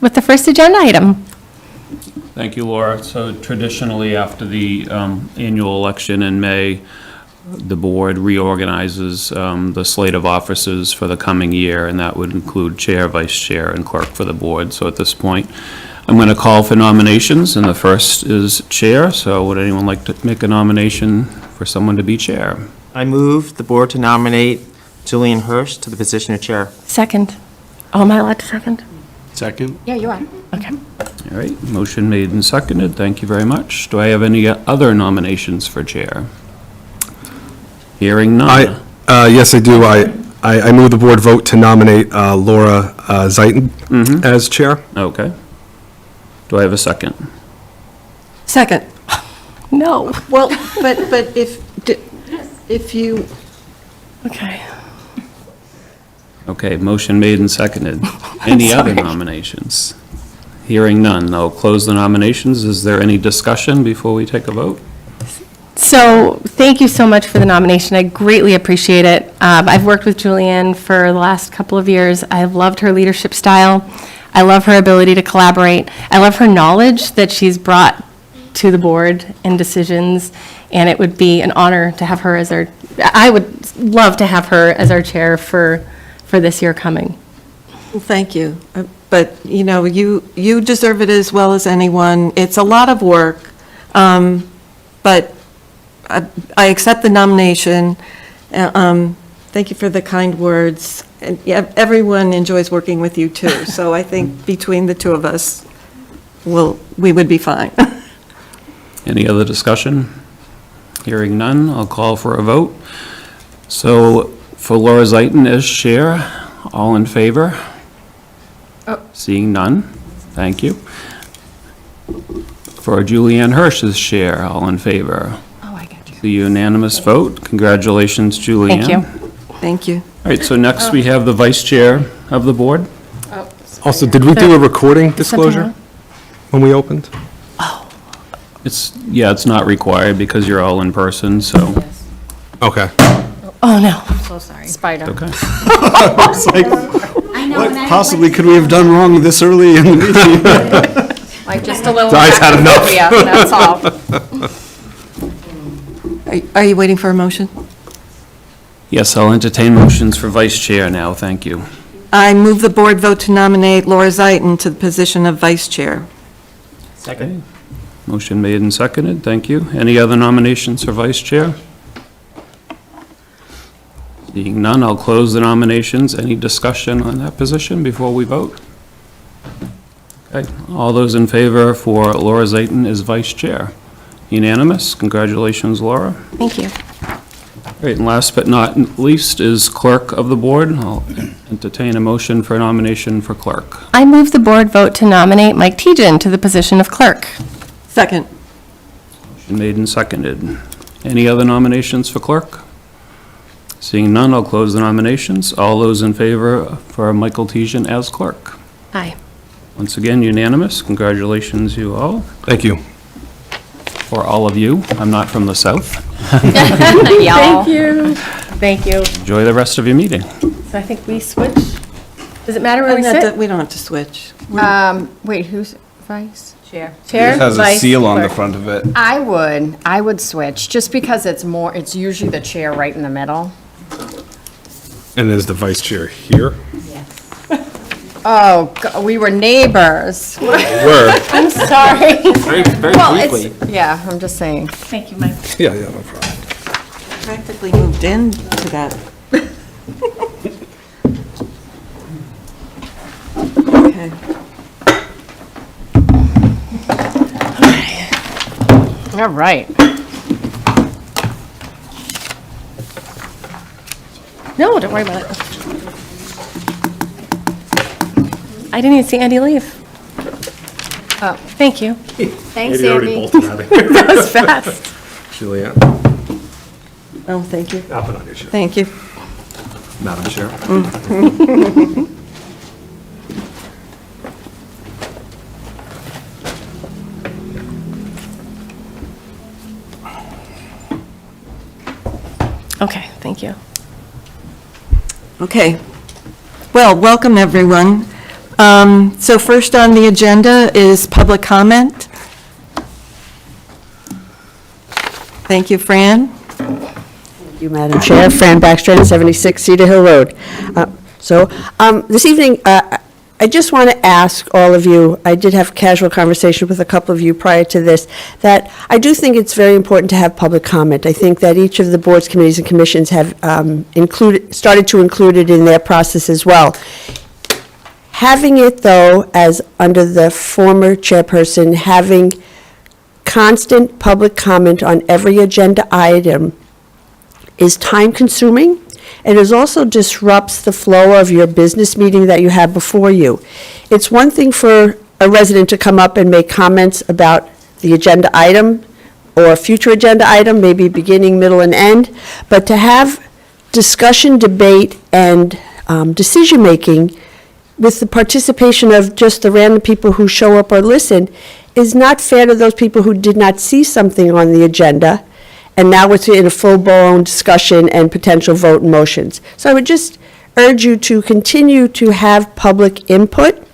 with the first agenda item. Thank you, Laura. So traditionally, after the annual election in May, the board reorganizes the slate of officers for the coming year, and that would include chair, vice chair, and clerk for the board. So at this point, I'm going to call for nominations, and the first is chair. So would anyone like to make a nomination for someone to be chair? I move the board to nominate Julian Hirsch to the position of chair. Second. Oh, am I allowed to second? Second? Yeah, you are. Okay. All right, motion made and seconded. Thank you very much. Do I have any other nominations for chair? Hearing none. Yes, I do. I move the board vote to nominate Laura Zeiton as chair. Okay. Do I have a second? Second. No. Well, but if you, Okay. Okay, motion made and seconded. Any other nominations? Hearing none, I'll close the nominations. Is there any discussion before we take a vote? So thank you so much for the nomination. I greatly appreciate it. I've worked with Julianne for the last couple of years. I have loved her leadership style. I love her ability to collaborate. I love her knowledge that she's brought to the board in decisions, and it would be an honor to have her as our, I would love to have her as our chair for this year coming. thank you. But, you know, you deserve it as well as anyone. It's a lot of work, but I accept the nomination. Thank you for the kind words. And yeah, everyone enjoys working with you, too. So I think between the two of us, we would be fine. Any other discussion? Hearing none, I'll call for a vote. So for Laura Zeiton as chair, all in favor? Seeing none, thank you. For Julianne Hirsch as chair, all in favor? Oh, I got you. The unanimous vote. Congratulations, Julianne. Thank you. Thank you. All right, so next we have the vice chair of the board. Also, did we do a recording disclosure when we opened? It's not required because you're all in person, so, Okay. Oh, no. So sorry. Spider. okay. It's like, I know. what possibly could we have done wrong this early in the meeting? Like just a little. Guys had enough. That's all. Are you waiting for a motion? Yes, I'll entertain motions for vice chair now, thank you. I move the board vote to nominate Laura Zeiton to the position of vice chair. Second. Motion made and seconded, thank you. Any other nominations for vice chair? Seeing none, I'll close the nominations. Any discussion on that position before we vote? Okay, all those in favor for Laura Zeiton as vice chair? Unanimous, congratulations, Laura. Thank you. Great, and last but not least is clerk of the board. I'll entertain a motion for nomination for clerk. I move the board vote to nominate Mike Tejan to the position of clerk. Second. Motion made and seconded. Any other nominations for clerk? Seeing none, I'll close the nominations. All those in favor for Michael Tejan as clerk? Aye. Once again, unanimous. Congratulations, you all, Thank you. or all of you. I'm not from the south. Thank you. Thank you. Enjoy the rest of your meeting. So I think we switch. Does it matter where we sit? We don't have to switch. Wait, who's vice? Chair. Chair, It has a vice, seal on the clerk. front of it. I would switch, just because it's usually the chair right in the middle. And is the vice chair here? Oh, we were neighbors. Where? I'm sorry. Very, very Well, briefly. yeah, I'm just saying. Thank you, Mike. Yeah, no problem. Practically moved into that. Okay. All right. No, don't worry about it. I didn't even see Andy leave. Oh. Thank you. Thanks, Andy. That was fast. Julianne, Oh, thank you. I'll put on your chair. Thank you. Madam Chair. Okay, thank you. Okay. Well, welcome, everyone. So first on the agenda is public comment. Thank you, Fran. Thank you, Madam Chair. Fran Backstrand, 76 Cedar Hill Road. This evening, I just want to ask all of you, I did have a casual conversation with a couple of you prior to this, that I do think it's very important to have public comment. I think that each of the boards, committees, and commissions have started to include it in their process as well. Having it, though, as under the former chairperson, having constant public comment on every agenda item is time-consuming, and it also disrupts the flow of your business meeting that you have before you. It's one thing for a resident to come up and make comments about the agenda item or a future agenda item, maybe beginning, middle, and end, but to have discussion, debate, and decision-making with the participation of just the random people who show up or listen is not fair to those people who did not see something on the agenda, and now it's in a full-blown discussion and potential vote and motions. So I would just urge you to continue to have public input,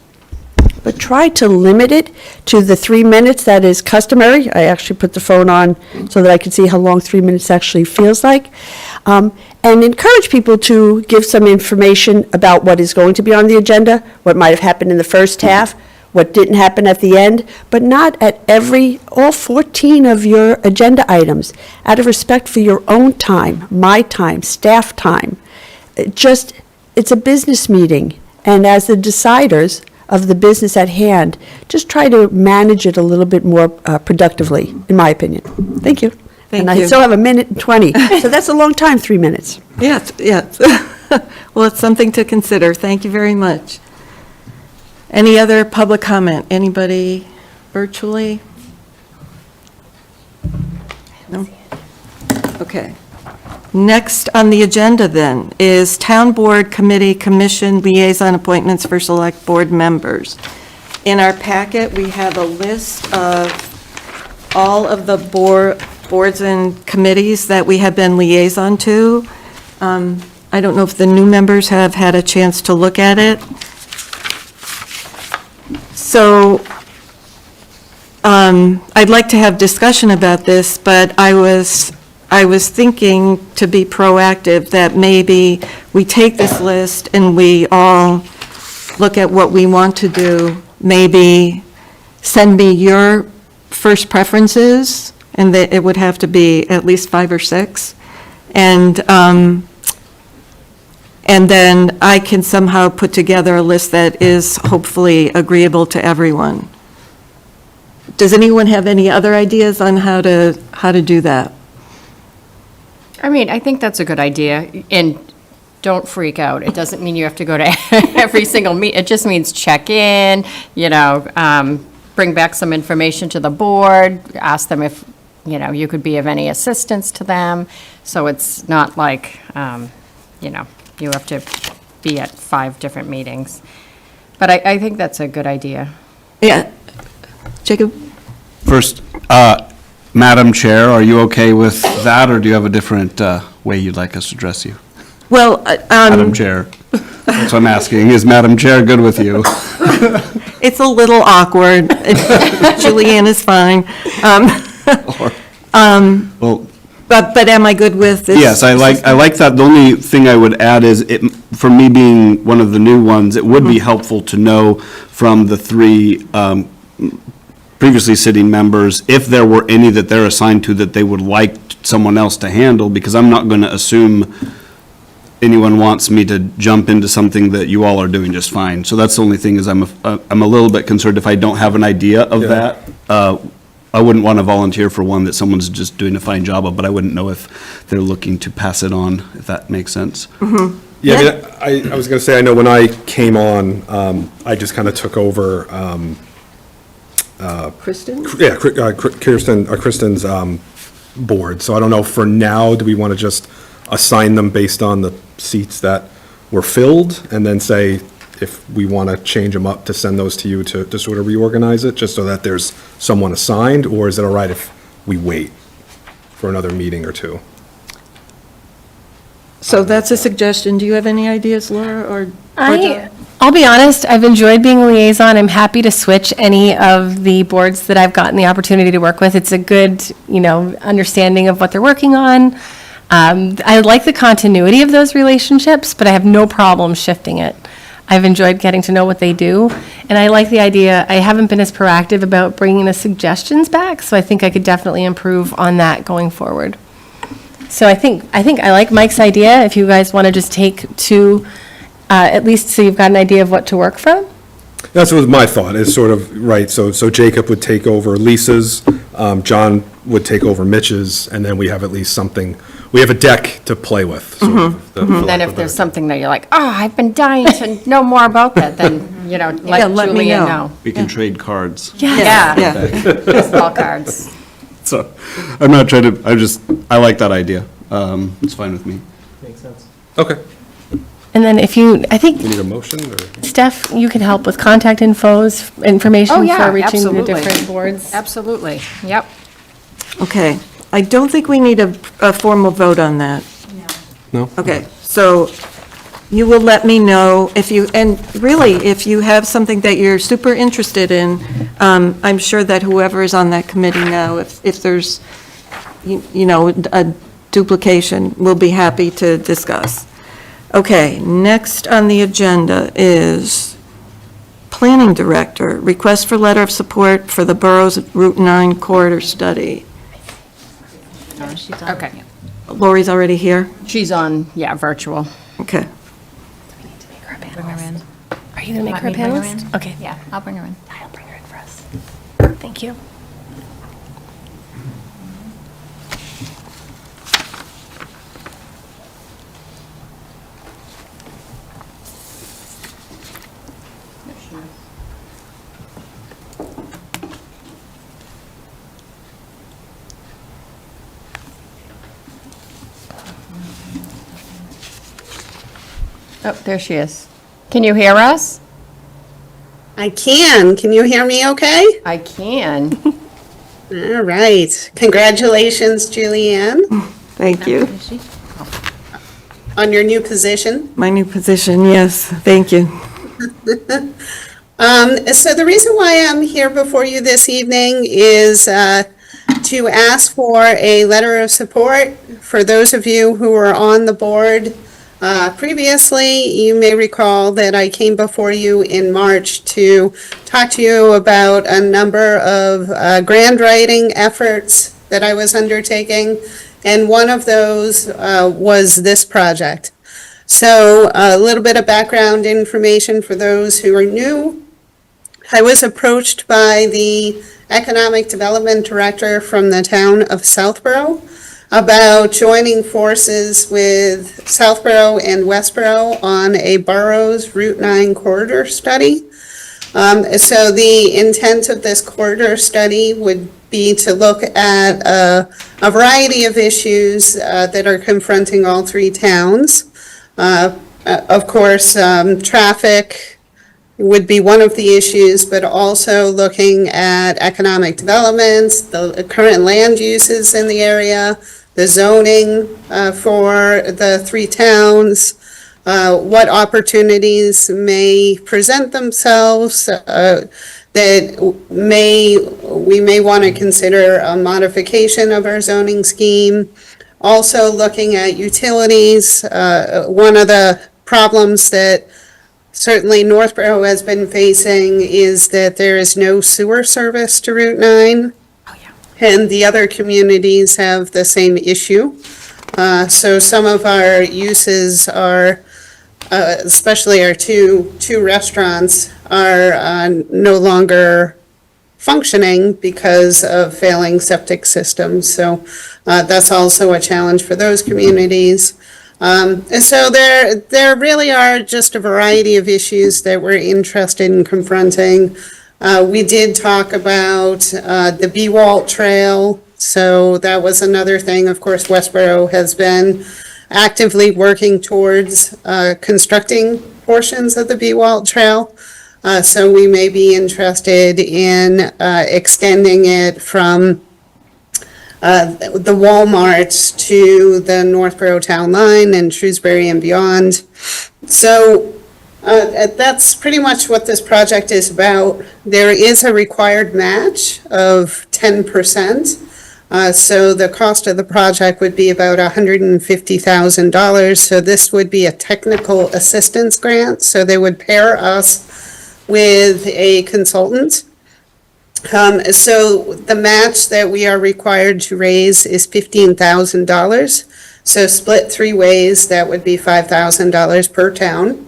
but try to limit it to the 3 minutes that is customary. I actually put the phone on so that I could see how long 3 minutes actually feels like. And encourage people to give some information about what is going to be on the agenda, what might have happened in the first half, what didn't happen at the end, but not at all 14 of your agenda items, out of respect for your own time, my time, staff time. It's a business meeting, and as the deciders of the business at hand, just try to manage it a little bit more productively, in my opinion. Thank you. Thank And you. I still have 1:20, so that's a long time, 3 minutes. Yes, yes. Well, it's something to consider. Thank you very much. Any other public comment? Anybody virtually? No? Okay. Next on the agenda then is Town Board Committee Commission Liaison Appointments for Select Board Members. In our packet, we have a list of all of the boards and committees that we have been liaison to. I don't know if the new members have had a chance to look at it. So I'd like to have discussion about this, but I was thinking to be proactive that maybe we take this list and we all look at what we want to do. Maybe send me your first preferences, and that it would have to be at least 5 or 6. And then I can somehow put together a list that is hopefully agreeable to everyone. Does anyone have any other ideas on how to do that? I mean, I think that's a good idea, and don't freak out. It doesn't mean you have to go to every single meeting. It just means check in, bring back some information to the board, ask them if, you could be of any assistance to them. So it's not like, you have to be at 5 different meetings. But I think that's a good idea. Yeah. Jacob? First, Madam Chair, are you okay with that, or do you have a different way you'd like us to address you? Well, Madam Chair, that's what I'm asking. Is Madam Chair good with you? it's a little awkward. Julianne is fine. Well, But am I good with this? yes, I like that. The only thing I would add is, for me being one of the new ones, it would be helpful to know from the 3 previously sitting members, if there were any that they're assigned to that they would like someone else to handle, because I'm not going to assume anyone wants me to jump into something that you all are doing just fine. So that's the only thing, is I'm a little bit concerned if I don't have an idea of that. I wouldn't want to volunteer for one that someone's just doing a fine job of, but I wouldn't know if they're looking to pass it on, if that makes sense. Yeah, I was going to say, I know when I came on, I just kind of took over, Kristen? Kristen's board. So I don't know, for now, do we want to just assign them based on the seats that were filled, and then say, if we want to change them up, to send those to you to sort of reorganize it, just so that there's someone assigned, or is it all right if we wait for another meeting or 2? So that's a suggestion. Do you have any ideas, Laura, or? I'll be honest, I've enjoyed being a liaison. I'm happy to switch any of the boards that I've gotten the opportunity to work with. It's a good, understanding of what they're working on. I like the continuity of those relationships, but I have no problem shifting it. I've enjoyed getting to know what they do, and I like the idea. I haven't been as proactive about bringing the suggestions back, so I think I could definitely improve on that going forward. So I think I like Mike's idea, if you guys want to just take two, at least so you've got an idea of what to work from. That's what my thought is, sort of, right, so Jacob would take over Lisa's, John would take over Mitch's, and then we have at least something, we have a deck to play with. sort of, for And then lack of if a there's better- something that you're like, oh, I've been dying to know more about that, then, let let me Julian know. know. We can trade cards. Yeah, Yeah. baseball cards. So, I'm not trying to, I like that idea. It's fine with me. Okay, And then if I think, we need a motion, or? Steph, you can help with contact information Oh, yeah, for reaching the absolutely. different boards. Absolutely, yep. Okay, I don't think we need a formal vote on that. No? Okay, so you will let me know if you, and really, if you have something that you're super interested in, I'm sure that whoever is on that committee now, if there's, a duplication, we'll be happy to discuss. Okay, next on the agenda is Planning Director, request for letter of support for the borough's Route 9 corridor study. Okay. Lori's already here? She's on, virtual. Okay. Bring her in. Are you going to make Want her a me to bring her panelist? in? Okay. Yeah, I'll bring her in. I'll bring her in for us. Thank you. Oh, there she is. Can you hear us? I can. Can you hear me okay? I can. All right. Congratulations, Julianne, Thank you. Is she? on your new position. My new position, yes, thank you. So the reason why I'm here before you this evening is to ask for a letter of support for those of you who were on the board previously. You may recall that I came before you in March to talk to you about a number of grant writing efforts that I was undertaking, and one of those was this project. So a little bit of background information for those who are new. I was approached by the Economic Development Director from the town of Southborough about joining forces with Southborough and Westborough on a borough's Route 9 corridor study. So the intent of this corridor study would be to look at a variety of issues that are confronting all three towns. Of course, traffic would be one of the issues, but also looking at economic developments, the current land uses in the area, the zoning for the three towns, what opportunities may present themselves that we may want to consider a modification of our zoning scheme. Also looking at utilities. One of the problems that certainly Northborough has been facing is that there is no sewer service to Route 9. And the other communities have the same issue. So some of our uses are, especially our two restaurants, are no longer functioning because of failing septic systems. So that's also a challenge for those communities. And so there really are just a variety of issues that we're interested in confronting. We did talk about the B-Walt Trail, so that was another thing. Of course, Westborough has been actively working towards constructing portions of the B-Walt Trail. So we may be interested in extending it from the Walmarts to the Northborough Town Line and Shrewsbury and beyond. So That's pretty much what this project is about. There is a required match of 10%. So the cost of the project would be about $150,000. So this would be a technical assistance grant. So they would pair us with a consultant. So the match that we are required to raise is $15,000. So split 3 ways, that would be $5,000 per town.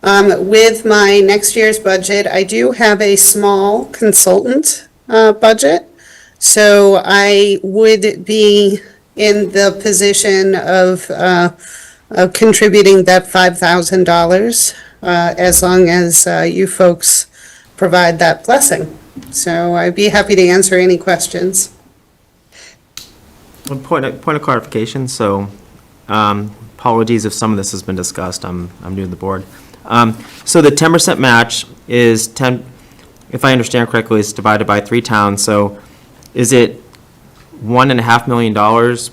With my next year's budget, I do have a small consultant budget. So I would be in the position of contributing that $5,000 as long as you folks provide that blessing. So I'd be happy to answer any questions. One point of clarification, so apologies if some of this has been discussed, I'm new to the board. So the 10% match is 10, if I understand correctly, is divided by 3 towns, so is it $1.5 million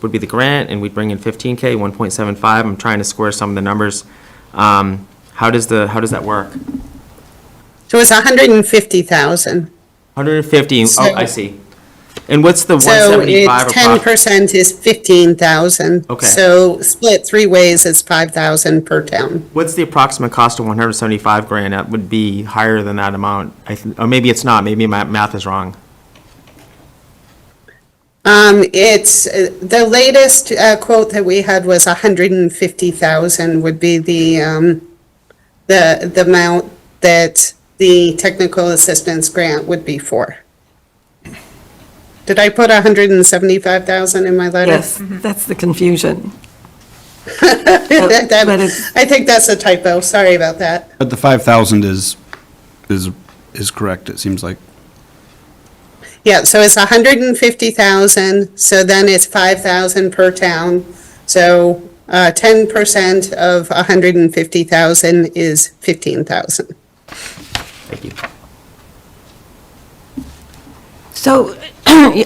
would be the grant, and we bring in 15K, 1.75, I'm trying to square some of the numbers. How does that work? So it's 150,000. 150, oh, I see. And what's the So 175 it's approx? 10% is 15,000. Okay. So split 3 ways, it's 5,000 per town. What's the approximate cost of 175 grand? That would be higher than that amount, or maybe it's not, maybe my math is wrong. It's, the latest quote that we had was 150,000 would be the amount that the technical assistance grant would be for. Did I put 175,000 in my letter? Yes, that's the confusion. That- But it's- I think that's a typo, sorry about that. But the 5,000 is correct, it seems like. Yeah, so it's 150,000, so then it's 5,000 per town. So 10% of 150,000 is 15,000. Thank you. So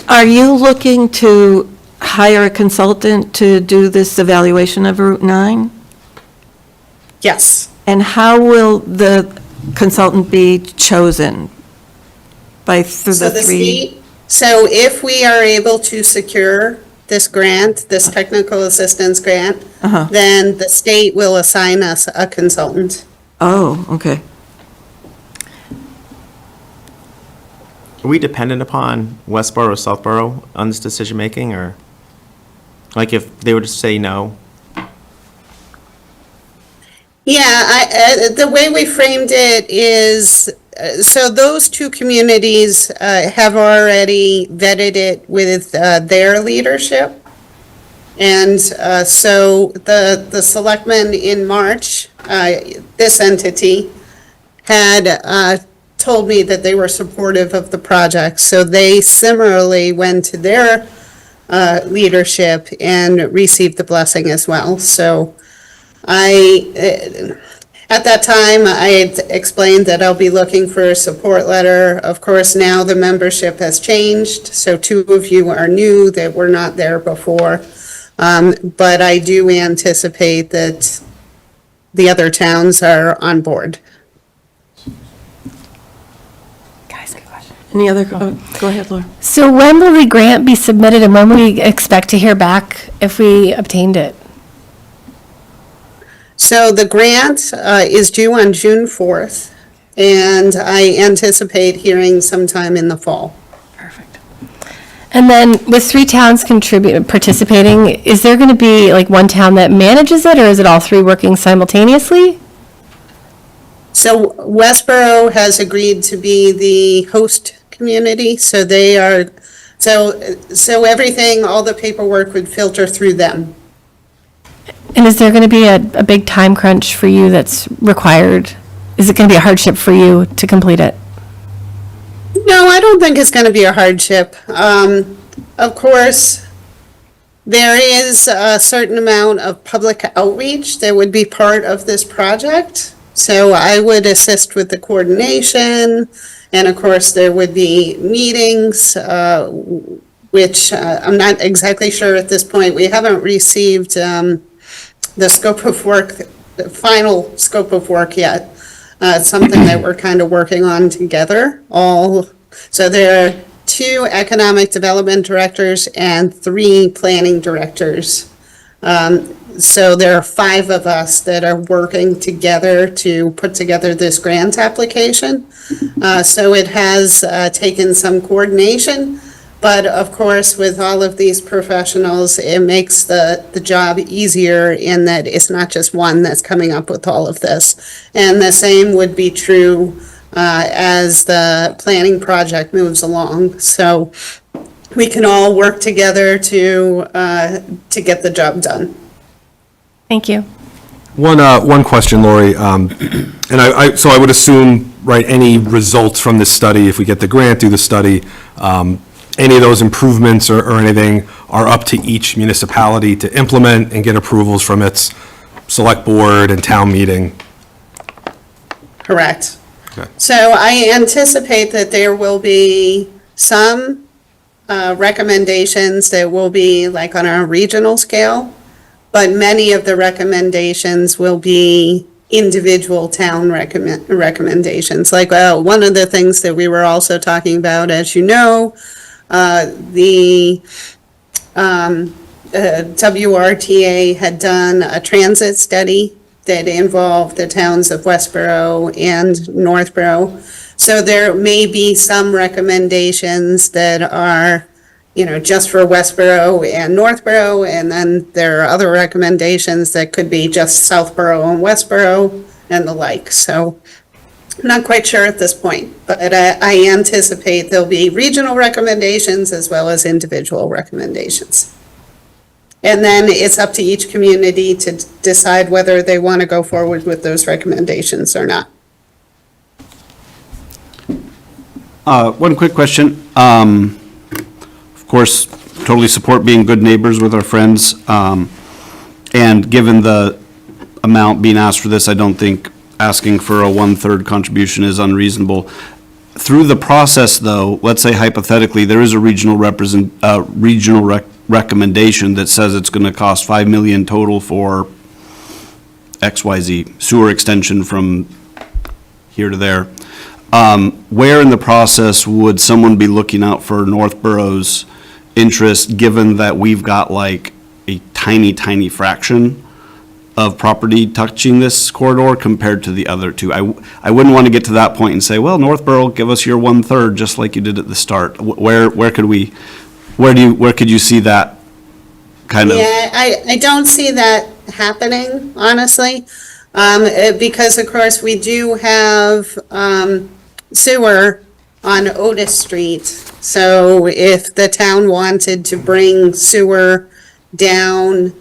are you looking to hire a consultant to do this evaluation of Route 9? Yes. And how will the consultant be chosen? Through So the the 3? state, so if we are able to secure this grant, this technical assistance grant, then the state will assign us a consultant. Oh, okay. Are we dependent upon Westboro or Southboro on this decision-making, or, like, if they were to say no? Yeah, the way we framed it is, so those 2 communities have already vetted it with their leadership. And so the selectmen in March, this entity, had told me that they were supportive of the project. So they similarly went to their leadership and received the blessing as well. So at that time, I had explained that I'll be looking for a support letter. Of course, now the membership has changed, so 2 of you are new that were not there before. But I do anticipate that the other towns are on board. Any other, go ahead, Laura. So when will the grant be submitted, and when will we expect to hear back if we obtained it? So the grant is due on June 4th, and I anticipate hearing sometime in the fall. Perfect. And then with 3 towns participating, is there going to be like one town that manages it, or is it all 3 working simultaneously? So Westboro has agreed to be the host community, so they are, so everything, all the paperwork would filter through them. And is there going to be a big time crunch for you that's required? Is it going to be a hardship for you to complete it? No, I don't think it's going to be a hardship. Of course, there is a certain amount of public outreach that would be part of this project. So I would assist with the coordination, and of course, there would be meetings, which I'm not exactly sure at this point. We haven't received the scope of work, the final scope of work yet. It's something that we're kind of working on together, so there are 2 economic development directors and 3 planning directors. So there are 5 of us that are working together to put together this grant application. So it has taken some coordination, but of course, with all of these professionals, it makes the job easier in that it's not just one that's coming up with all of this. And the same would be true as the planning project moves along. So we can all work together to get the job done. Thank you. One question, Lori, so I would assume, right, any results from this study, if we get the grant, do the study, any of those improvements or anything are up to each municipality to implement and get approvals from its select board and town meeting? Correct. Okay. So I anticipate that there will be some recommendations that will be like on a regional scale, but many of the recommendations will be individual town recommendations. Like, one of the things that we were also talking about, as you know, the WRTA had done a transit study that involved the towns of Westboro and Northborough. So there may be some recommendations that are, just for Westboro and Northborough, and then there are other recommendations that could be just Southborough and Westboro and the like. So I'm not quite sure at this point, but I anticipate there'll be regional recommendations as well as individual recommendations. And then it's up to each community to decide whether they want to go forward with those recommendations or not. One quick question. Of course, totally support being good neighbors with our friends. And given the amount being asked for this, I don't think asking for a 1/3 contribution is unreasonable. Through the process, though, let's say hypothetically, there is a regional recommendation that says it's going to cost $5 million total for XYZ sewer extension from here to there. Where in the process would someone be looking out for Northborough's interest, given that we've got like a tiny, tiny fraction of property touching this corridor compared to the other two? I wouldn't want to get to that point and say, well, Northborough, give us your 1/3, just like you did at the start. Where could you see that kind of? Yeah, I don't see that happening, honestly, because of course we do have sewer on Otis Street. So if the town wanted to bring sewer down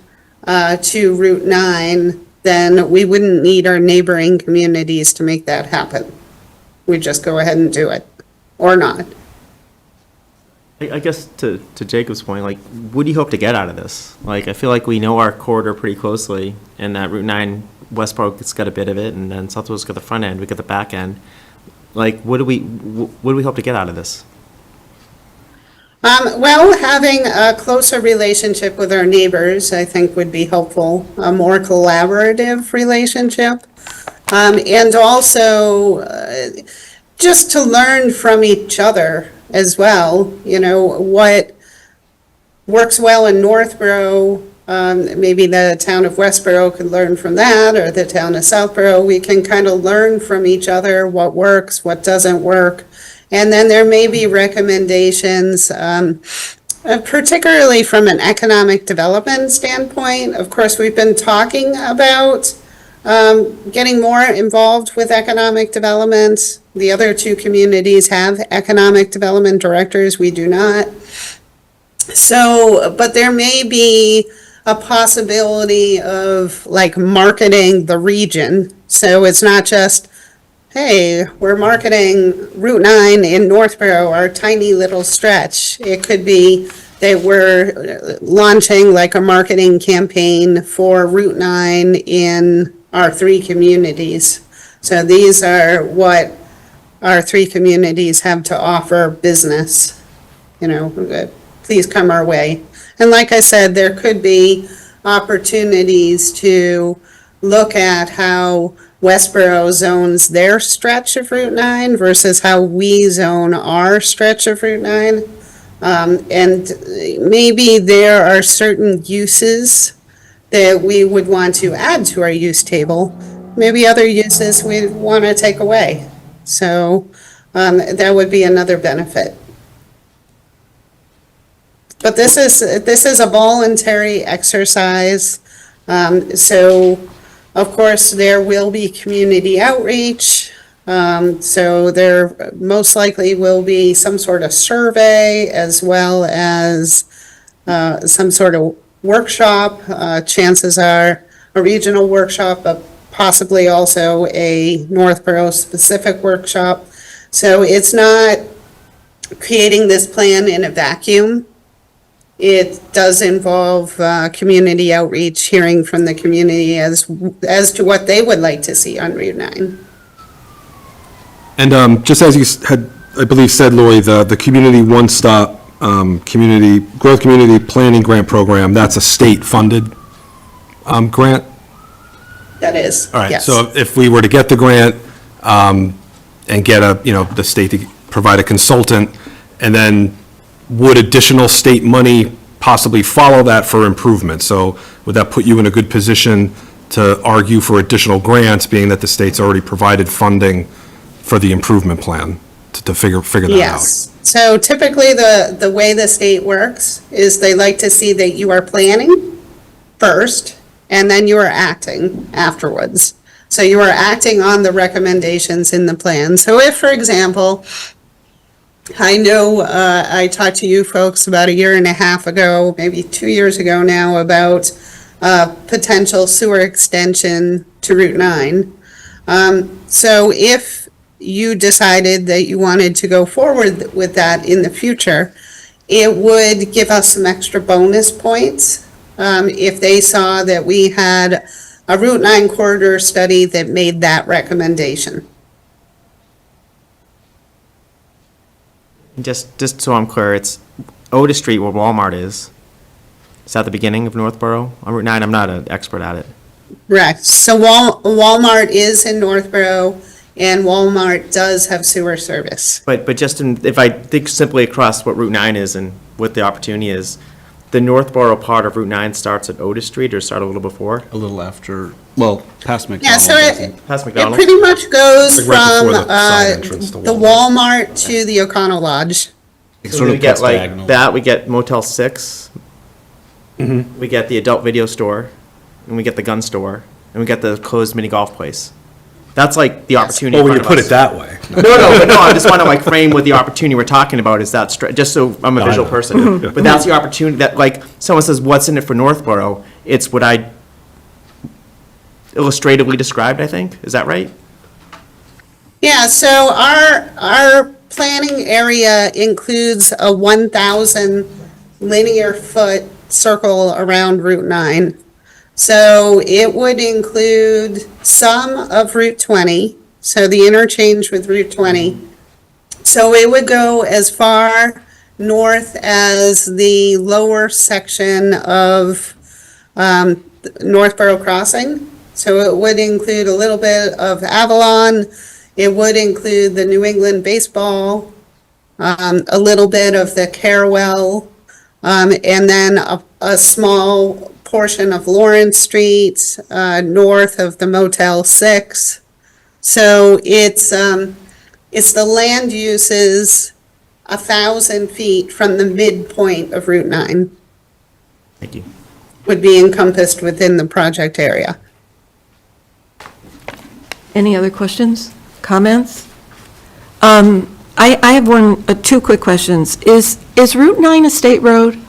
to Route 9, then we wouldn't need our neighboring communities to make that happen. We'd just go ahead and do it, or not. I guess to Jacob's point, like, what do you hope to get out of this? Like, I feel like we know our corridor pretty closely, and that Route 9, Westboro's got a bit of it, and then Southwell's got the front end, we got the back end. Like, what do we hope to get out of this? Well, having a closer relationship with our neighbors, I think would be helpful, a more collaborative relationship. And also, just to learn from each other as well, what works well in Northborough, maybe the town of Westboro could learn from that, or the town of Southborough. We can kind of learn from each other what works, what doesn't work. And then there may be recommendations, particularly from an economic development standpoint. Of course, we've been talking about getting more involved with economic development. The other two communities have economic development directors. We do not. So, but there may be a possibility of like marketing the region. So it's not just, hey, we're marketing Route 9 in Northborough, our tiny little stretch. It could be that we're launching like a marketing campaign for Route 9 in our 3 communities. So these are what our 3 communities have to offer business. Please come our way. And like I said, there could be opportunities to look at how Westboro zones their stretch of Route 9 versus how we zone our stretch of Route 9. And maybe there are certain uses that we would want to add to our use table. Maybe other uses we want to take away. So that would be another benefit. But this is a voluntary exercise. So, of course, there will be community outreach. So there most likely will be some sort of survey as well as some sort of workshop. Chances are a regional workshop, but possibly also a Northborough specific workshop. So it's not creating this plan in a vacuum. It does involve community outreach, hearing from the community as to what they would like to see on Route 9. And just as you had, I believe, said, Lori, the Community One-Stop Community Growth Community Planning Grant Program, that's a state-funded grant? That is, All right, yes. so if we were to get the grant and get the state to provide a consultant, and then would additional state money possibly follow that for improvement? So would that put you in a good position to argue for additional grants, being that the state's already provided funding for the improvement plan to figure that out? Yes. So typically, the way the state works is they like to see that you are planning first, and then you are acting afterwards. So you are acting on the recommendations in the plan. So if, for example, I know I talked to you folks about a year and a half ago, maybe 2 years ago now, about potential sewer extension to Route 9. So if you decided that you wanted to go forward with that in the future, it would give us some extra bonus points if they saw that we had a Route 9 corridor study that made that recommendation. Just so I'm clear, it's Otis Street where Walmart is. Is that the beginning of Northborough? On Route 9, I'm not an expert at it. Correct. So Walmart is in Northborough, and Walmart does have sewer service. But just if I think simply across what Route 9 is and what the opportunity is, the Northborough part of Route 9 starts at Otis Street or start a little before? A little after, well, past Yeah, McDonald's, so I think. Past it McDonald's? pretty much goes Like right from before the side entrance to the Walmart. Walmart to the O'Connell Lodge. It So sort we of get cuts like diagonal. that, we get Motel 6. We get the adult video store, and we get the gun store, and we get the closed mini golf place. That's like the opportunity Oh, in when you front put of it us. that way. No, I just want to like frame what the opportunity we're talking about is that, just so I'm a No, I visual know. person. But that's the opportunity that, like, someone says, what's in it for Northborough? It's what I illustratively described, I think. Is that right? Yeah, so our planning area includes a 1,000 linear foot circle around Route 9. So it would include some of Route 20, so the interchange with Route 20. So it would go as far north as the lower section of Northborough Crossing. So it would include a little bit of Avalon. It would include the New England baseball, a little bit of the Carewell, and then a small portion of Lawrence Street, north of the Motel 6. So it's the land uses 1,000 feet from the midpoint of Route 9 Thank you. would be encompassed within the project area. Any other questions, comments? I have two quick questions. Is Route 9 a state road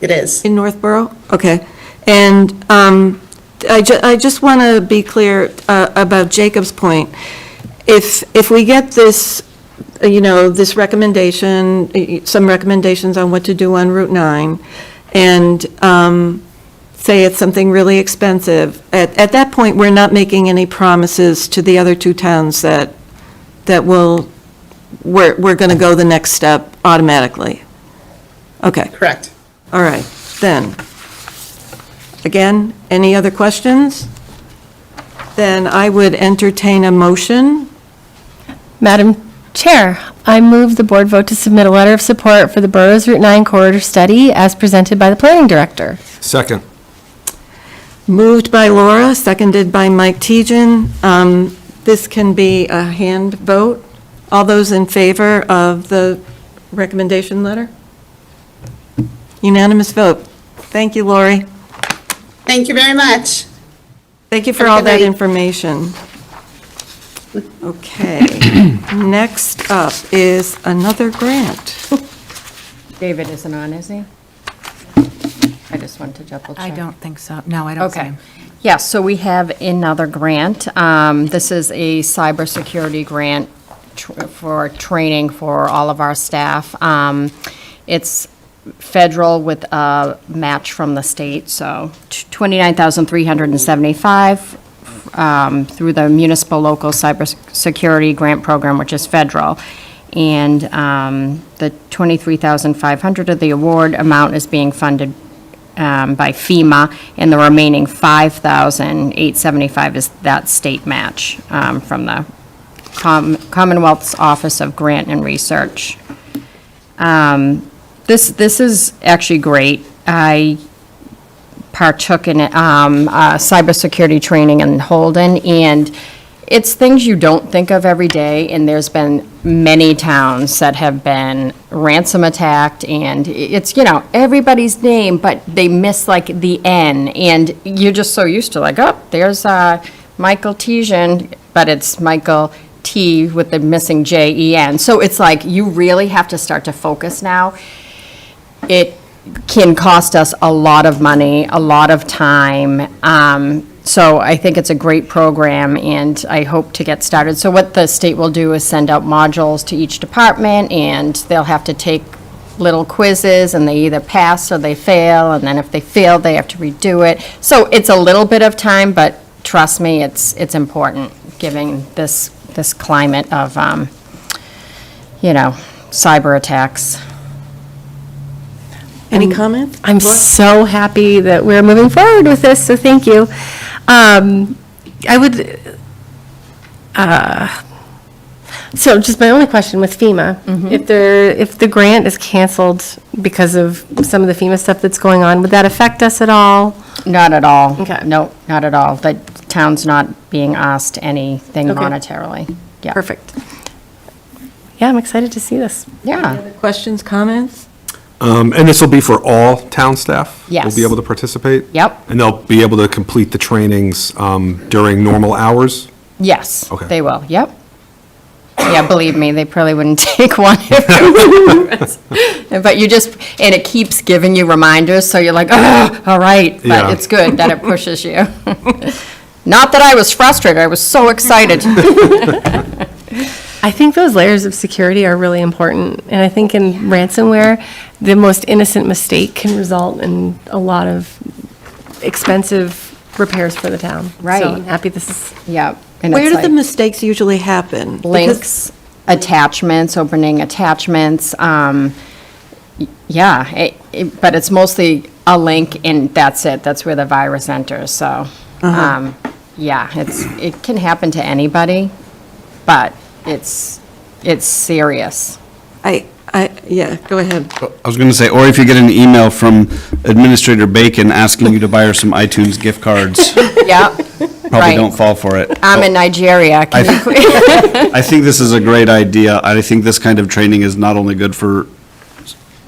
It is. in Northborough? Okay. And I just want to be clear about Jacob's point. If we get this, this recommendation, some recommendations on what to do on Route 9, and say it's something really expensive, at that point, we're not making any promises to the other two towns that we're going to go the next step automatically. Okay, Correct. all right, then. Again, any other questions? Then I would entertain a motion. Madam Chair, I move the board vote to submit a letter of support for the borough's Route 9 corridor study as presented by the planning director. Second. Moved by Laura, seconded by Mike Tejan. This can be a hand vote. All those in favor of the recommendation letter? Unanimous vote. Thank you, Lori. Thank you very much. Thank you for Have a all good that night. information. Okay, next up is another grant. David isn't on, is he? I just wanted to double check. I don't think so. No, I don't see Okay. him. Yeah, so we have another grant. This is a cybersecurity grant for training for all of our staff. It's federal with a match from the state, so $29,375 through the Municipal Local Cybersecurity Grant Program, which is federal. And the $23,500 of the award amount is being funded by FEMA, and the remaining $5,875 is that state match from the Commonwealth's Office of Grant and Research. This is actually great. I partook in cybersecurity training in Holden, and it's things you don't think of every day, and there's been many towns that have been ransom attacked, and it's, everybody's name, but they miss like the N, and you're just so used to like, oh, there's Michael Tejan, but it's Michael T with the missing J-E-N. So it's like, you really have to start to focus now. It can cost us a lot of money, a lot of time. So I think it's a great program, and I hope to get started. So what the state will do is send out modules to each department, and they'll have to take little quizzes, and they either pass or they fail, and then if they fail, they have to redo it. So it's a little bit of time, but trust me, it's important, given this climate of, cyber attacks. Any comments? I'm so happy that we're moving forward with this, so thank you. I would, so just my only question with FEMA, if the grant is canceled because of some of the FEMA stuff that's going on, would that affect us at all? Not at all. Okay. No, not at all. The town's not being asked anything Okay. monetarily. Yeah. Perfect. Yeah, I'm excited to see this. Yeah. Questions, comments? And this will be for all town staff? Yes. Will be able to participate? Yep. And they'll be able to complete the trainings during normal hours? Yes. Okay. They will. Yep. Yeah, believe me, they probably wouldn't take one if it was. But you just, and it keeps giving you reminders, so you're like, oh, all right. But Yeah. it's good that it pushes you. Not that I was frustrated, I was so excited. I think those layers of security are really important, and I think in ransomware, the most innocent mistake can result in a lot of expensive repairs for the town. Right. So I'm happy this is, Yep. And Where it's do the like mistakes usually happen? Because- links, attachments, opening attachments, yeah, but it's mostly a link and that's it. That's where the virus enters, so, yeah, it can happen to anybody, but it's serious. Yeah, go ahead. I was going to say, or if you get an email from Administrator Bacon asking you to buy her some iTunes gift cards, Yeah, probably Right. don't fall for it. I'm in Nigeria. Can you I think this is a great idea. I think this kind of training is not only good for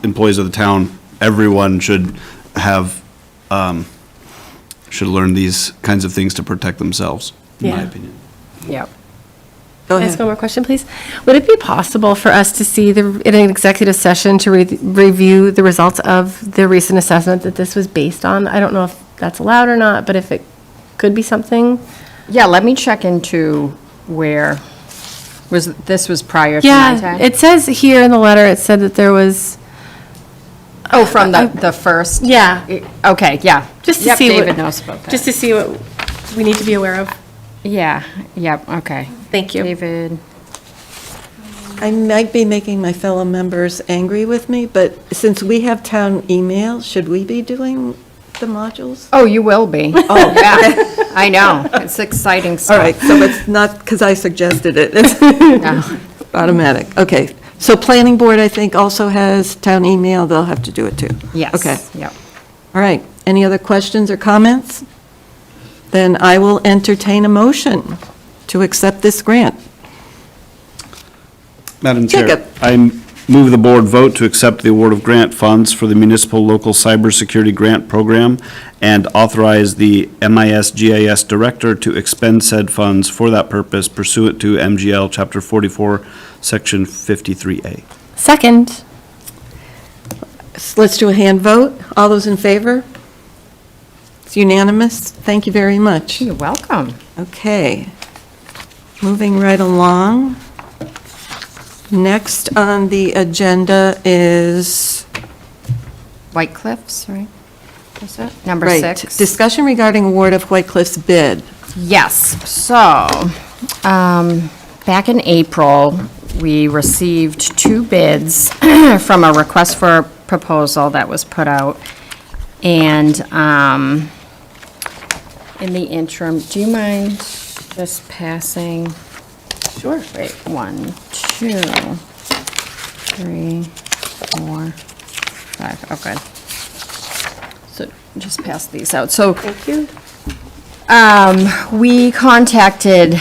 employees of the town, everyone should have, should learn these kinds of things to protect themselves, in my Yeah. opinion. Yep. Go can I ask ahead. one more question, please? Would it be possible for us to see in an executive session to review the results of the recent assessment that this was based on? I don't know if that's allowed or not, but if it could be something. Yeah, let me check into where, this was prior to my Yeah, time? it says here in the letter, it said that there was, Oh, from the first? yeah, Okay, yeah. just to Yep, see what. David knows about that. Just to see what we need to be aware of. Yeah, yep, okay. Thank you. David, I might be making my fellow members angry with me, but since we have town email, should we be doing the modules? Oh, you will be. Oh, yeah, I know. It's exciting All stuff. right, so it's not because I suggested it, it's No. automatic. Okay, so planning board, I think, also has town email, they'll have to do it too. Yes. Okay, Yep. all right. Any other questions or comments? Then I will entertain a motion to accept this grant. Madam Chair, Jacob. I move the board vote to accept the award of grant funds for the Municipal Local Cybersecurity Grant Program and authorize the MIS GIS Director to expend said funds for that purpose pursuant to MGL Chapter 44, Section 53A. Second. So let's do a hand vote. All those in favor? It's unanimous. Thank you very much. You're welcome. Okay. Moving right along. Next on the agenda is, White Cliffs, right? Is it? Number right, 6. discussion regarding award of White Cliffs bid. Yes, so, back in April, we received 2 bids from a request for a proposal that was put out. And, in the interim, do you mind just passing? Sure. Wait, 1, 2, 3, 4, 5, oh, good. So just pass these out. So. Thank you. We contacted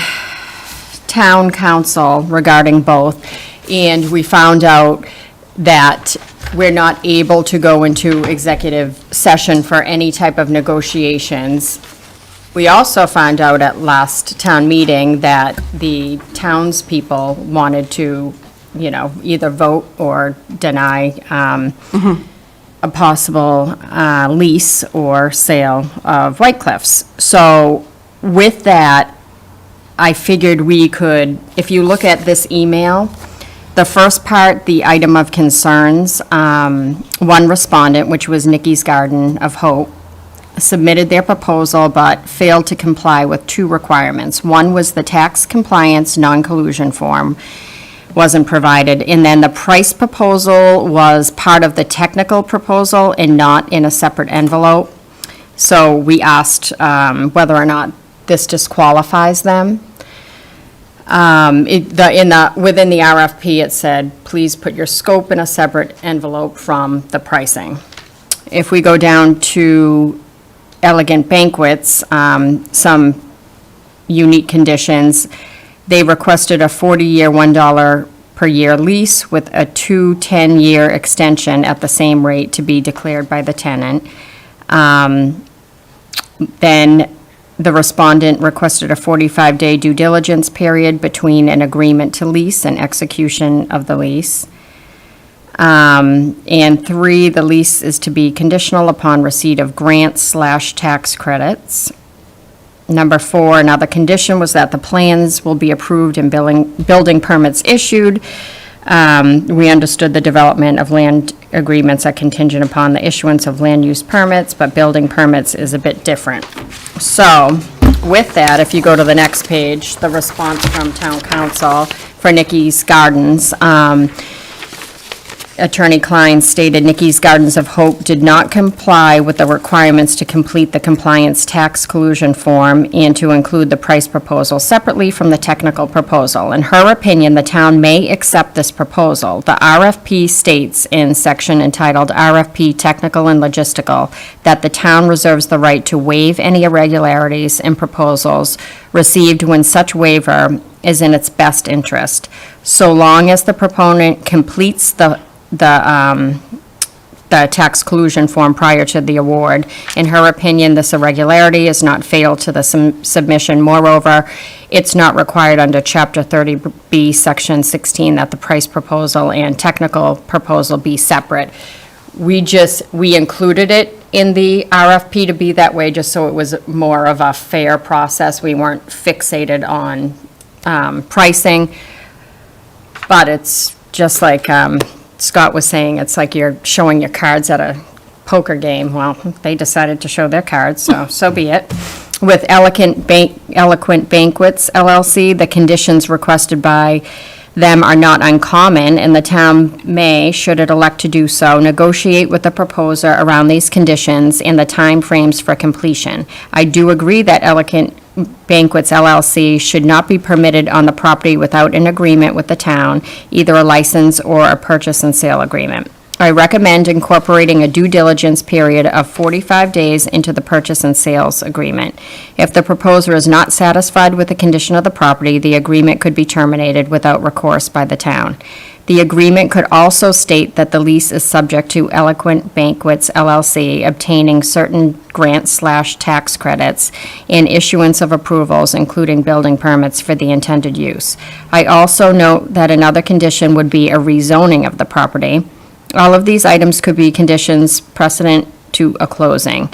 town council regarding both, and we found out that we're not able to go into executive session for any type of negotiations. We also found out at last town meeting that the townspeople wanted to, either vote or deny a possible lease or sale of White Cliffs. So with that, I figured we could, if you look at this email, the first part, the item of concerns, one respondent, which was Nikki's Garden of Hope, submitted their proposal but failed to comply with 2 requirements. One was the tax compliance non-collusion form wasn't provided, and then the price proposal was part of the technical proposal and not in a separate envelope. So we asked whether or not this disqualifies them. Within the RFP, it said, please put your scope in a separate envelope from the pricing. If we go down to Elegant Banquets, some unique conditions, they requested a 40-year, $1 per year lease with a 2 10-year extension at the same rate to be declared by the tenant. Then the respondent requested a 45-day due diligence period between an agreement to lease and execution of the lease. And 3, the lease is to be conditional upon receipt of grants/tax credits. Number 4, another condition was that the plans will be approved and building permits issued. We understood the development of land agreements are contingent upon the issuance of land use permits, but building permits is a bit different. So, with that, if you go to the next page, the response from town council for Nikki's Gardens, Attorney Klein stated Nikki's Gardens of Hope did not comply with the requirements to complete the compliance tax collusion form and to include the price proposal separately from the technical proposal. In her opinion, the town may accept this proposal. The RFP states in section entitled RFP Technical and Logistical that the town reserves the right to waive any irregularities in proposals received when such waiver is in its best interest, so long as the proponent completes the tax collusion form prior to the award. In her opinion, this irregularity is not fatal to the submission. Moreover, it's not required under Chapter 30B, Section 16, that the price proposal and technical proposal be separate. We included it in the RFP to be that way, just so it was more of a fair process. We weren't fixated on pricing, but it's just like Scott was saying, it's like you're showing your cards at a poker game. Well, they decided to show their cards, so be it. With Eloquent Banquets LLC, the conditions requested by them are not uncommon, and the town may, should it elect to do so, negotiate with the proposer around these conditions and the timeframes for completion. I do agree that Elegant Banquets LLC should not be permitted on the property without an agreement with the town, either a license or a purchase and sale agreement. I recommend incorporating a due diligence period of 45 days into the purchase and sales agreement. If the proposer is not satisfied with the condition of the property, the agreement could be terminated without recourse by the town. The agreement could also state that the lease is subject to Eloquent Banquets LLC obtaining certain grant/tax credits and issuance of approvals, including building permits for the intended use. I also note that another condition would be a rezoning of the property. All of these items could be conditions precedent to a closing.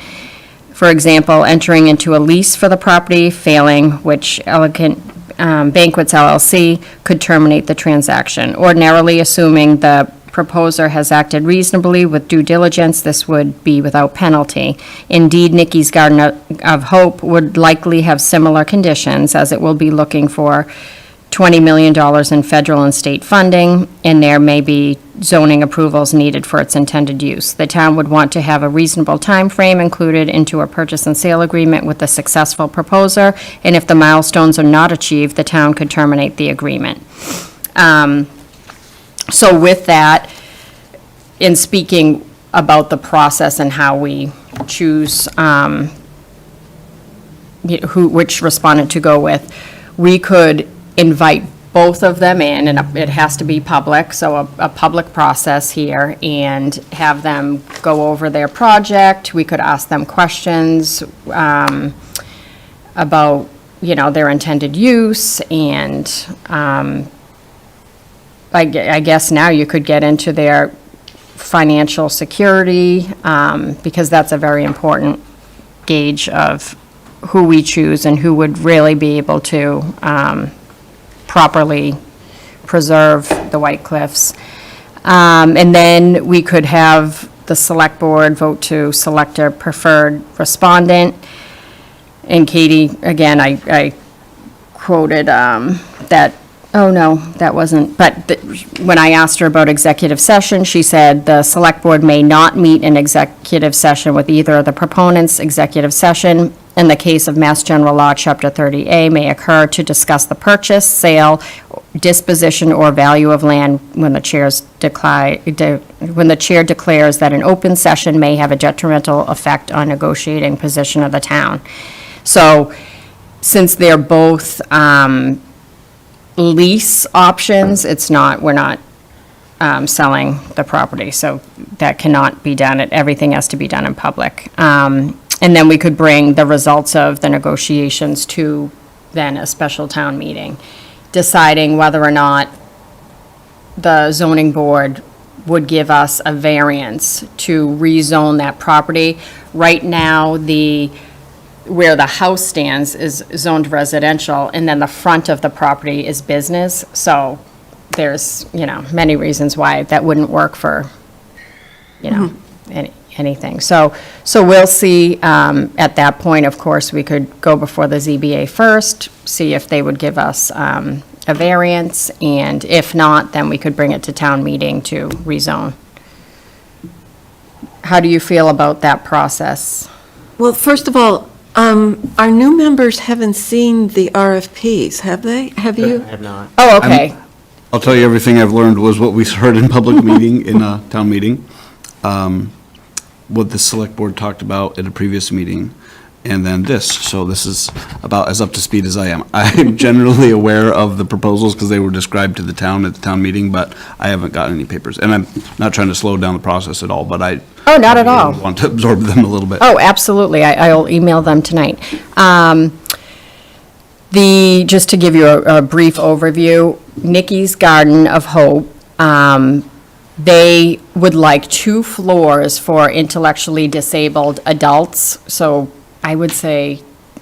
For example, entering into a lease for the property, failing which Elegant Banquets LLC could terminate the transaction. Ordinarily, assuming the proposer has acted reasonably with due diligence, this would be without penalty. Indeed, Nikki's Garden of Hope would likely have similar conditions, as it will be looking for $20 million in federal and state funding, and there may be zoning approvals needed for its intended use. The town would want to have a reasonable time frame included into a purchase and sale agreement with the successful proposer, and if the milestones are not achieved, the town could terminate the agreement. So with that, in speaking about the process and how we choose which respondent to go with, we could invite both of them in, and it has to be public, so a public process here, and have them go over their project. We could ask them questions about, their intended use, and I guess now you could get into their financial security, because that's a very important gauge of who we choose and who would really be able to properly preserve the White Cliffs. And then we could have the select board vote to select a preferred respondent. And Katie, again, I quoted that, oh no, that wasn't, but when I asked her about executive session, she said the select board may not meet an executive session with either of the proponents. Executive session, in the case of Mass General Law, Chapter 30A, may occur to discuss the purchase, sale, disposition, or value of land when the chair declares that an open session may have a detrimental effect on negotiating position of the town. So, since they're both lease options, we're not selling the property, so that cannot be done. Everything has to be done in public. And then we could bring the results of the negotiations to then a special town meeting, deciding whether or not the zoning board would give us a variance to rezone that property. Right now, where the house stands is zoned residential, and then the front of the property is business. So there's, many reasons why that wouldn't work for, anything. So we'll see, at that point, of course, we could go before the ZBA first, see if they would give us a variance, and if not, then we could bring it to town meeting to rezone. How do you feel about that process? Well, first of all, our new members haven't seen the RFPs, have they? Have you? I have not. Oh, okay. I'll tell you, everything I've learned was what we heard in public meeting, in a town meeting, what the select board talked about at a previous meeting, and then this. So this is about as up to speed as I am. I'm generally aware of the proposals because they were described to the town at the town meeting, but I haven't got any papers. And I'm not trying to slow down the process at all, but I Oh, not at all. want to absorb them a little bit. Oh, absolutely. I'll email them tonight. Just to give you a brief overview, Nikki's Garden of Hope, they would like 2 floors for intellectually disabled adults. So I would say,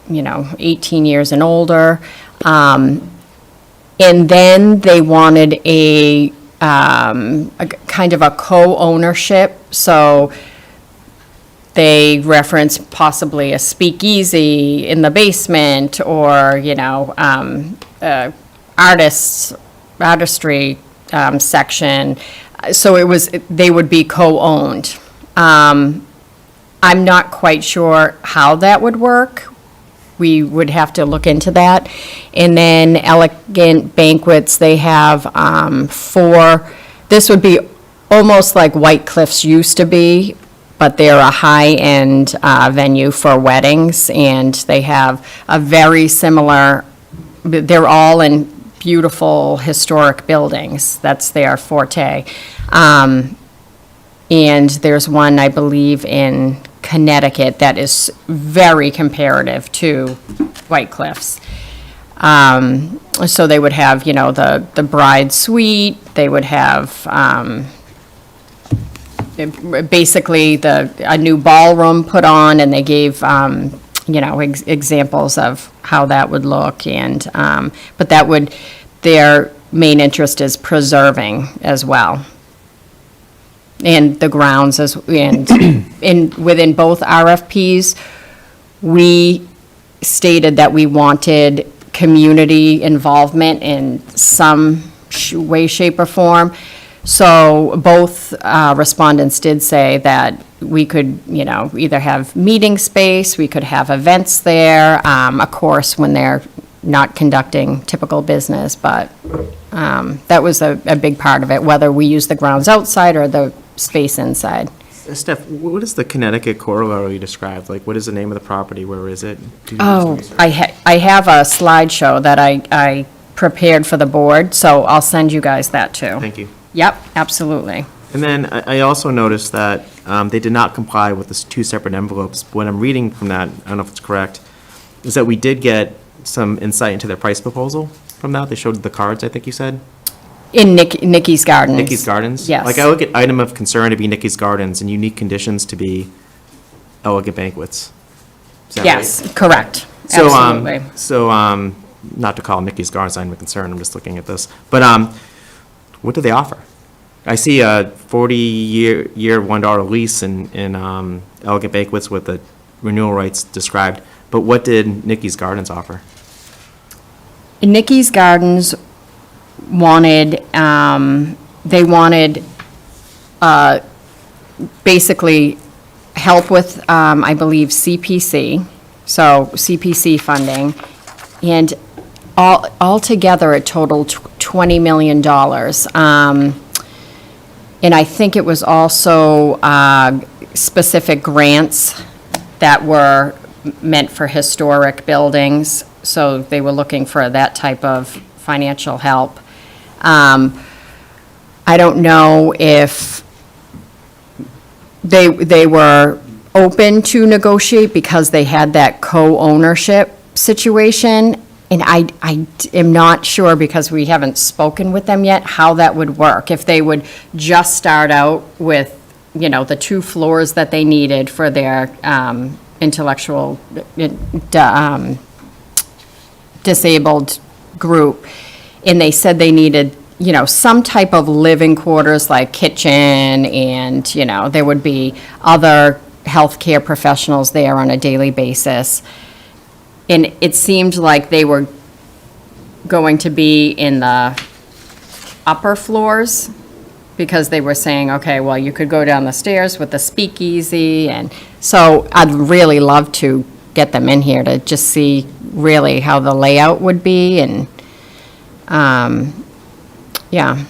18 years and older. And then they wanted a kind of a co-ownership, so they reference possibly a speakeasy in the basement, or, artists artistry section. So they would be co-owned. I'm not quite sure how that would work. We would have to look into that. And then Elegant Banquets, they have this would be almost like White Cliffs used to be, but they're a high-end venue for weddings, and they have a very similar, they're all in beautiful historic buildings. That's their forte. And there's one, I believe, in Connecticut that is very comparative to White Cliffs. So they would have, the bride suite, they would have basically a new ballroom put on, and they gave, examples of how that would look, and, but their main interest is preserving as well. And the grounds within both RFPs, we stated that we wanted community involvement in some way, shape, or form. So both respondents did say that we could, either have meeting space, we could have events there, of course, when they're not conducting typical business, but that was a big part of it, whether we use the grounds outside or the space inside. Steph, what is the Connecticut corollary you described? Like, what is the name of the property? Where is it? Oh, I have a slideshow that I prepared for the board, so I'll send you guys that too. Thank you. Yep, absolutely. And then I also noticed that they did not comply with the two separate envelopes. What I'm reading from that, I don't know if it's correct, is that we did get some insight into their price proposal from that. They showed the cards, I think you said? In Nikki's Gardens. Nikki's Gardens? Yes. Like, I look at item of concern to be Nikki's Gardens and unique conditions to be Elegant Banquets. Is that right? Yes, correct. So, Absolutely. not to call Nikki's Gardens item of concern, I'm just looking at this. But, what do they offer? I see a 40-year $1 lease in Elegant Banquets with the renewal rights described. But what did Nikki's Gardens offer? Nikki's Gardens wanted, basically help with, I believe, CPC, so CPC funding, and altogether it totaled $20 million. And I think it was also specific grants that were meant for historic buildings, so they were looking for that type of financial help. I don't know if they were open to negotiate because they had that co-ownership situation, and I am not sure, because we haven't spoken with them yet, how that would work. If they would just start out with, the 2 floors that they needed for their intellectual disabled group, and they said they needed, some type of living quarters like kitchen, and, there would be other healthcare professionals there on a daily basis. And it seemed like they were going to be in the upper floors, because they were saying, okay, well, you could go down the stairs with the speakeasy, and so I'd really love to get them in here to just see really how the layout would be, and, yeah.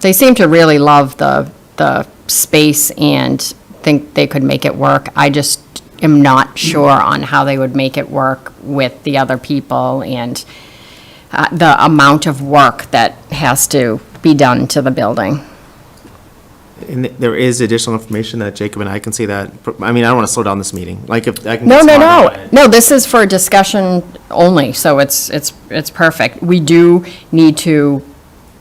They seem to really love the space and think they could make it work. I just am not sure on how they would make it work with the other people, and the amount of work that has to be done to the building. And there is additional information that Jacob and I can see that, I mean, I don't want to slow down this meeting. Like, if I can. No, get no, smarter no. at it. No, this is for discussion only, so it's perfect. We do need to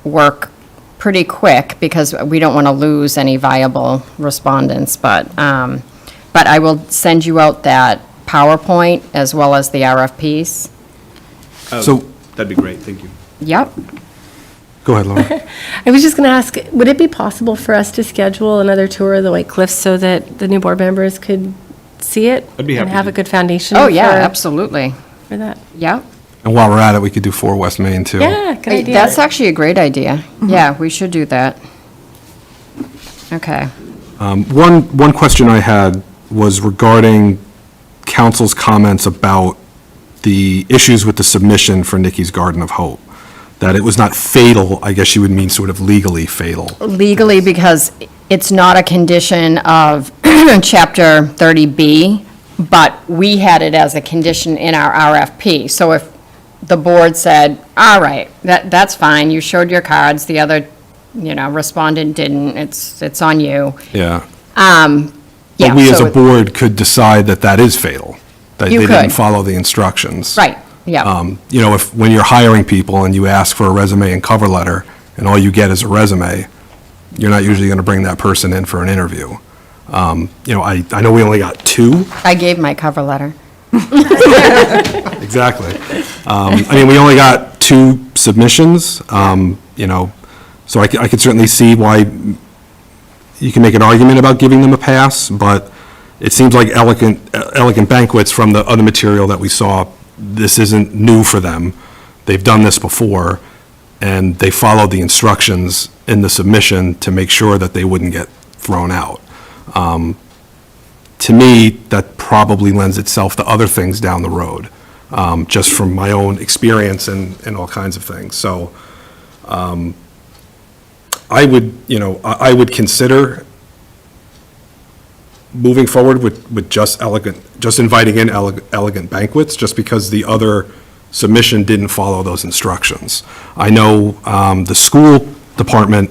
work pretty quick, because we don't want to lose any viable respondents, but I will send you out that PowerPoint as well as the RFPs. So, that'd be great, thank you. Yep. Go ahead, Laura. I was just going to ask, would it be possible for us to schedule another tour of the White Cliffs so that the new board members could see it? I'd be happy And have to. a good foundation? Oh, yeah, for- absolutely. For that? Yep. And while we're at it, we could do 4 West Main, too. Yeah, good idea. That's actually a great idea. Yeah, we should do that. Okay. One question I had was regarding council's comments about the issues with the submission for Nikki's Garden of Hope. That it was not fatal, I guess you would mean sort of legally fatal. Legally, because it's not a condition of Chapter 30B, but we had it as a condition in our RFP. So if the board said, all right, that's fine, you showed your cards, the other, respondent didn't, it's on you. Yeah. Yeah. But we as so a board could decide that that is fatal, that You they didn't could. follow the instructions. Right, yeah. When you're hiring people and you ask for a resume and cover letter, and all you get is a resume, you're not usually going to bring that person in for an interview. I know we only got 2. I gave my cover letter. Exactly. We only got 2 submissions, so I could certainly see why you can make an argument about giving them a pass, but it seems like Elegant Banquets, from the other material that we saw, this isn't new for them. They've done this before, and they followed the instructions in the submission to make sure that they wouldn't get thrown out. To me, that probably lends itself to other things down the road, just from my own experience and all kinds of things. So I would consider moving forward with just inviting in Elegant Banquets, just because the other submission didn't follow those instructions. I know the school department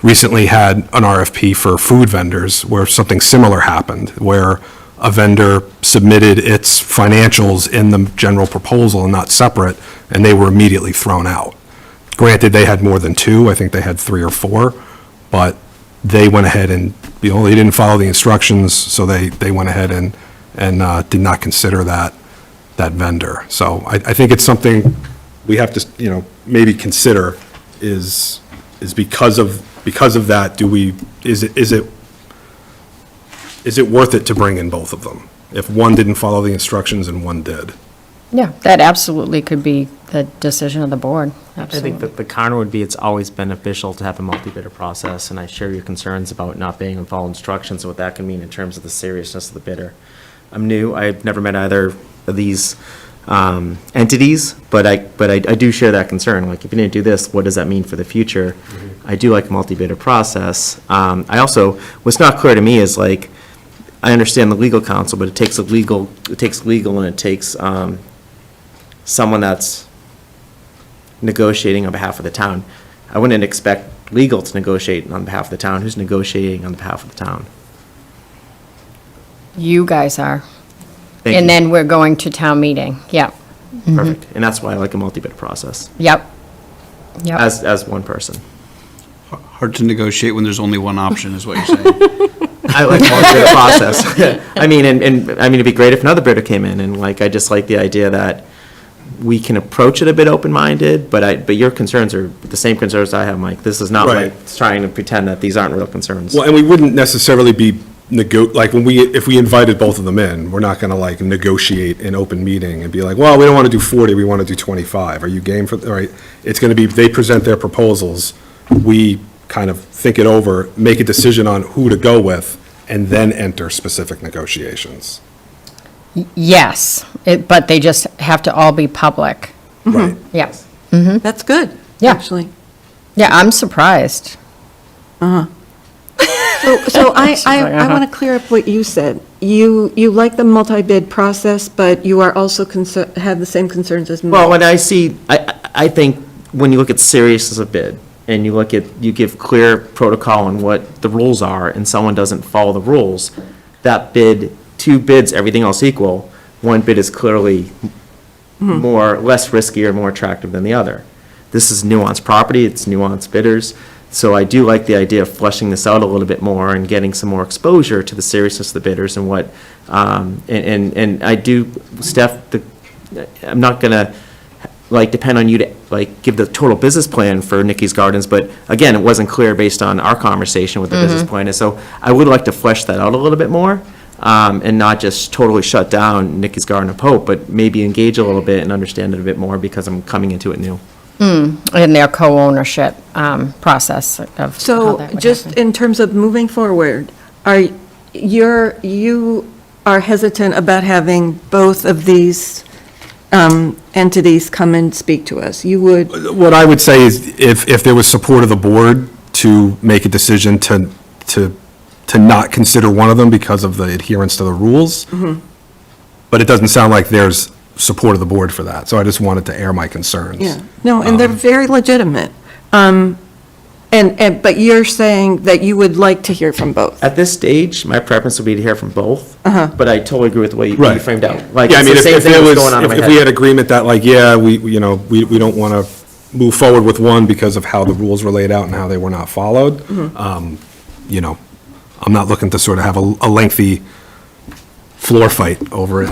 recently had an RFP for food vendors where something similar happened, where a vendor submitted its financials in the general proposal and not separate, and they were immediately thrown out. Granted, they had more than 2, I think they had 3 or 4, but they went ahead and, they didn't follow the instructions, so they went ahead and did not consider that vendor. So I think it's something we have to, maybe consider is because of that, is it worth it to bring in both of them? If one didn't follow the instructions and one did? Yeah, that absolutely could be the decision of the board. I think Absolutely. that the counter would be, it's always beneficial to have a multi-bidder process, and I share your concerns about not being able to follow instructions and what that can mean in terms of the seriousness of the bidder. I'm new, I've never met either of these entities, but I do share that concern. Like, if you didn't do this, what does that mean for the future? I do like a multi-bidder process. I also, what's not clear to me is, like, I understand the legal counsel, but it takes legal and it takes someone that's negotiating on behalf of the town. I wouldn't expect legal to negotiate on behalf of the town. Who's negotiating on behalf of the town? You guys are. Thank And you. then we're going to town meeting. Yep, Perfect. And that's why I like a multi-bidder process, yep. Yep. as one person. Hard to negotiate when there's only one option, is what you're saying. I like multi-bidder process. I mean, it'd be great if another bidder came in, and I just like the idea that we can approach it a bit open-minded, but your concerns are the same concerns I have, Mike. This is not Right. like trying to pretend that these aren't real concerns. Well, and we wouldn't necessarily be if we invited both of them in, we're not going to negotiate an open meeting and be like, well, we don't want to do 40, we want to do 25. Are you game for, all right? It's going to be, they present their proposals, we kind of think it over, make a decision on who to go with, and then enter specific negotiations. Yes, but they just have to all be public. Right. Yeah, That's good, Yeah. actually. yeah, I'm surprised. So I uh-huh. want to clear up what you said. You like the multi-bid process, but you are also have the same concerns as me. Well, when I see, I think when you look at seriousness of bid, and you give clear protocol on what the rules are, and someone doesn't follow the rules, that bid, 2 bids, everything else equal, one bid is clearly less risky or more attractive than the other. This is nuanced property, it's nuanced bidders, so I do like the idea of fleshing this out a little bit more and getting some more exposure to the seriousness of the bidders and what, and I do, Steph, I'm not gonna, depend on you to, give the total business plan for Nikki's Gardens, but again, it wasn't clear based on our conversation with the business plan, and so I would like to flesh that out a little bit more. and not just totally shut down Nikki's Garden of Hope, but maybe engage a little bit and understand it a bit more because I'm coming into it new. In their co-ownership process of how So that would just happen. in terms of moving forward, you are hesitant about having both of these entities come and speak to us? You would, What I would say is if there was support of the board to make a decision to not consider one of them because of the adherence to the rules, but it doesn't sound like there's support of the board for that, so I just wanted to air my concerns. yeah, no, and they're very legitimate. But you're saying that you would like to hear from both? At this stage, my preference would be to hear from both, but I totally agree with the way you Right. framed out. Like, Yeah, I it's mean, the same if thing there that's was, going on in my if we head. had agreement that like, yeah, we don't want to move forward with one because of how the rules were laid out and how they were not followed, I'm not looking to sort of have a lengthy floor fight over it,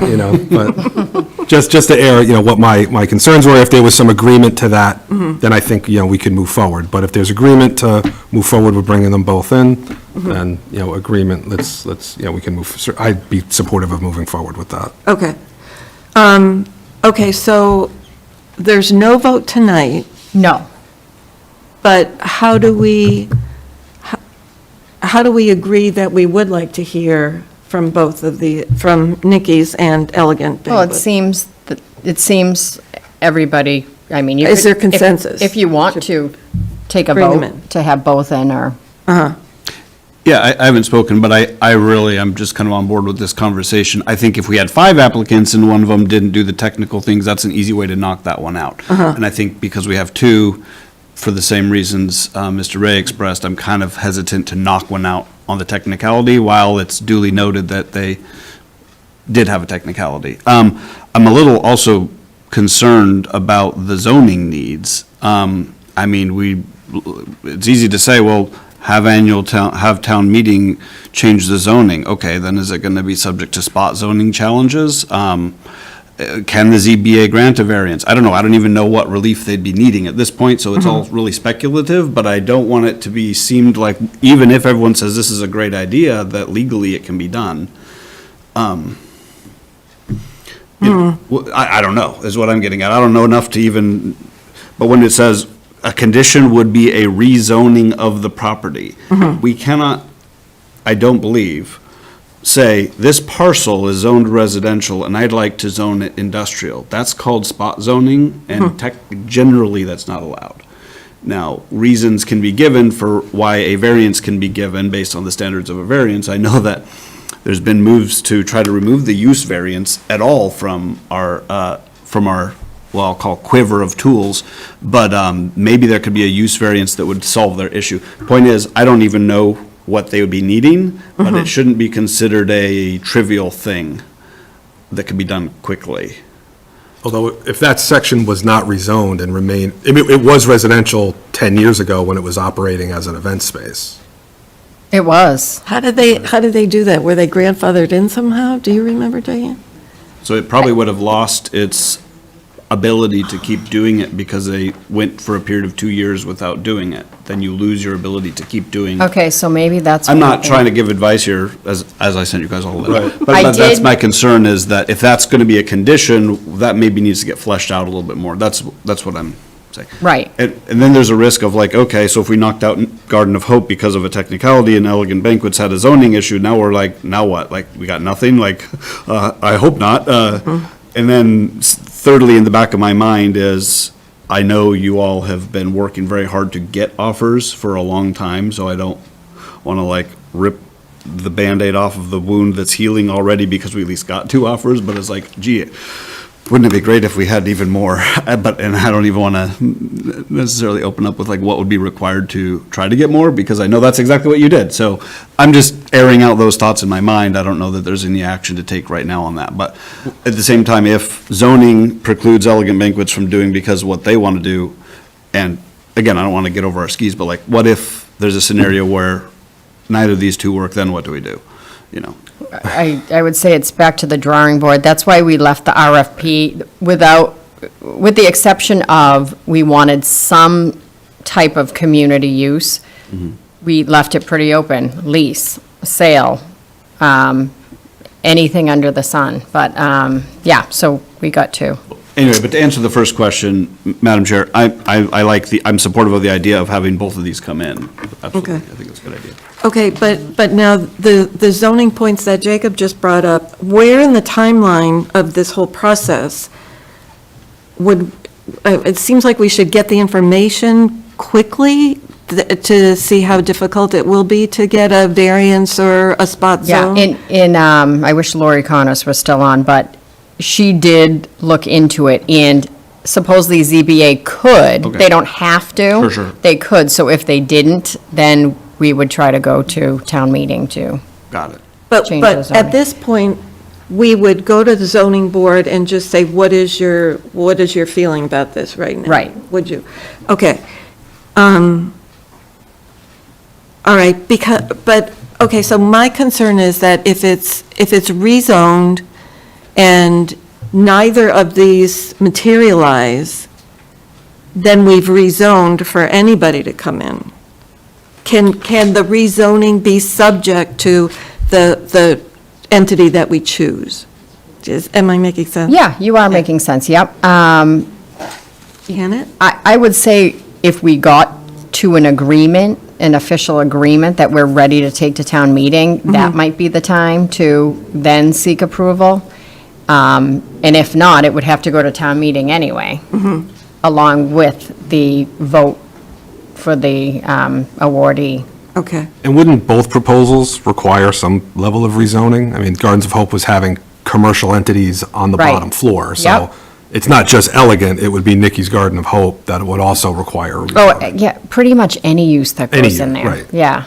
but just to air, what my concerns were. If there was some agreement to that, then I think, we could move forward. But if there's agreement to move forward with bringing them both in, then, agreement, let's, we can move, I'd be supportive of moving forward with that. Okay. Okay, so there's no vote tonight, No. but how do we agree that we would like to hear from both of from Nikki's and Elegant Well, Banquet? it seems everybody, I mean. Is there if- consensus? If you want to take a Bring them in. vote to have both in, or, Yeah, I haven't spoken, but I'm just kind of on board with this conversation. I think if we had 5 applicants and one of them didn't do the technical things, that's an easy way to knock that one out. And I think because we have 2, for the same reasons Mr. Ray expressed, I'm kind of hesitant to knock one out on the technicality, while it's duly noted that they did have a technicality. I'm a little also concerned about the zoning needs. I mean, it's easy to say, well, have town meeting change the zoning. Okay, then is it going to be subject to spot zoning challenges? Can the ZBA grant a variance? I don't know. I don't even know what relief they'd be needing at this point, so it's all really speculative, but I don't want it to be seemed like, even if everyone says this is a great idea, that legally it can be done. I don't know, is what I'm getting at. I don't know enough to even, but when it says a condition would be a rezoning of the property, we cannot, I don't believe, say, this parcel is zoned residential and I'd like to zone it industrial. That's called spot zoning, and generally that's not allowed. Now, reasons can be given for why a variance can be given based on the standards of a variance. I know that there's been moves to try to remove the use variance at all from our, well, I'll call quiver of tools, but maybe there could be a use variance that would solve their issue. Point is, I don't even know what they would be needing, but it shouldn't be considered a trivial thing that could be done quickly. Although if that section was not rezoned and remained, it was residential 10 years ago when it was operating as an event space. it was. How did they do that? Were they grandfathered in somehow? Do you remember, Diane? So it probably would have lost its ability to keep doing it because they went for a period of 2 years without doing it. Then you lose your ability to keep doing. Okay, so maybe that's. I'm what not happened. trying to give advice here, as I sent you guys a whole letter. Right. But I that's did- my concern, is that if that's going to be a condition, that maybe needs to get fleshed out a little bit more. That's what I'm saying. Right. And then there's a risk of like, okay, so if we knocked out Garden of Hope because of a technicality and Elegant Banquets had a zoning issue, now we're like, now what? Like, we got nothing? Like, I hope not. And then thirdly, in the back of my mind is, I know you all have been working very hard to get offers for a long time, so I don't want to like rip the Band-Aid off of the wound that's healing already because we at least got 2 offers, but it's like, gee, wouldn't it be great if we had even more? And I don't even want to necessarily open up with like what would be required to try to get more, because I know that's exactly what you did. So I'm just airing out those thoughts in my mind. I don't know that there's any action to take right now on that. But at the same time, if zoning precludes Elegant Banquets from doing because of what they want to do, and again, I don't want to get over our skis, but like, what if there's a scenario where neither of these 2 work, then what do we do? You know? I would say it's back to the drawing board. That's why we left the RFP with the exception of, we wanted some type of community use. We left it pretty open, lease, sale, anything under the sun. But, yeah, so we got two. Anyway, but to answer the first question, Madam Chair, I like I'm supportive of the idea of having both of these come in. Absolutely, Okay. I think that's a good idea. Okay, but now, the zoning points that Jacob just brought up, where in the timeline of this whole process would, it seems like we should get the information quickly to see how difficult it will be to get a variance or a spot Yeah, zone? I wish Lori Connors was still on, but she did look into it, and supposedly ZBA could. Okay. They don't have to. For sure. They could, so if they didn't, then we would try to go to town meeting to. Got it. But change the at zoning. this point, we would go to the zoning board and just say, what is your feeling about this right now? Right. Would you? Okay. All right, okay, so my concern is that if it's rezoned and neither of these materialize, then we've rezoned for anybody to come in. Can the rezoning be subject to the entity that we choose? Am I making sense? Yeah, you are making sense, yep. Can it? I would say if we got to an agreement, an official agreement that we're ready to take to town meeting, that might be the time to then seek approval. And if not, it would have to go to town meeting anyway, along with the vote for the awardee. Okay. And wouldn't both proposals require some level of rezoning? I mean, Gardens of Hope was having commercial entities on the Right. bottom floor, so Yep. it's not just elegant, it would be Nikki's Garden of Hope that would also require a Oh, rezoning. yeah, pretty much any use that Any goes in use, there. right. Yeah.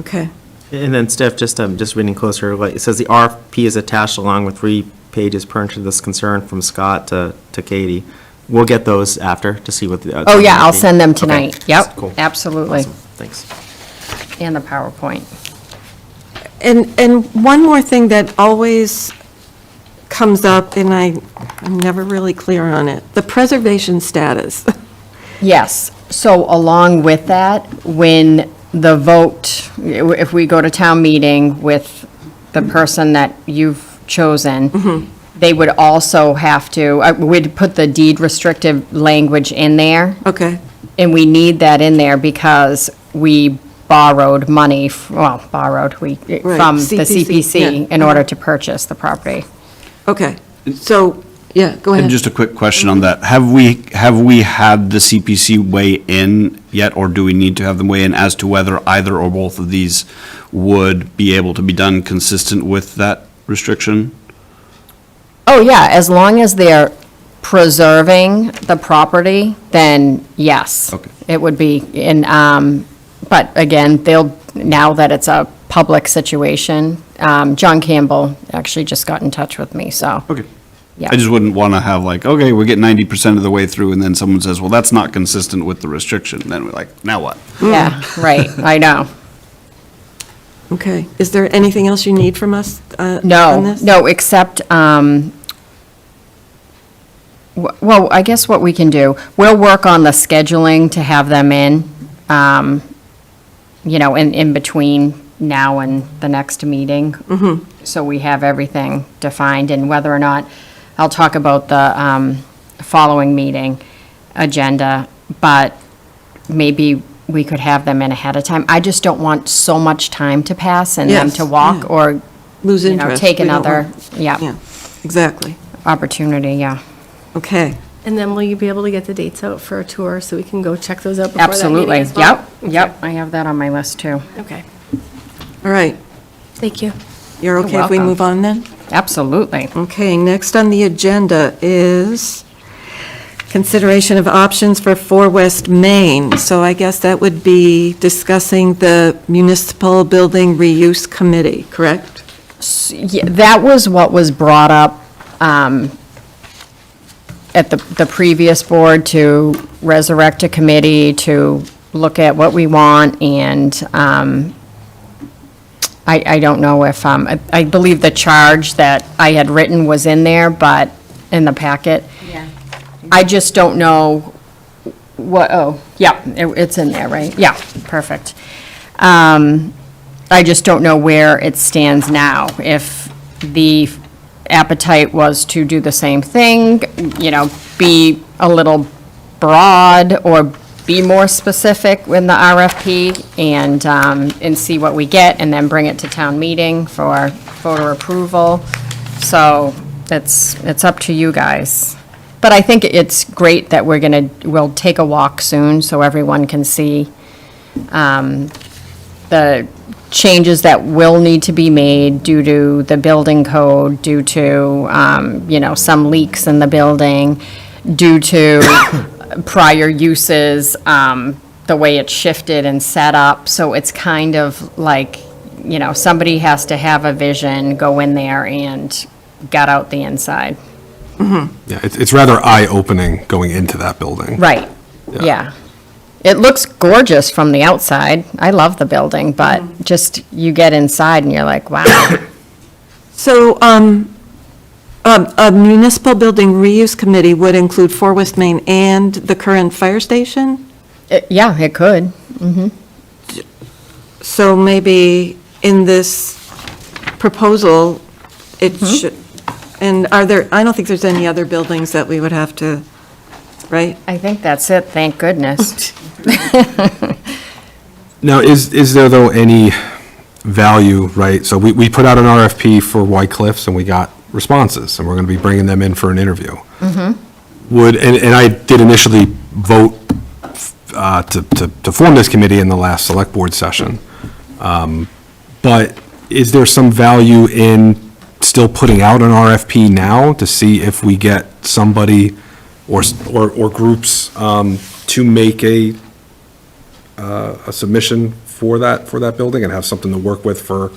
Okay. And then Steph, just reading closer, like, it says the RFP is attached along with 3 pages per to this concern from Scott to Katie. We'll get those after to see what the. Oh, yeah, I'll be. send them Okay. tonight. Yep, Cool. absolutely. Awesome. Thanks. And the PowerPoint. And one more thing that always comes up, and I'm never really clear on it, the preservation status. Yes, so along with that, when the vote, if we go to town meeting with the person that you've chosen, they would also have to, we'd put the deed restrictive language in there, Okay, and we need that in there because we borrowed money, from the CPC, yeah. CPC in order to purchase the property. okay. So, yeah, go And ahead. just a quick question on that. Have we had the CPC weigh in yet, or do we need to have them weigh in as to whether either or both of these would be able to be done consistent with that restriction? Oh, yeah, as long as they're preserving the property, then yes. Okay. It would be but again, now that it's a public situation, John Campbell actually just got in touch with me, so. Okay. Yeah. I just wouldn't want to have like, okay, we're getting 90% of the way through, and then someone says, well, that's not consistent with the restriction. Then we're like, now what? Yeah, right, I know. Okay. Is there anything else you need from us on No, this? no, except, well, I guess what we can do, we'll work on the scheduling to have them in, in between now and the next meeting. So we have everything defined, and whether or not, I'll talk about the following meeting agenda, but maybe we could have them in ahead of time. I just don't want so much time to pass and them Yes, to walk yeah. or, Lose you know, interest. take We don't another, want- yeah, Yeah, exactly. opportunity, yeah. Okay. And then will you be able to get the dates out for a tour so we can go check those out before that meeting Absolutely, as well? yep, I have that on my list too. Okay, All right. thank you. You're okay if we welcome. move on then? Absolutely. Okay, next on the agenda is consideration of options for 4 West Main. So I guess that would be discussing the Municipal Building Reuse Committee, correct? Yeah, that was what was brought up at the previous board, to resurrect a committee, to look at what we want, and I don't know if, I believe the charge that I had written was in there, but, in the packet. Yeah. I just don't know what, oh, yeah, it's in there, right? Yeah, perfect. I just don't know where it stands now. If the appetite was to do the same thing, be a little broad or be more specific in the RFP and see what we get, and then bring it to town meeting for voter approval. So it's up to you guys. But I think it's great that we'll take a walk soon so everyone can see the changes that will need to be made due to the building code, due to, some leaks in the building, due to prior uses, the way it's shifted and set up. So it's kind of like, somebody has to have a vision, go in there and gut out the inside. Yeah, it's rather eye-opening going into that building. Right, yeah. It looks gorgeous from the outside. I love the building, but just you get inside and you're like, wow. So, a municipal building reuse committee would include 4 West Main and the current fire station? Yeah, it could. So maybe in this proposal, it should, and I don't think there's any other buildings that we would have to, right? I think that's it, thank goodness. Now, is there, though, any value, right? So we put out an RFP for White Cliffs, and we got responses, and we're going to be bringing them in for an interview. And I did initially vote to form this committee in the last select board session. But is there some value in still putting out an RFP now to see if we get somebody or groups to make a submission for that building and have something to work with for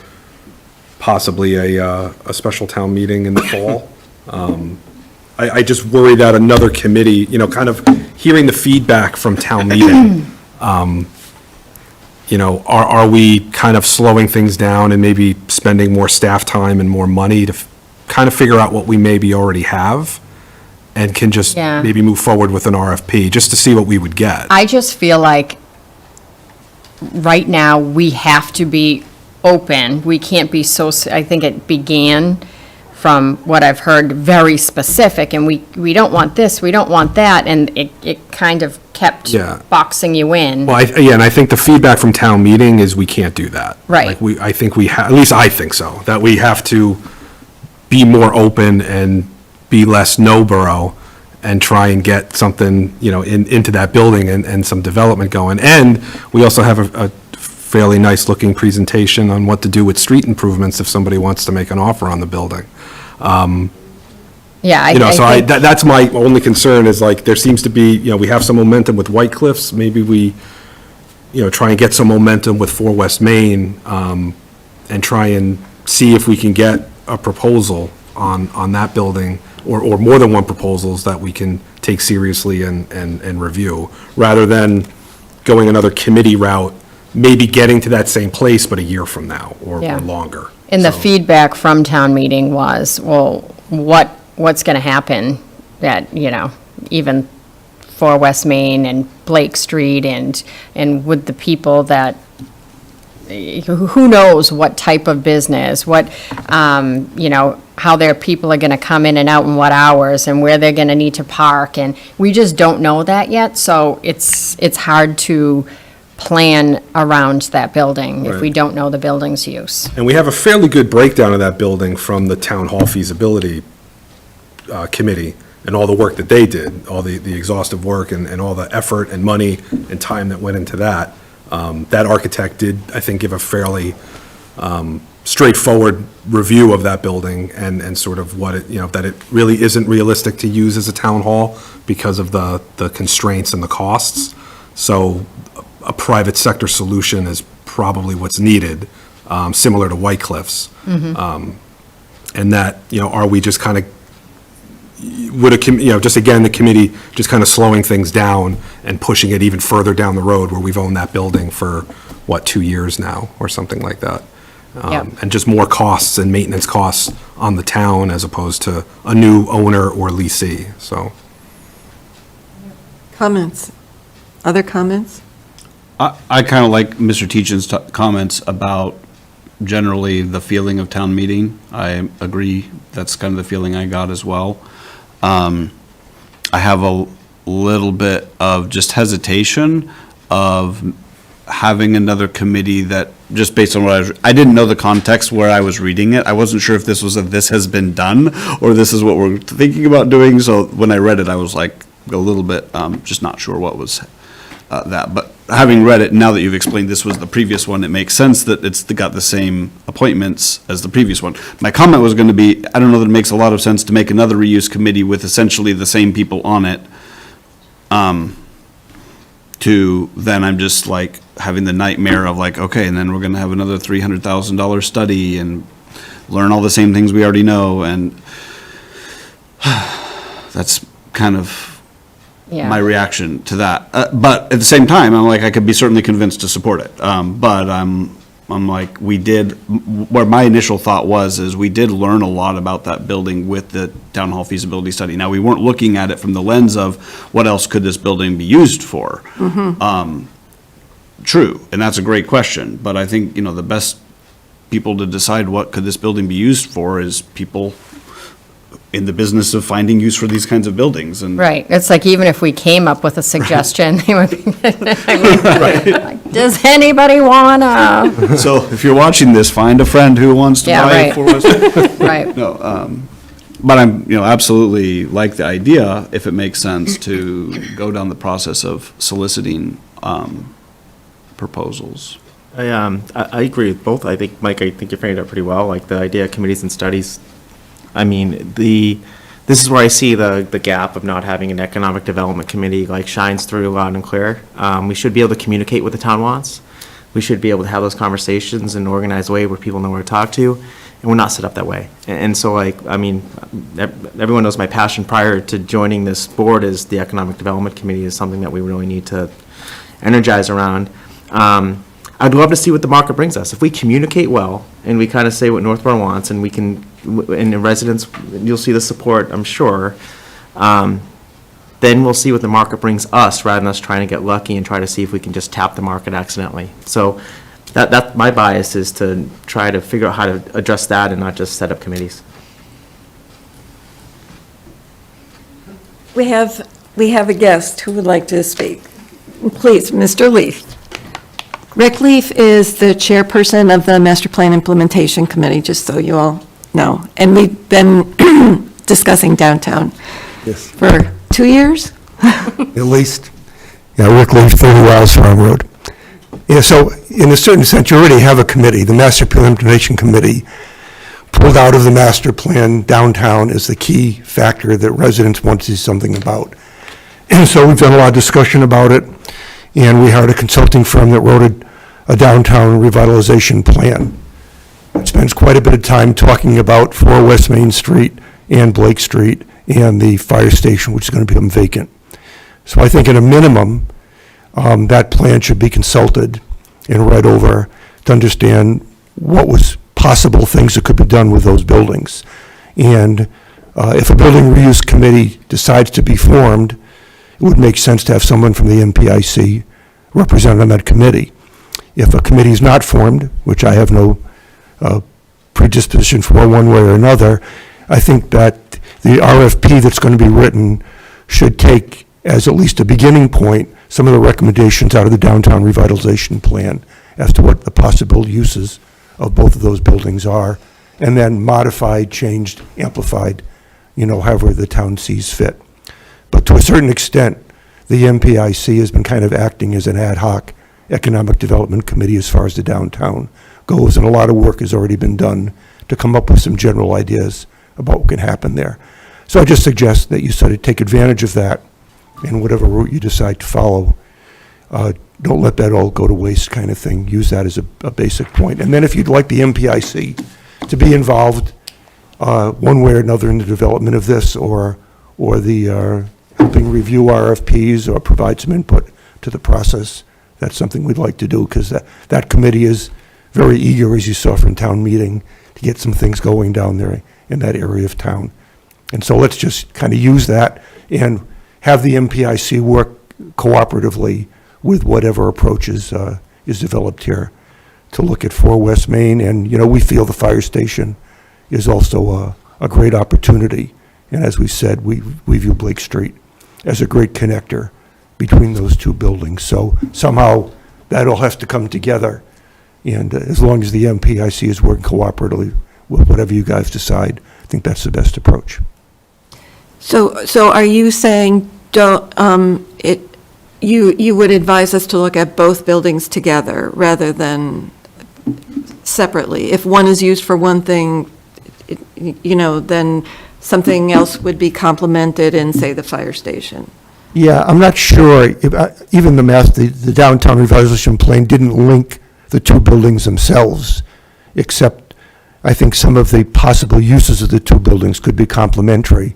possibly a special town meeting in the fall? I just worry that another committee, kind of hearing the feedback from town meeting, are we kind of slowing things down and maybe spending more staff time and more money to kind of figure out what we maybe already have and can just Yeah. maybe move forward with an RFP, just to see what we would get? I just feel like right now, we have to be open. We can't be I think it began from what I've heard, very specific, and we don't want this, we don't want that, and it kind of kept Yeah. boxing you in. Well, and I think the feedback from town meeting is we can't do that. Right. Like, I think at least I think so, that we have to be more open and be less no-borough and try and get something, into that building and some development going. And we also have a fairly nice-looking presentation on what to do with street improvements if somebody wants to make an offer on the building. Yeah, I So think, that's my only concern is like, there seems to be, we have some momentum with White Cliffs. Maybe we, try and get some momentum with 4 West Main, and try and see if we can get a proposal on that building, or more than one proposals that we can take seriously and review, rather than going another committee route, maybe getting to that same place, but a year from now, or Yeah. longer. and the So- feedback from town meeting was, well, what's going to happen that, even for West Main and Blake Street and with the people that, who knows what type of business, how their people are going to come in and out in what hours and where they're going to need to park. And we just don't know that yet. So it's hard to plan around that building if we Right. don't know the building's use. And we have a fairly good breakdown of that building from the town hall feasibility committee and all the work that they did, all the exhaustive work and all the effort and money and time that went into that. That architect did, I think, give a fairly straightforward review of that building and sort of what it, that it really isn't realistic to use as a town hall because of the constraints and the costs. So a private sector solution is probably what's needed, similar to White Cliffs. And that, are we just kind of, just again, the committee just kind of slowing things down and pushing it even further down the road where we've owned that building for, 2 years now, or something like that? Yep. And just more costs and maintenance costs on the town as opposed to a new owner or leasee, so. Comments? Other comments? I kind of like Mr. Teachin's comments about generally the feeling of town meeting. I agree, that's kind of the feeling I got as well. I have a little bit of just hesitation of having another committee that, just based on what I didn't know the context where I was reading it. I wasn't sure if this was this has been done, or this is what we're thinking about doing. So when I read it, I was like a little bit, just not sure what was that. But having read it, now that you've explained this was the previous one, it makes sense that it's got the same appointments as the previous one. My comment was going to be, I don't know that it makes a lot of sense to make another reuse committee with essentially the same people on it. Then I'm just like having the nightmare of like, okay, and then we're going to have another $300,000 study and learn all the same things we already know. And that's kind of my reaction to that. But at the same time, I'm like, I could be certainly convinced to support it. But I'm like, where my initial thought is we did learn a lot about that building with the town hall feasibility study. Now, we weren't looking at it from the lens of what else could this building be used for? True, and that's a great question, but I think, the best people to decide what could this building be used for is people in the business of finding use for these kinds of buildings. And Right, it's like even if we came up with a suggestion, they would be, like, does anybody wanna? so if you're watching this, find a friend who wants to Yeah, buy it right. for us. Right, No, but I'm, absolutely like the idea, if it makes sense, to go down the process of soliciting proposals. I agree with both. I think, Mike, I think you framed it pretty well, like the idea of committees and studies. I mean, this is where I see the gap of not having an economic development committee like shines through loud and clear. We should be able to communicate what the town wants. We should be able to have those conversations in an organized way where people know where to talk to, and we're not set up that way. And so, like, I mean, everyone knows my passion prior to joining this board is the economic development committee is something that we really need to energize around. I'd love to see what the market brings us. If we communicate well and we kind of say what Northborough wants, and we can, and the residents, you'll see the support, I'm sure, then we'll see what the market brings us rather than us trying to get lucky and try to see if we can just tap the market accidentally. So that my bias is to try to figure out how to address that and not just set up committees. We have a guest who would like to speak. Please, Mr. Leaf. Rick Leaf is the chairperson of the Master Plan Implementation Committee, just so you all know. And we've been discussing downtown Yes, for 2 years. at least. Yeah, Rick Leaf, 30 Wiles Farm Road. Yeah, so in a certain sense, you already have a committee. The Master Plan Implementation Committee pulled out of the master plan downtown is the key factor that residents want to see something about. And so we've done a lot of discussion about it, and we hired a consulting firm that wrote a downtown revitalization plan. It spends quite a bit of time talking about 4 West Main Street and Blake Street and the fire station, which is going to become vacant. So I think at a minimum, that plan should be consulted and read over to understand what was possible things that could be done with those buildings. And if a building reuse committee decides to be formed, it would make sense to have someone from the MPIC represented on that committee. If a committee is not formed, which I have no predisposition for one way or another, I think that the RFP that's going to be written should take as at least a beginning point some of the recommendations out of the downtown revitalization plan as to what the possible uses of both of those buildings are, and then modified, changed, amplified, however the town sees fit. But to a certain extent, the MPIC has been kind of acting as an ad hoc economic development committee as far as the downtown goes, and a lot of work has already been done to come up with some general ideas about what can happen there. So I just suggest that you sort of take advantage of that in whatever route you decide to follow. Don't let that all go to waste kind of thing. Use that as a basic point. And then if you'd like the MPIC to be involved one way or another in the development of this, or the helping review RFPs or provide some input to the process, that's something we'd like to do, because that committee is very eager, as you saw from town meeting, to get some things going down there in that area of town. And so let's just kind of use that and have the MPIC work cooperatively with whatever approach is developed here to look at 4 West Main, and, we feel the fire station is also a great opportunity. And as we said, we view Blake Street as a great connector between those two buildings. So somehow, that all has to come together, and as long as the MPIC is working cooperatively with whatever you guys decide, I think that's the best approach. So are you saying, you would advise us to look at both buildings together rather than separately? If one is used for one thing, then something else would be complemented in, say, the fire station? Yeah, I'm not sure, even the downtown revitalization plan didn't link the two buildings themselves, except I think some of the possible uses of the two buildings could be complementary.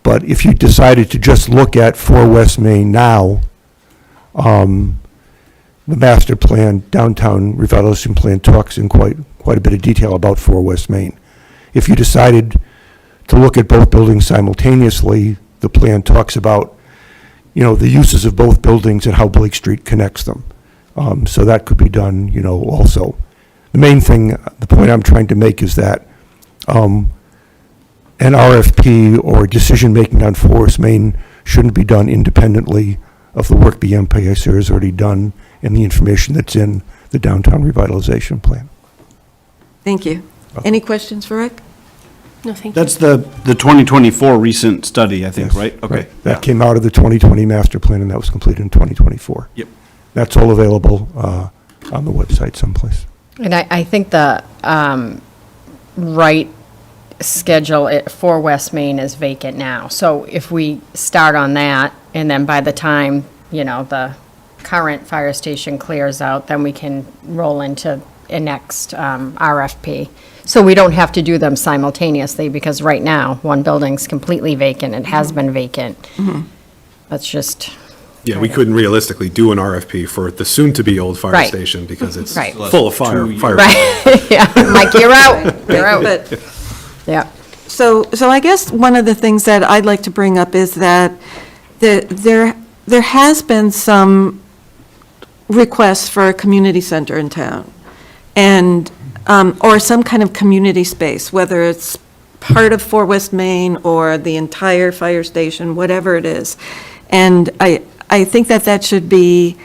But if you decided to just look at 4 West Main now, the master plan, downtown revitalization plan talks in quite a bit of detail about 4 West Main. If you decided to look at both buildings simultaneously, the plan talks about, the uses of both buildings and how Blake Street connects them. So that could be done, also. The main thing, the point I'm trying to make is that an RFP or decision-making on 4 West Main shouldn't be done independently of the work the MPIC has already done and the information that's in the downtown revitalization plan. Thank you. Any questions for Rick? No, thank you. That's the 2024 recent study, I think, Yes, right? Okay. That came out of the 2020 master plan, and that was completed in 2024. Yep. That's all available on the website someplace. And I think the right schedule for West Main is vacant now. So if we start on that, and then by the time, the current fire station clears out, then we can roll into a next RFP. So we don't have to do them simultaneously, because right now, one building's completely vacant. It has been vacant. That's just, Yeah, we couldn't realistically do an RFP for the soon-to-be old fire Right. station because it's Right. full of fire. right, yeah, Mike, you're out, you're out. But, Yeah. so I guess one of the things that I'd like to bring up is that there has been some requests for a community center in town, and, or some kind of community space, whether it's part of 4 West Main or the entire fire station, whatever it is. And I think that should be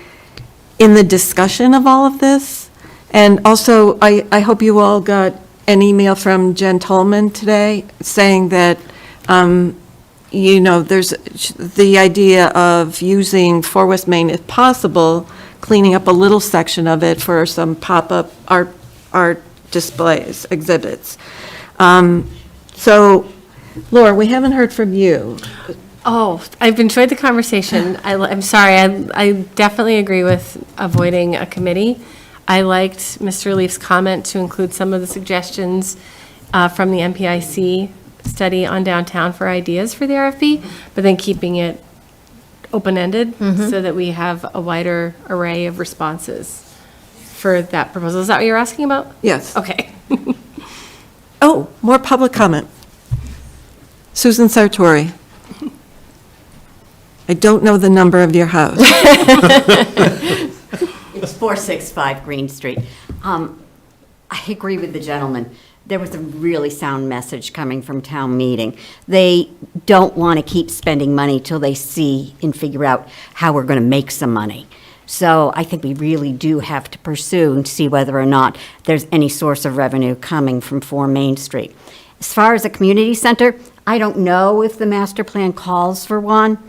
in the discussion of all of this. And also, I hope you all got an email from Jen Tolman today saying that, there's the idea of using 4 West Main, if possible, cleaning up a little section of it for some pop-up art displays, exhibits. So, Laura, we haven't heard from you. Oh, I've enjoyed the conversation. I'm sorry, I definitely agree with avoiding a committee. I liked Mr. Leaf's comment to include some of the suggestions from the MPIC study on downtown for ideas for the RFP, but then keeping it open-ended so that we have a wider array of responses for that proposal. Is that what you're asking about? Yes. Okay. Oh, more public comment. Susan Sartori. I don't know the number of your house. It's 465 Green Street. I agree with the gentleman. There was a really sound message coming from town meeting. They don't want to keep spending money till they see and figure out how we're going to make some money. So I think we really do have to pursue and see whether or not there's any source of revenue coming from 4 Main Street. As far as a community center, I don't know if the master plan calls for one.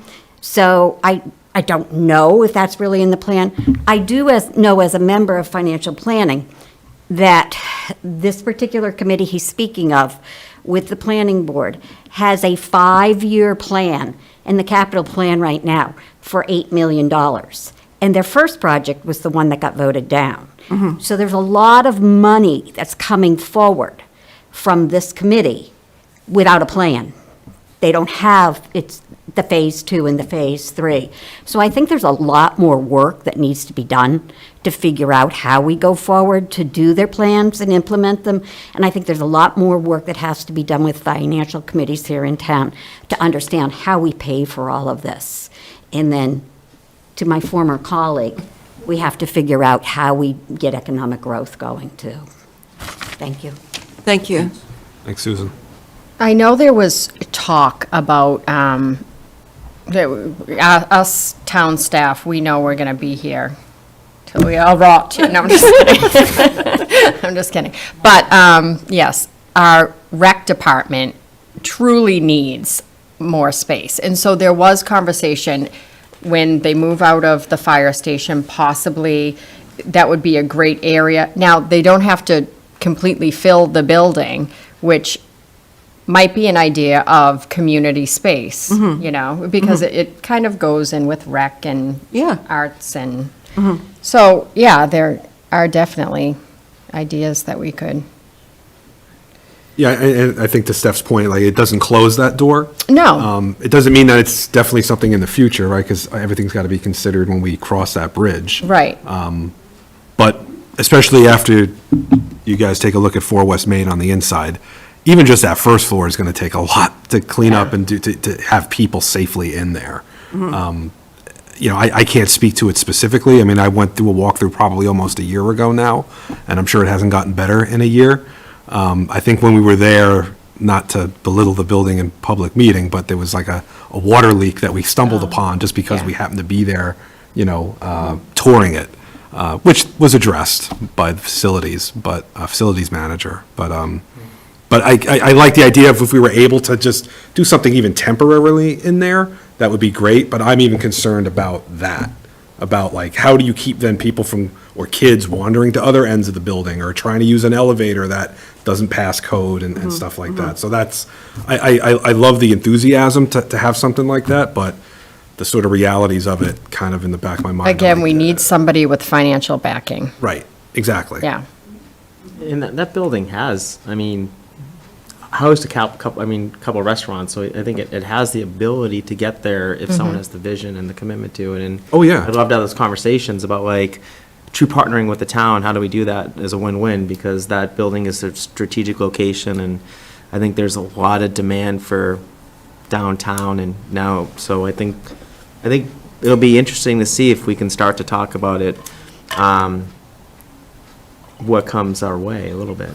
So I don't know if that's really in the plan. I do know as a member of financial planning that this particular committee he's speaking of with the planning board has a 5-year plan in the capital plan right now for $8 million. And their first project was the one that got voted down. So there's a lot of money that's coming forward from this committee without a plan. They don't have the phase 2 and the phase 3. So I think there's a lot more work that needs to be done to figure out how we go forward to do their plans and implement them. And I think there's a lot more work that has to be done with financial committees here in town to understand how we pay for all of this. And then to my former colleague, we have to figure out how we get economic growth going, too. Thank you. Thank you. Thanks, Susan. I know there was talk about, us town staff, we know we're going to be here till we all rot. No, I'm just kidding. I'm just kidding. But, yes, our rec department truly needs more space. And so there was conversation when they move out of the fire station, possibly that would be a great area. Now, they don't have to completely fill the building, which might be an idea of community space, you know, because it kind of goes in with rec and Yeah. arts and, so, yeah, there are definitely ideas that we could. Yeah, and I think to Steph's point, like, it doesn't close that door. No, It doesn't mean that it's definitely something in the future, right? Because everything's got to be considered when we cross that bridge. right, But especially after you guys take a look at 4 West Main on the inside, even just that first floor is going to take a lot to clean up and to have people safely in there. You know, I can't speak to it specifically. I mean, I went through a walkthrough probably almost a year ago now, and I'm sure it hasn't gotten better in a year. I think when we were there, not to belittle the building in public meeting, but there was like a water leak that we stumbled upon just because yeah. we happened to be there, you know, touring it, which was addressed by the facilities manager. But I like the idea of if we were able to just do something even temporarily in there, that would be great, but I'm even concerned about that. About like, how do you keep then people from, or kids wandering to other ends of the building, or trying to use an elevator that doesn't pass code and stuff like that. So that's, I love the enthusiasm to have something like that, but the sort of realities of it kind of in the back of my mind. again, I'm we like, need somebody with financial backing, Right, exactly. yeah. And that building has, I mean, housed a couple of restaurants, so I think it has the ability to get there if someone has the vision and the commitment to it. And Oh, yeah. I'd love to have those conversations about like true partnering with the town. How do we do that as a win-win? Because that building is a strategic location, and I think there's a lot of demand for downtown and now. So I think it'll be interesting to see if we can start to talk about it. What comes our way a little bit.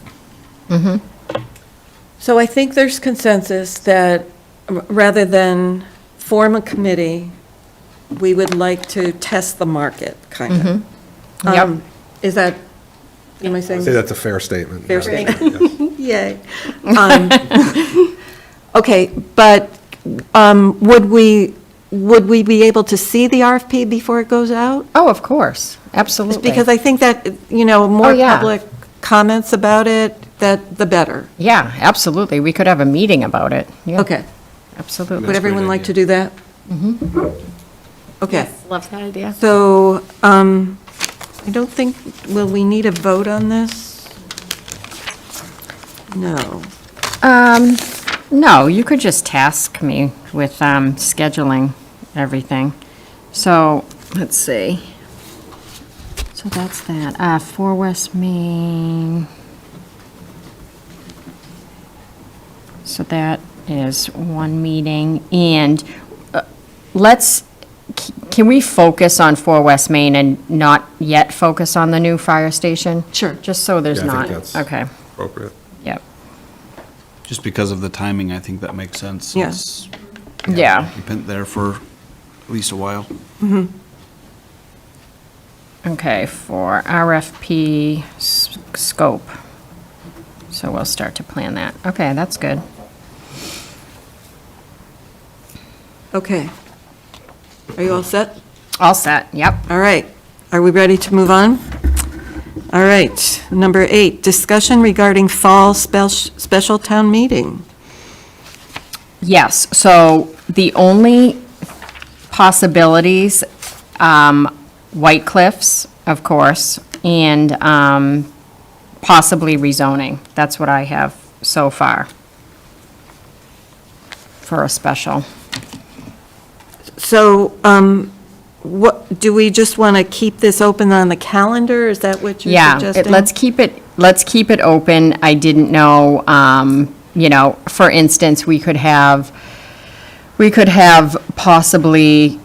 So I think there's consensus that rather than form a committee, we would like to test the market, kind of. Yep. Is that, am I I'd saying? say that's a fair statement. Fair Yeah. statement. Yes. Yay. Okay, but would we be able to see the RFP before it goes out? Oh, of course, absolutely. Because I think that, more Oh, yeah. public comments about it, the better. Yeah, absolutely, we could have a meeting about it, yeah. Okay. Absolutely. Would everyone like to do that? Okay. Love that idea. So, I don't think, will we need a vote on this? No. No, you could just task me with scheduling everything. So, let's see. So that's that. 4 West Main. So that is one meeting. And can we focus on 4 West Main and not yet focus on the new fire station? Sure. Just so there's Yeah, I not, think that's okay, appropriate. yep. Just because of the timing, I think that makes sense. Yeah. since Yeah. We've been there for at least a while. Okay, for RFP scope. So we'll start to plan that. Okay, that's good. Okay. Are you all set? All set, yep. All right. Are we ready to move on? All right. Number 8, discussion regarding fall special town meeting. Yes, so the only possibilities, White Cliffs, of course, and possibly rezoning. That's what I have so far for a special. So, what, do we just want to keep this open on the calendar? Is that what you're Yeah, suggesting? let's keep it open. I didn't know, for instance, we could have possibly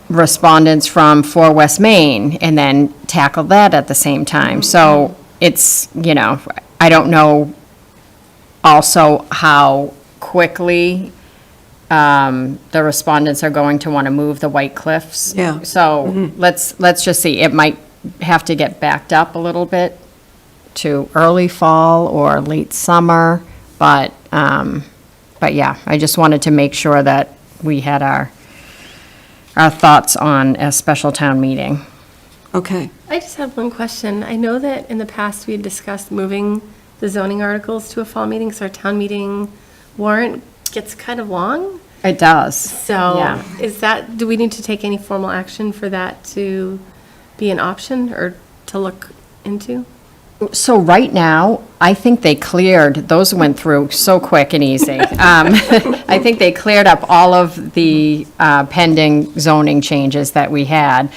respondents from 4 West Main and then tackle that at the same time. So it's, I don't know also how quickly the respondents are going to want to move the White Cliffs. Yeah. So let's just see. It might have to get backed up a little bit to early fall or late summer, but yeah, I just wanted to make sure that we had our thoughts on a special town meeting. Okay. I just have one question. I know that in the past we had discussed moving the zoning articles to a fall meeting, so our town meeting warrant gets kind of long. It does. So Yeah. do we need to take any formal action for that to be an option or to look into? So right now, I think they cleared, those went through so quick and easy. I think they cleared up all of the pending zoning changes that we had.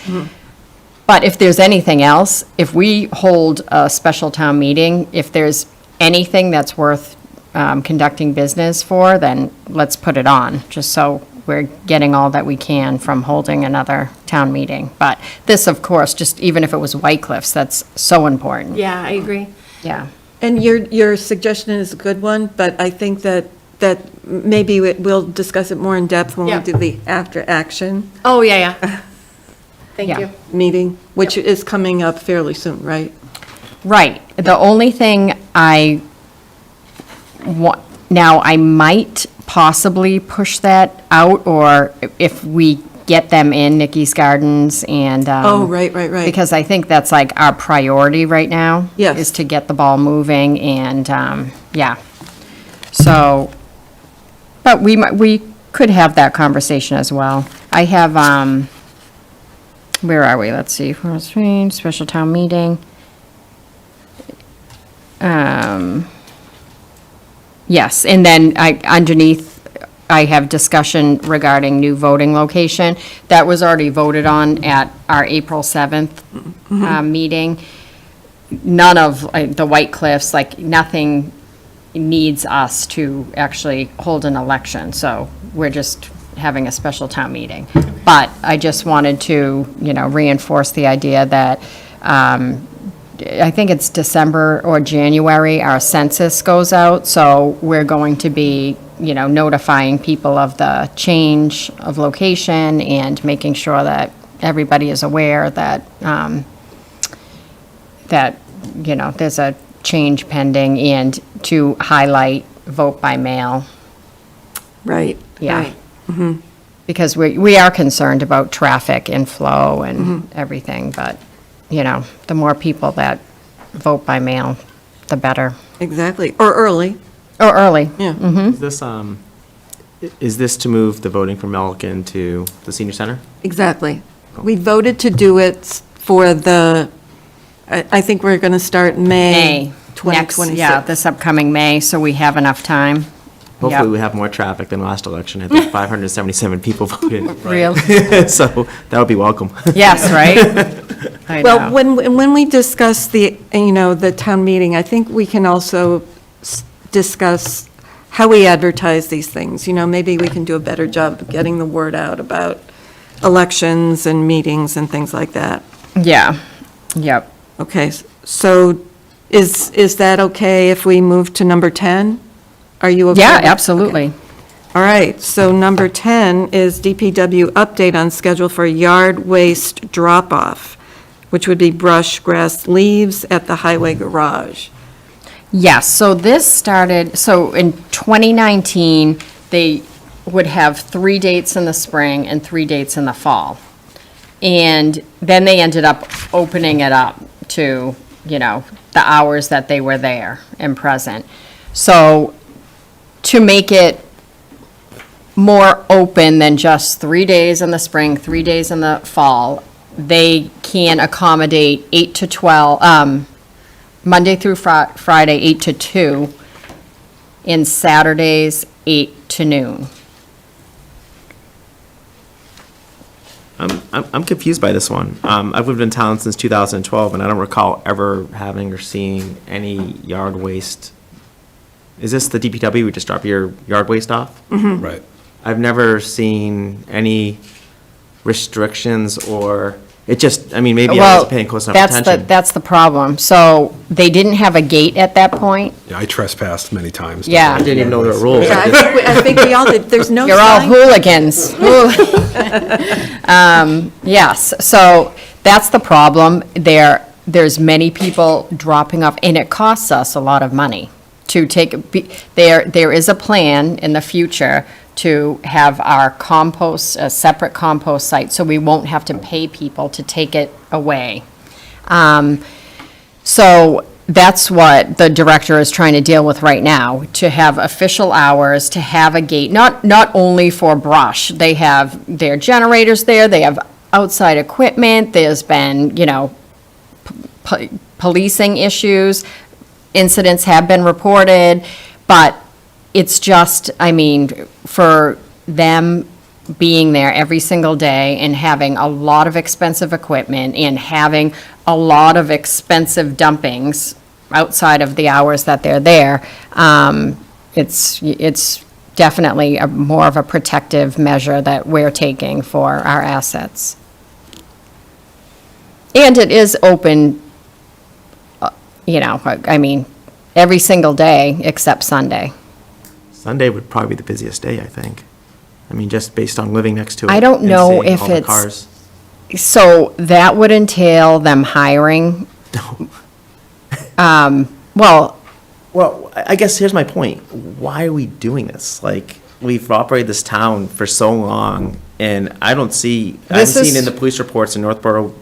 But if there's anything else, if we hold a special town meeting, if there's anything that's worth conducting business for, then let's put it on, just so we're getting all that we can from holding another town meeting. But this, of course, just even if it was White Cliffs, that's so important. Yeah, I agree. Yeah. And your suggestion is a good one, but I think that maybe we'll discuss it more in depth when Yeah. we do the after action Oh, yeah. Thank Yeah. you. meeting, which is coming up fairly soon, right? Right. The only thing now I might possibly push that out, or if we get them in Nikki's Gardens and. Oh, right. Because I think that's like our priority right now. Yes. Is to get the ball moving and, yeah. So, but we could have that conversation as well. I have, where are we? Let's see, special town meeting. Yes, and then underneath, I have discussion regarding new voting location. That was already voted on at our April 7th meeting. None of the White Cliffs, nothing needs us to actually hold an election, so we're just having a special town meeting. But I just wanted to, reinforce the idea that I think it's December or January, our census goes out, so we're going to be, notifying people of the change of location and making sure that everybody is aware that, there's a change pending, and to highlight vote by mail. Right. Yeah. Right. Because we are concerned about traffic and flow and everything, but, the more people that vote by mail, the better. Exactly. Or early. Or early. Yeah. Is this to move the voting from Milliken to the senior center? Exactly. We voted to do it for I think we're going to start May Next, 2026. yeah, this upcoming May, so we have enough time. Hopefully, Yep. we have more traffic than last election. I think 577 people voted. Really? So that would be welcome. Yes, right? I Well, know. when we discuss the town meeting, I think we can also discuss how we advertise these things. Maybe we can do a better job of getting the word out about elections and meetings and things like that. Yeah, yep. Okay, so is that okay if we move to number 10? Are you okay? Yeah, with- absolutely. okay. All right, so number 10 is DPW update on schedule for yard waste drop-off, which would be brush, grass, leaves at the highway garage. Yes, so this started, so in 2019, they would have 3 dates in the spring and 3 dates in the fall. And then they ended up opening it up to, the hours that they were there and present. So to make it more open than just 3 days in the spring, 3 days in the fall, they can accommodate 8 to 12, Monday through Friday, 8 to 2, and Saturdays, 8 to noon. I'm confused by this one. I've lived in town since 2012, and I don't recall ever having or seeing any yard waste. Is this the DPW, we just drop your yard waste off? Right. I've never seen any restrictions, or it just, I mean, maybe I Well, wasn't paying close enough attention. that's the problem. So they didn't have a gate at that point. Yeah, I trespassed many times. Yeah. I didn't even know there were rules. Yeah, I think we all did. There's no You're all sign. hooligans. Yes, so that's the problem. There's many people dropping off, and it costs us a lot of money to there is a plan in the future to have our compost, a separate compost site, so we won't have to pay people to take it away. So that's what the director is trying to deal with right now, to have official hours, to have a gate, not only for brush. They have their generators there, they have outside equipment, there's been, policing issues, incidents have been reported, but it's just, I mean, for them being there every single day and having a lot of expensive equipment and having a lot of expensive dumpings outside of the hours that they're there, it's definitely more of a protective measure that we're taking for our assets. And it is open, I mean, every single day except Sunday. Sunday would probably be the busiest day, I think. I mean, just based on living next to it. I don't and know seeing if all the it's- cars. So that would entail them hiring, well, Well, I guess here's my point. Why are we doing this? Like, we've operated this town for so long, and I haven't seen in the police reports, in Northborough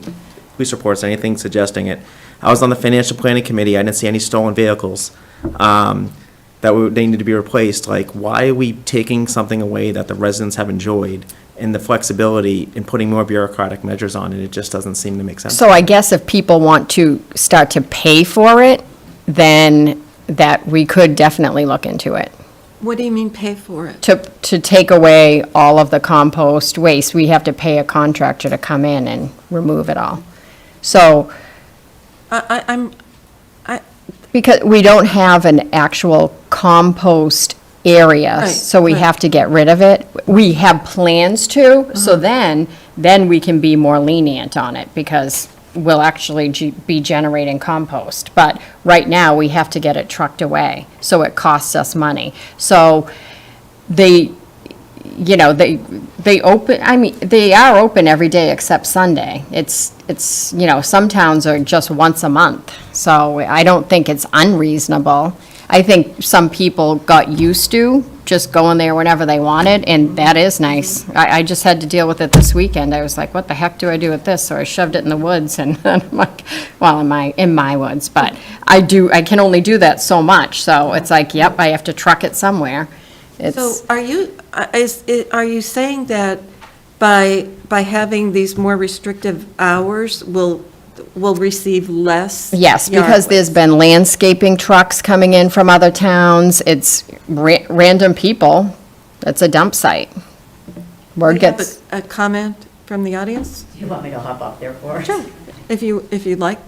police reports, anything suggesting it. I was on the financial planning committee, I didn't see any stolen vehicles they need to be replaced. Like, why are we taking something away that the residents have enjoyed, and the flexibility in putting more bureaucratic measures on it? It just doesn't seem to make sense. so I guess if people want to start to pay for it, then that we could definitely look into it. What do you mean pay for it? To take away all of the compost waste, we have to pay a contractor to come in and remove it all. So, because we don't have an actual compost area, Right, so we right. have to get rid of it. We have plans to, so then we can be more lenient on it, because we'll actually be generating compost. But right now, we have to get it trucked away, so it costs us money. So they open, I mean, they are open every day except Sunday. It's, some towns are just once a month, so I don't think it's unreasonable. I think some people got used to just going there whenever they wanted, and that is nice. I just had to deal with it this weekend. I was like, what the heck do I do with this? So I shoved it in the woods, and I'm like, well, in my woods, but I can only do that so much, so it's like, yep, I have to truck it somewhere. So are you saying that by having these more restrictive hours, we'll receive less? Yes, yard because there's waste? been landscaping trucks coming in from other towns. It's random people. It's a dump site. Word We have gets, a comment from the audience, You want me to hop up there for us? if you'd like?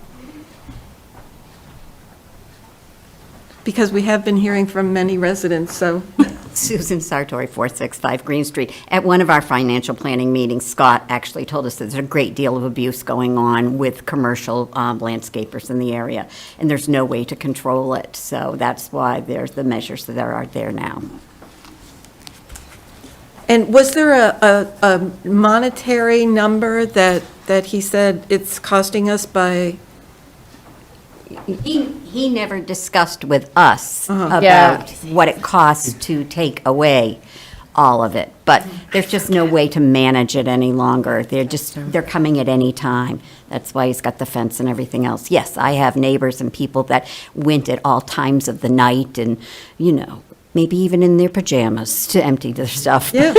Because we have been hearing from many residents, so. Susan Sartori, 465 Green Street. At one of our financial planning meetings, Scott actually told us that there's a great deal of abuse going on with commercial landscapers in the area, and there's no way to control it. So that's why there's the measures that are out there now. And was there a monetary number that he said it's costing us by? He never discussed with us Uh-huh. Yeah. about what it costs to take away all of it, but there's just no way to manage it any longer. They're coming at any time. That's why he's got the fence and everything else. Yes, I have neighbors and people that went at all times of the night and, maybe even in their pajamas to empty their stuff. Yeah.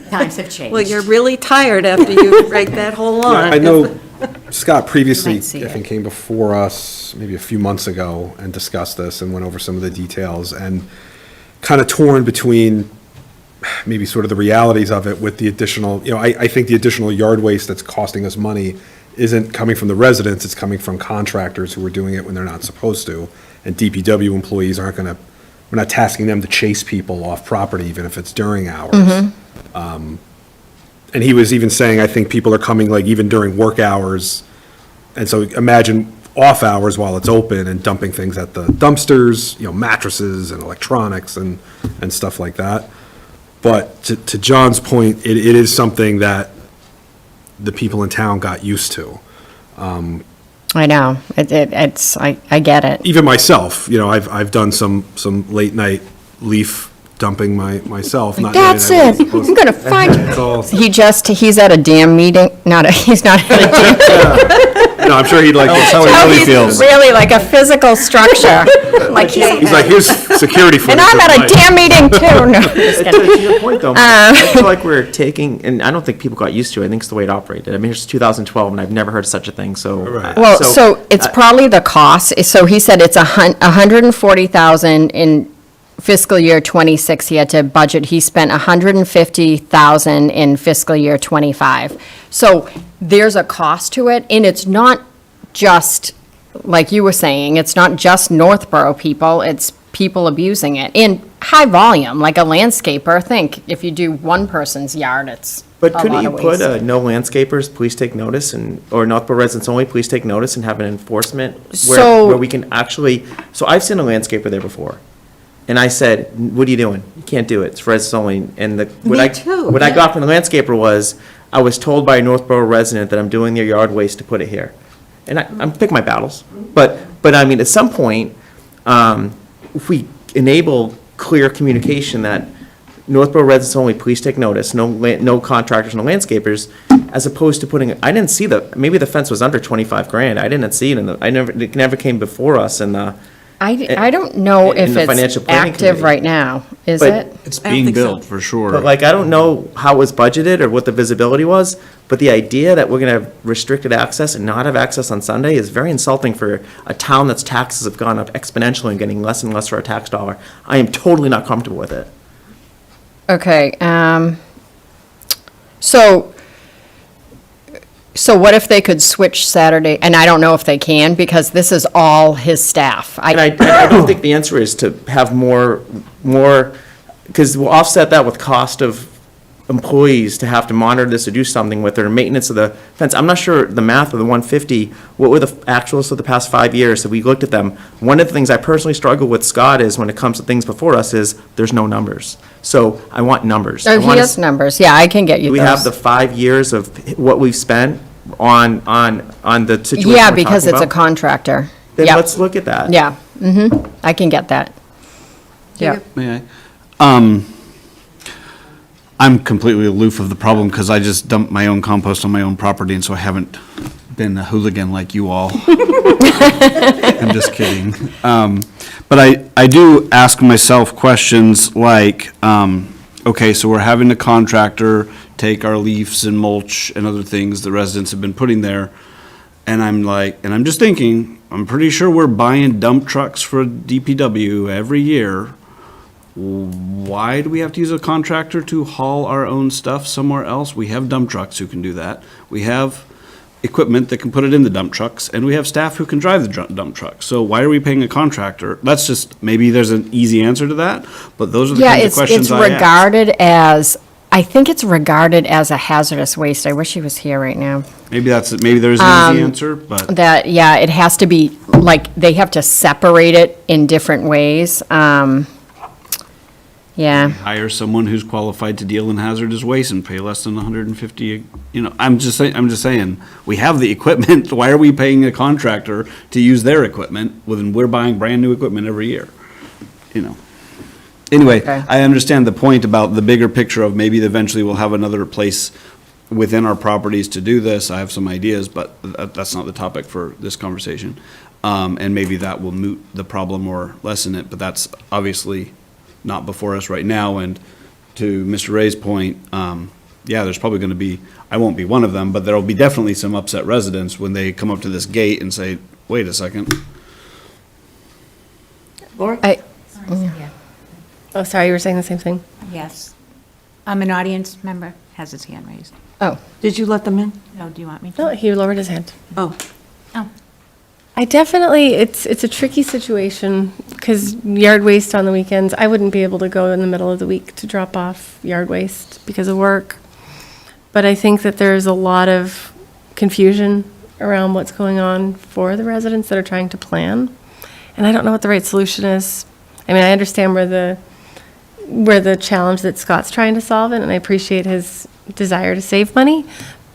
Times have changed. Well, you're really tired after you break that whole lawn. I know Scott previously, Might see I think, it. came before us maybe a few months ago and discussed this and went over some of the details, and kind of torn between maybe sort of the realities of it with the additional, I think the additional yard waste that's costing us money isn't coming from the residents, it's coming from contractors who are doing it when they're not supposed to. And DPW employees aren't going to, we're not tasking them to chase people off property, even if it's during hours. and he was even saying, I think people are coming like even during work hours. And so imagine off hours while it's open and dumping things at the dumpsters, mattresses and electronics and stuff like that. But to John's point, it is something that the people in town got used to. I know, I get it. Even myself, I've done some late night leaf dumping myself. Not knowing That's I wasn't it, supposed I'm to. gonna find, It's all- he's at a damn meeting, he's not at a damn. No, I'm sure he'd like this. how he No, really he's feels. Really like a physical structure, like He's like, here's security footage. and I'm of at a my-" damn meeting too, no, just kidding. To your point, though, I feel like we're taking, and I don't think people got used to it, I think it's the way it operated. I mean, it's 2012, and I've never heard of such a thing, so. Right. Well, so it's probably the cost, so he said it's 140,000 in fiscal year '26, he had to budget, he spent 150,000 in fiscal year '25. So there's a cost to it, and it's not just, like you were saying, it's not just Northborough people, it's people abusing it, in high volume, like a landscaper, think, if you do one person's yard, it's But a couldn't lot you of put, waste. no landscapers, please take notice, or Northborough residents only, please take notice, and have an enforcement? So- Where we can actually, so I've seen a landscaper there before, and I said, what are you doing? You can't do it, it's residents only, and Me too, what I yeah. got from the landscaper was, I was told by a Northborough resident that I'm doing their yard waste to put it here. And I'm picking my battles, but I mean, at some point, if we enable clear communication that Northborough residents only, please take notice, no contractors, no landscapers, as opposed to putting, I didn't see maybe the fence was under 25 grand, I didn't see it it never came before us in the. I don't know in if the it's financial planning active committee. right now, is But- it? It's I don't being think so. built, for sure. But like, I don't know how it was budgeted or what the visibility was, but the idea that we're gonna have restricted access and not have access on Sunday is very insulting for a town that's taxes have gone up exponentially and getting less and less for our tax dollar. I am totally not comfortable with it. Okay, so what if they could switch Saturday, and I don't know if they can, because this is all his staff. And I don't think the answer is to have more, because we'll offset that with cost of employees to have to monitor this or do something with their maintenance of the fence. I'm not sure the math of the 150, what were the actuals of the past 5 years, that we looked at them. One of the things I personally struggle with, Scott, is when it comes to things before us, is there's no numbers. So I want numbers. I Oh, he wanna has numbers, yeah, I can get you Do we have the those. 5 years of what we've spent on the situation Yeah, we're because talking it's a about? contractor. Then Yep. let's look at that. Yeah, I can get that. Yeah. May I? I'm completely aloof of the problem because I just dump my own compost on my own property, and so I haven't been a hooligan like you all. I'm just kidding. But I do ask myself questions like, okay, so we're having a contractor take our leaves and mulch and other things the residents have been putting there. And I'm just thinking, I'm pretty sure we're buying dump trucks for DPW every year. Why do we have to use a contractor to haul our own stuff somewhere else? We have dump trucks who can do that. We have equipment that can put it in the dump trucks, and we have staff who can drive the dump trucks. So why are we paying a contractor? That's just, maybe there's an easy answer to that, but those are the Yeah, kinds of it's questions I ask. regarded as, I think it's regarded as a hazardous waste. I wish he was here right now. Maybe there is an easy answer, but That, yeah, it has to be, like, they have to separate it in different ways. Yeah, hire someone who's qualified to deal in hazardous waste and pay less than 150, I'm just saying, we have the equipment, why are we paying a contractor to use their equipment when we're buying brand-new equipment every year? Anyway, Okay. I understand the point about the bigger picture of maybe eventually we'll have another place within our properties to do this. I have some ideas, but that's not the topic for this conversation. And maybe that will moot the problem or lessen it, but that's obviously not before us right now. And to Mr. Ray's point, yeah, there's probably going to be, I won't be one of them, but there'll be definitely some upset residents when they come up to this gate and say, wait a second. Laura? Yeah. Oh, sorry, you were saying the same thing? Yes. An audience member has his hand raised. oh, Did you let them in? No, do you want me to? No, he lowered his hand. Oh, Oh, I definitely, it's a tricky situation, because yard waste on the weekends, I wouldn't be able to go in the middle of the week to drop off yard waste because of work. but I think that there's a lot of confusion around what's going on for the residents that are trying to plan. And I don't know what the right solution is. I mean, I understand where the challenge that Scott's trying to solve it, and I appreciate his desire to save money,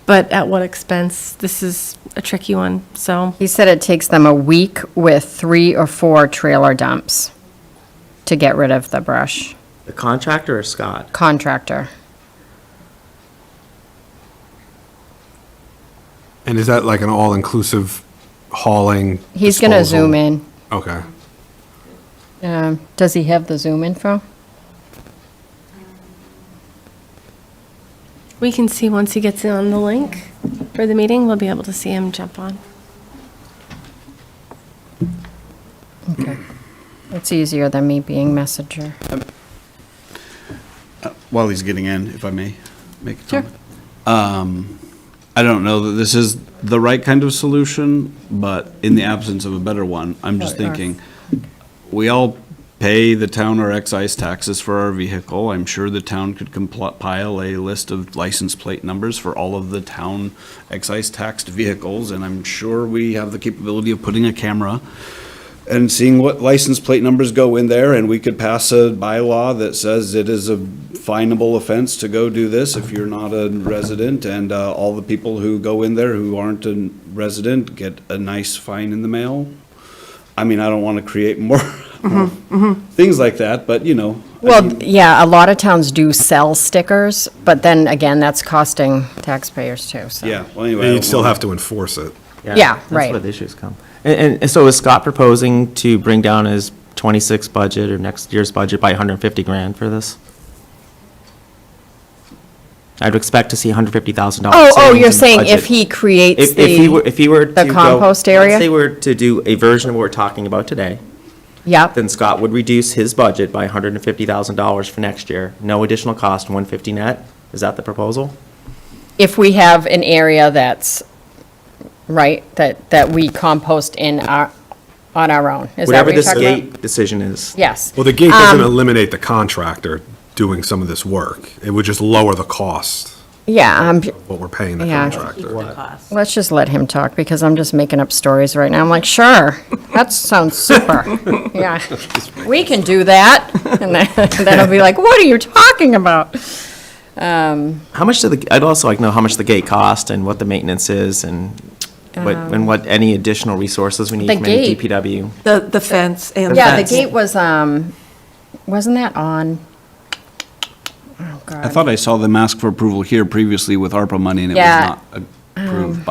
but at what expense? This is a tricky one, so. He said it takes them a week with 3 or 4 trailer dumps to get rid of the brush. The contractor or Scott? Contractor. And is that like an all-inclusive hauling? He's going to disposal? zoom in. Okay. Does he have the Zoom info? We can see once he gets on the link for the meeting, we'll be able to see him jump on. Okay. It's easier than me being messenger. While he's getting in, if I may make a comment. I don't know that this is the right kind of solution, but in the absence of a better one, I'm just thinking, we all pay the town our excise taxes for our vehicle. I'm sure the town could compile a list of license plate numbers for all of the town excise taxed vehicles, and I'm sure we have the capability of putting a camera and seeing what license plate numbers go in there, and we could pass a bylaw that says it is a finable offense to go do this if you're not a resident, and all the people who go in there who aren't a resident get a nice fine in the mail. I mean, I don't want to create more things like that, but you know. Well, yeah, a lot of towns do sell stickers, but then again, that's costing taxpayers too, so. Yeah, well, anyway. And you'd still have to enforce it. Yeah, That's right. where the issues come. And so is Scott proposing to bring down his 26 budget or next year's budget by 150 grand for this? I'd expect to see $150,000. Oh, you're savings in saying budget. if he creates If he were to the go- compost area? Let's say we were to do a version of what we're talking about today, Yep, then Scott would reduce his budget by $150,000 for next year. No additional cost, 150 net. Is that the proposal? if we have an area that's, right, that we compost on our own. Is that Whatever what you're this talking about? gate decision is. Yes. Well, the gate doesn't eliminate the contractor doing some of this work. It would just lower the cost, Yeah, what we're paying the Yeah. contractor. let's just let him talk, because I'm just making up stories right now. I'm like, sure, that sounds super. Yeah, we can do that. And then I'll be like, what are you talking about? How much I'd also like to know how much the gate cost and what the maintenance is and what any additional resources we need The from any gate. DPW. The fence and. Yeah, the fence. gate was, wasn't that on? Oh, God. I thought I saw them ask for approval here previously with ARPA money, and it was Yeah. not approved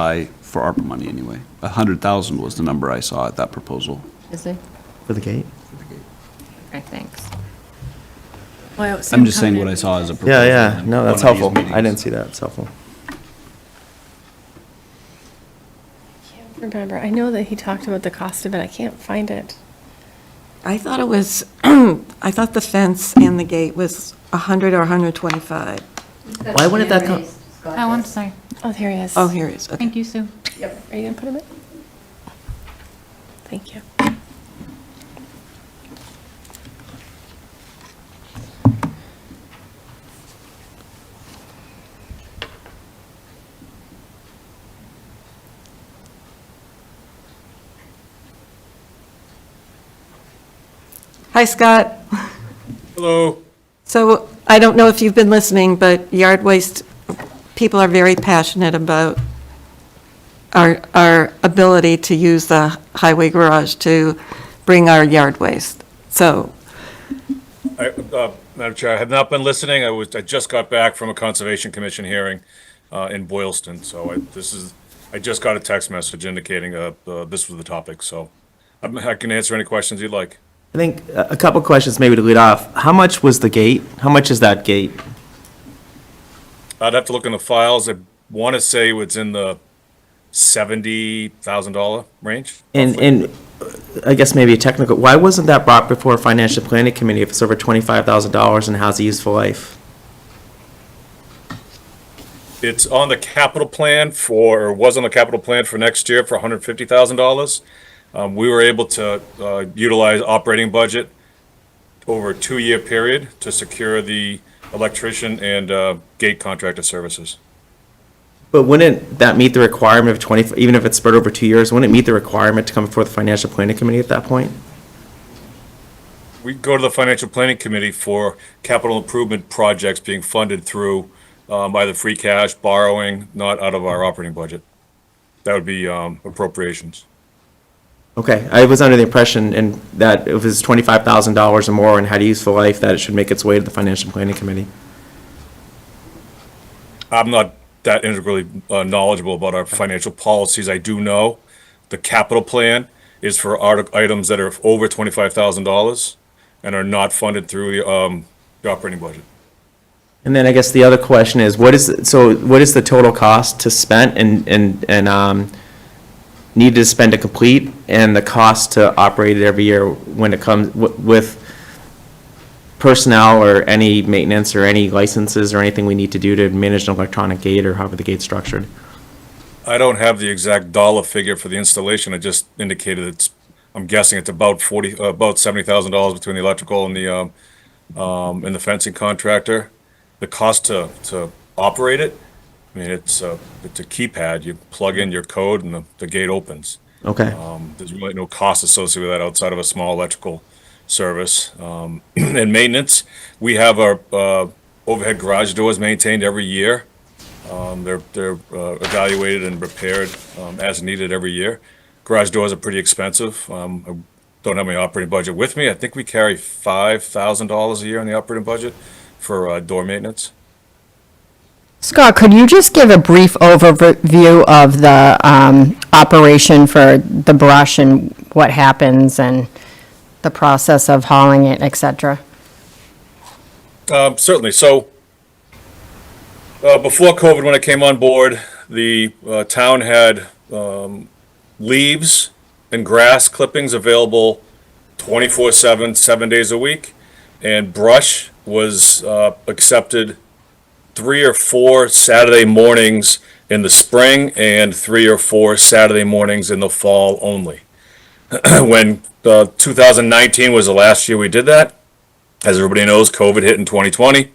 for ARPA money anyway. 100,000 was the number I saw at that proposal. Is it? For the gate? Okay, thanks. I'm just saying what I saw as a proposal. Yeah, in no, that's one of these helpful. I meetings. didn't see that, it's helpful. Remember, I know that he talked about the cost of it, I can't find it. I thought it was, I thought the fence and the gate was 100 or 125. Why wouldn't that come? Oh, I'm sorry. Oh, here he is. Oh, here it is. Okay. Thank you, Sue. Are you gonna put him in? Thank you. Hi, Scott. Hello. So I don't know if you've been listening, but yard waste, people are very passionate about our ability to use the highway garage to bring our yard waste. So, Madam Chair, I have not been listening. I just got back from a Conservation Commission hearing in Boylston, so I just got a text message indicating this was the topic, so I can answer any questions you'd like. I think a couple questions maybe to lead off. How much was the gate? How much is that gate? I'd have to look in the files. I want to say it's in the $70,000 range. And I guess maybe a technical, why wasn't that brought before Financial Planning Committee if it's over $25,000 and has a useful life? It's on the capital plan or was on the capital plan for next year for $150,000. We were able to utilize operating budget over a 2-year period to secure the electrician and gate contractor services. But wouldn't that meet the requirement of 20, even if it's spread over 2 years, wouldn't it meet the requirement to come before the financial planning committee at that point? We go to the Financial Planning Committee for capital improvement projects being funded through either free cash, borrowing, not out of our operating budget. That would be appropriations. Okay, I was under the impression that if it's $25,000 or more and had a useful life, that it should make its way to the financial planning committee. I'm not that integrally knowledgeable about our financial policies. I do know the capital plan is for items that are over $25,000 and are not funded through the operating budget. And then I guess the other question is, what is the total cost to spend and need to spend to complete, and the cost to operate it every year when it comes with personnel or any maintenance or any licenses or anything we need to do to manage an electronic gate or however the gate's structured? I don't have the exact dollar figure for the installation. I just indicated I'm guessing it's about $70,000 between the electrical and the fencing contractor. The cost to operate it, I mean, it's a keypad. You plug in your code and the gate opens. Okay. There's really no cost associated with that outside of a small electrical service. And maintenance, we have our overhead garage doors maintained every year. They're evaluated and repaired as needed every year. Garage doors are pretty expensive. I don't have my operating budget with me. I think we carry $5,000 a year in the operating budget for door maintenance. Scott, could you just give a brief overview of the operation for the brush and what happens and the process of hauling it, et cetera? Certainly. So before COVID, when I came on board, the town had leaves and grass clippings available 24/7, 7 days a week, and brush was accepted 3 or 4 Saturday mornings in the spring and 3 or 4 Saturday mornings in the fall only. When 2019 was the last year we did that, as everybody knows, COVID hit in 2020.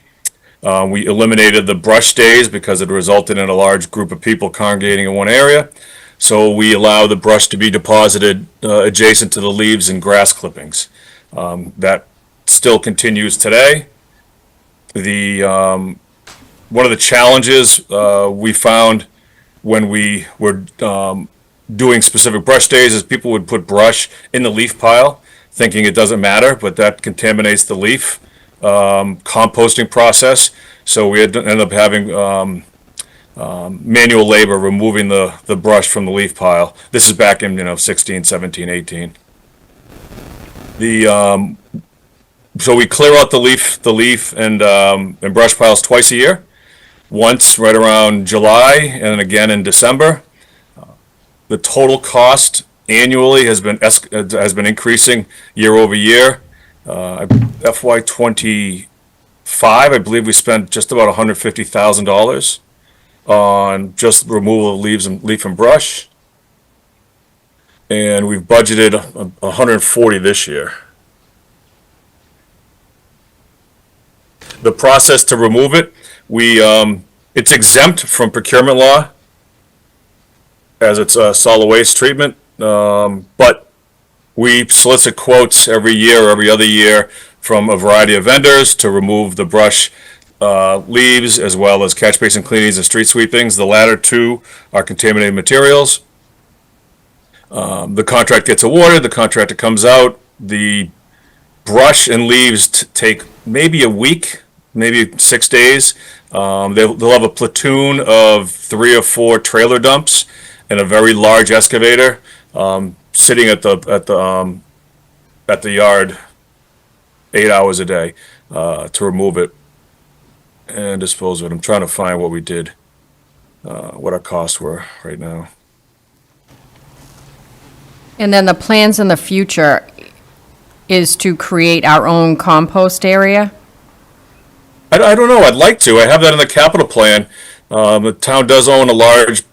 We eliminated the brush days because it resulted in a large group of people congregating in one area. So we allow the brush to be deposited adjacent to the leaves and grass clippings. That still continues today. One of the challenges we found when we were doing specific brush days is people would put brush in the leaf pile, thinking it doesn't matter, but that contaminates the leaf composting process. So we had to end up having manual labor removing the brush from the leaf pile. This is back in 16, 17, 18. So we clear out the leaf and brush piles twice a year. Once right around July and again in December. The total cost annually has been increasing year over year. FY25, I believe we spent just about $150,000 on just the removal of leaf and brush, and we've budgeted $140 this year. The process to remove it, it's exempt from procurement law as it's a solid waste treatment, but we solicit quotes every year or every other year from a variety of vendors to remove the brush, leaves, as well as catch basin cleanings and street sweepings. The latter two are contaminated materials. The contract gets awarded, the contractor comes out, the brush and leaves take maybe a week, maybe 6 days. They'll have a platoon of 3 or 4 trailer dumps and a very large excavator sitting at the yard 8 hours a day to remove it and dispose of it. I'm trying to find what we did, what our costs were right now. And then the plans in the future is to create our own compost area? I don't know. I'd like to. I have that in the capital plan. The town does own a large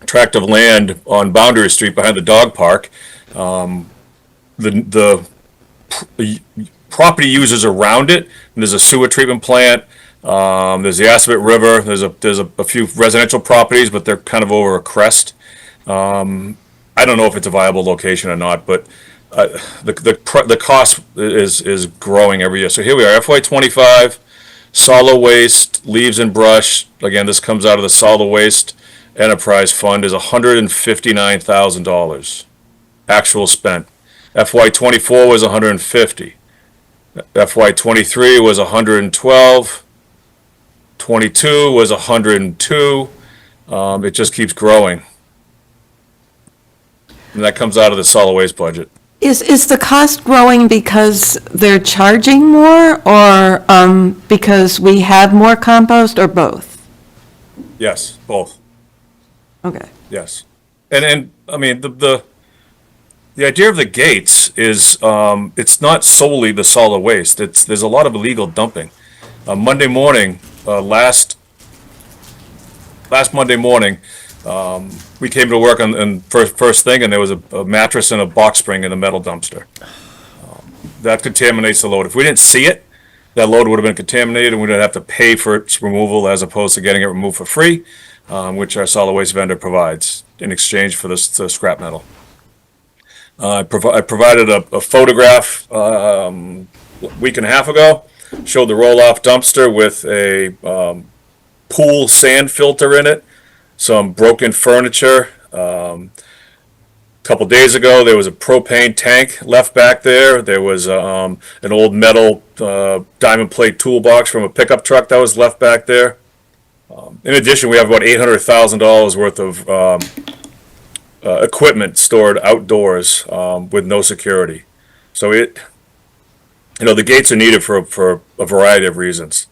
tract of land on Boundary Street behind the dog park. The property users around it, and there's a sewer treatment plant, There's the Assabet River, there's a few residential properties, but they're kind of over a crest. I don't know if it's a viable location or not, but the cost is growing every year. So here we are, FY25, solid waste, leaves and brush. Again, this comes out of the solid waste enterprise fund, is $159,000 actual spent. FY24 was 150. FY23 was 112. 22 was 102. It just keeps growing. And that comes out of the solid waste budget. Is the cost growing because they're charging more, or because we have more compost, or both? Yes, both. Okay. Yes. And I mean, the idea of the gates is, it's not solely the solid waste. There's a lot of illegal dumping. Monday morning, last Monday morning, we came to work and first thing, and there was a mattress and a box spring in a metal dumpster. That contaminates the load. If we didn't see it, that load would have been contaminated, and we'd have to pay for its removal as opposed to getting it removed for free, which our solid waste vendor provides in exchange for this scrap metal. I provided a photograph a week and a half ago, showed the roll-off dumpster with a pool sand filter in it, some broken furniture. A couple days ago, there was a propane tank left back there. There was an old metal diamond plate toolbox from a pickup truck that was left back there. In addition, we have about $800,000 worth of equipment stored outdoors with no security. So the gates are needed for a variety of reasons.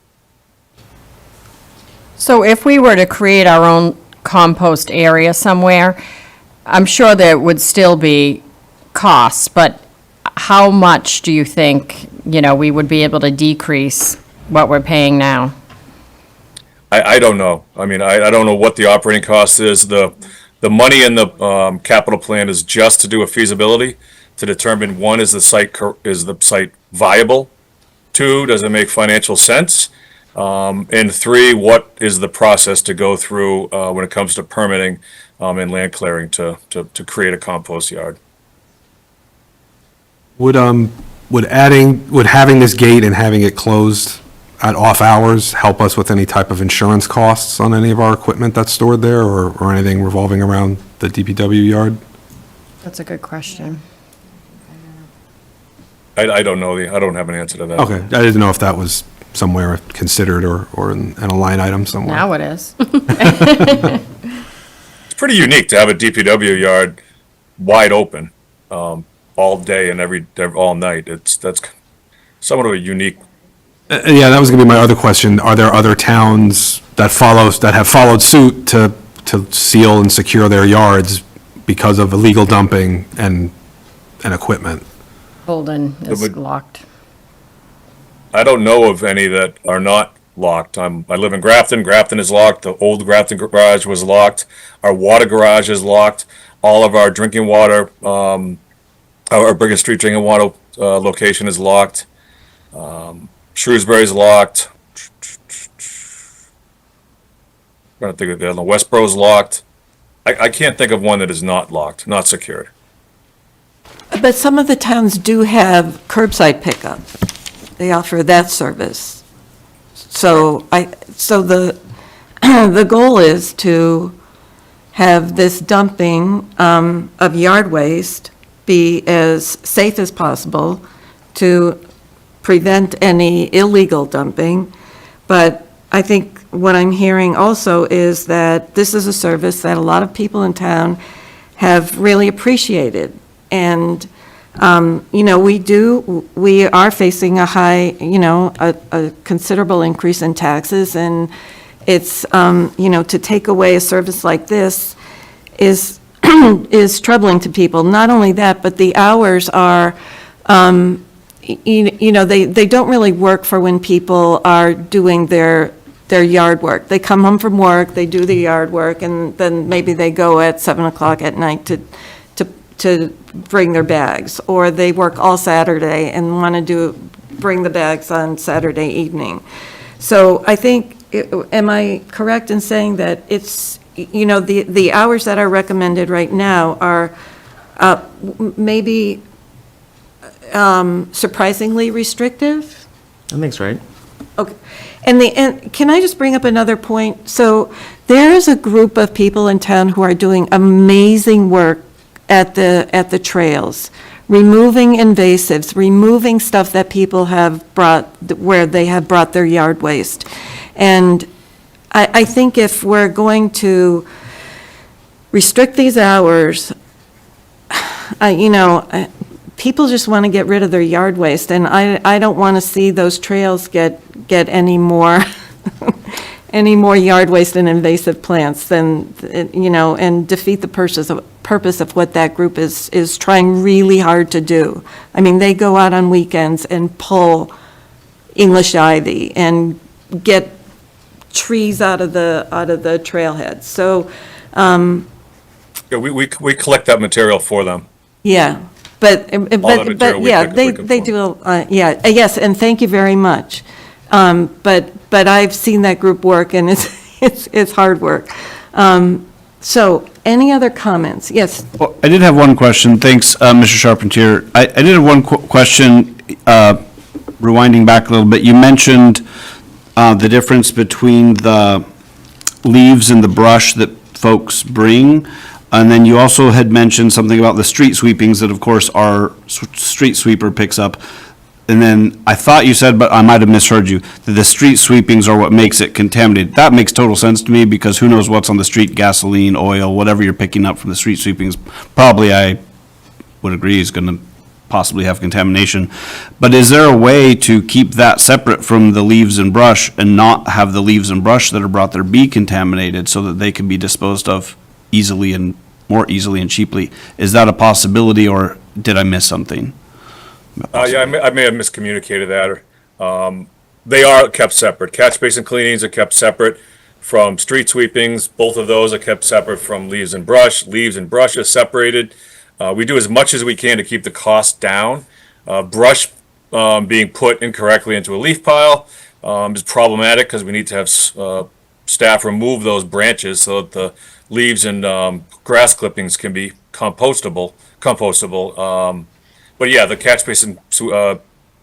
So if we were to create our own compost area somewhere, I'm sure there would still be costs, but how much do you think, we would be able to decrease what we're paying now? I don't know. I mean, I don't know what the operating cost is. The money in the capital plan is just to do a feasibility, to determine, one, is the site viable? Two, does it make financial sense? And three, what is the process to go through when it comes to permitting and land clearing to create a compost yard? Would having this gate and having it closed at off hours help us with any type of insurance costs on any of our equipment that's stored there, or anything revolving around the DPW yard? That's a good question. I don't know. I don't have an answer to that. Okay, I didn't know if that was somewhere considered or in a line item somewhere. Now it is. It's pretty unique to have a DPW yard wide open all day and all night. That's somewhat of a unique. Yeah, that was going to be my other question. Are there other towns that have followed suit to seal and secure their yards because of illegal dumping and equipment? Bolden is locked. I don't know of any that are not locked. I live in Grafton. Grafton is locked. The old Grafton garage was locked. Our water garage is locked. All of our drinking water, our Brigham Street drinking water location is locked. Shrewsbury's locked. I'm trying to think of the other. Westboro's locked. I can't think of one that is not locked, not secured. But some of the towns do have curbside pickup. They offer that service. So the the goal is to have this dumping of yard waste be as safe as possible to prevent any illegal dumping. But I think what I'm hearing also is that this is a service that a lot of people in town have really appreciated. And, we are facing a high, a considerable increase in taxes, and it's, to take away a service like this is, is troubling to people. Not only that, but the hours are, they don't really work for when people are doing their yard work. They come home from work, they do the yard work, and then maybe they go at 7 o'clock at night to bring their bags, or they work all Saturday and want to bring the bags on Saturday evening. So I think, am I correct in saying that it's, the hours that are recommended right now are maybe surprisingly restrictive? I think it's right. Okay. And can I just bring up another point? So there is a group of people in town who are doing amazing work at the trails, removing invasives, removing stuff that people have brought, where they have brought their yard waste. And I think if we're going to restrict these hours, people just want to get rid of their yard waste, and I don't want to see those trails get any more, any more yard waste and invasive plants than, and defeat the purpose of what that group is trying really hard to do. I mean, they go out on weekends and pull English ivy and get trees out of the trailheads. So, Yeah, we collect that material for them. yeah. But yeah, they do, yes, and thank you very much. But I've seen that group work, and it's hard work. So, any other comments? Yes, Well, I did have one question. Thanks, Mr. Charpentier. I did have one question, rewinding back a little bit. You mentioned the difference between the leaves and the brush that folks bring. And then you also had mentioned something about the street sweepings that, of course, our street sweeper picks up. And then I thought you said, but I might have misheard you, that the street sweepings are what makes it contaminated. That makes total sense to me, because who knows what's on the street, gasoline, oil, whatever you're picking up from the street sweepings, probably, I would agree, is going to possibly have contamination. But is there a way to keep that separate from the leaves and brush and not have the leaves and brush that are brought there be contaminated so that they can be disposed of more easily and cheaply? Is that a possibility, or did I miss something? Yeah, I may have miscommunicated that. They are kept separate. Catch basin cleanings are kept separate from street sweepings. Both of those are kept separate from leaves and brush. Leaves and brush are separated. We do as much as we can to keep the cost down. Brush being put incorrectly into a leaf pile is problematic, because we need to have staff remove those branches so that the leaves and grass clippings can be compostable. But yeah, the catch basin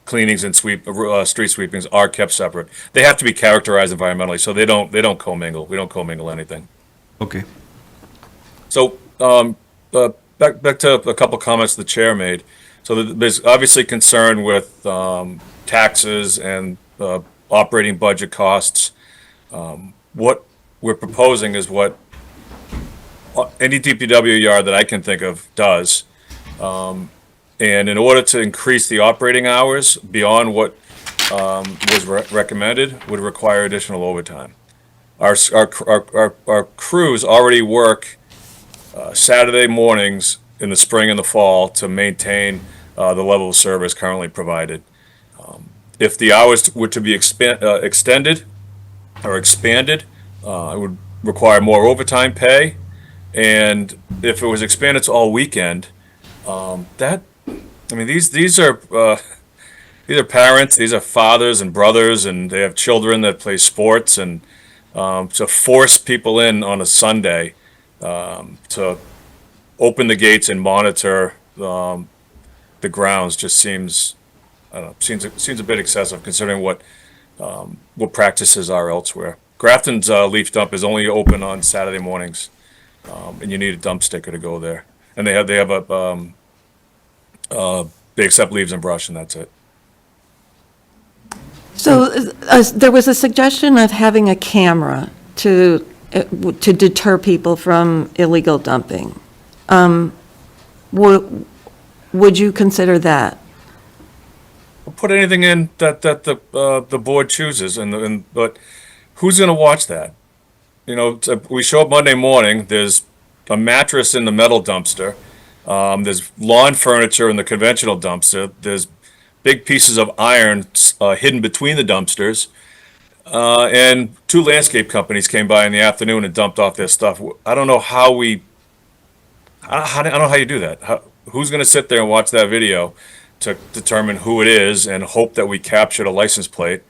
cleanings and street sweepings are kept separate. They have to be characterized environmentally, so they don't commingle. We don't commingle anything. Okay. So back to a couple comments the chair made. So there's obviously concern with taxes and operating budget costs. What we're proposing is what any DPW yard that I can think of does. And in order to increase the operating hours beyond what was recommended, would require additional overtime. Our crews already work Saturday mornings in the spring and the fall to maintain the level of service currently provided. If the hours were to be extended or expanded, it would require more overtime pay. And if it was expanded to all weekend, these are parents, these are fathers and brothers, and they have children that play sports, and to force people in on a Sunday to open the gates and monitor the grounds just seems a bit excessive, considering what practices are elsewhere. Grafton's leaf dump is only open on Saturday mornings, and you need a dump sticker to go there. And they have they accept leaves and brush, and that's it. so there was a suggestion of having a camera to deter people from illegal dumping. Would you consider that? Put anything in that the board chooses, but who's going to watch that? We show up Monday morning. There's a mattress in the metal dumpster. There's lawn furniture in the conventional dumpster. There's big pieces of iron hidden between the dumpsters. And 2 landscape companies came by in the afternoon and dumped off their stuff. I don't know how I don't know how you do that. Who's going to sit there and watch that video to determine who it is and hope that we captured a license plate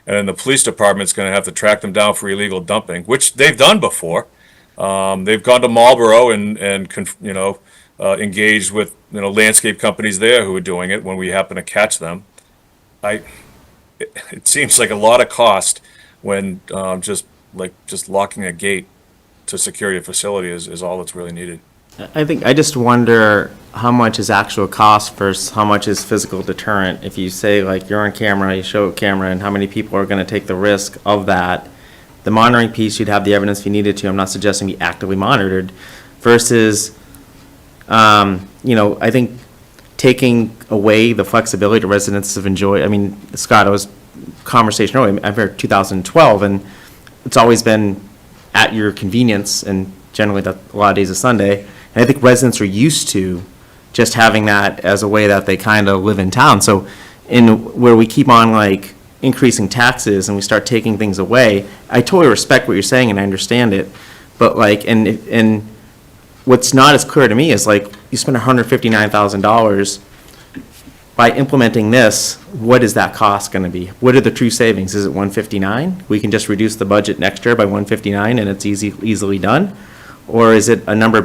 and then the police department's gonna have to track them down for illegal dumping, which they've done before. They've gone to Marlboro and engaged with, landscape companies there who are doing it when we happen to catch them. It seems like a lot of cost when, just locking a gate to secure your facility is all that's really needed. I just wonder how much is actual cost versus how much is physical deterrent. If you say, like, you're on camera, you show a camera, and how many people are gonna take the risk of that. The monitoring piece, you'd have the evidence if you needed to. I'm not suggesting be actively monitored versus, I think taking away the flexibility to residents of enjoy. I mean, Scott, I was conversation earlier, I've heard 2012, and it's always been at your convenience, and generally that a lot of days of Sunday. And I think residents are used to just having that as a way that they kind of live in town. So where we keep on like increasing taxes and we start taking things away, I totally respect what you're saying and I understand it. But like, and what's not as clear to me is like, you spend $159,000 by implementing this, what is that cost going to be? What are the true savings? Is it 159? We can just reduce the budget next year by 159 and it's easily done? Or is it a number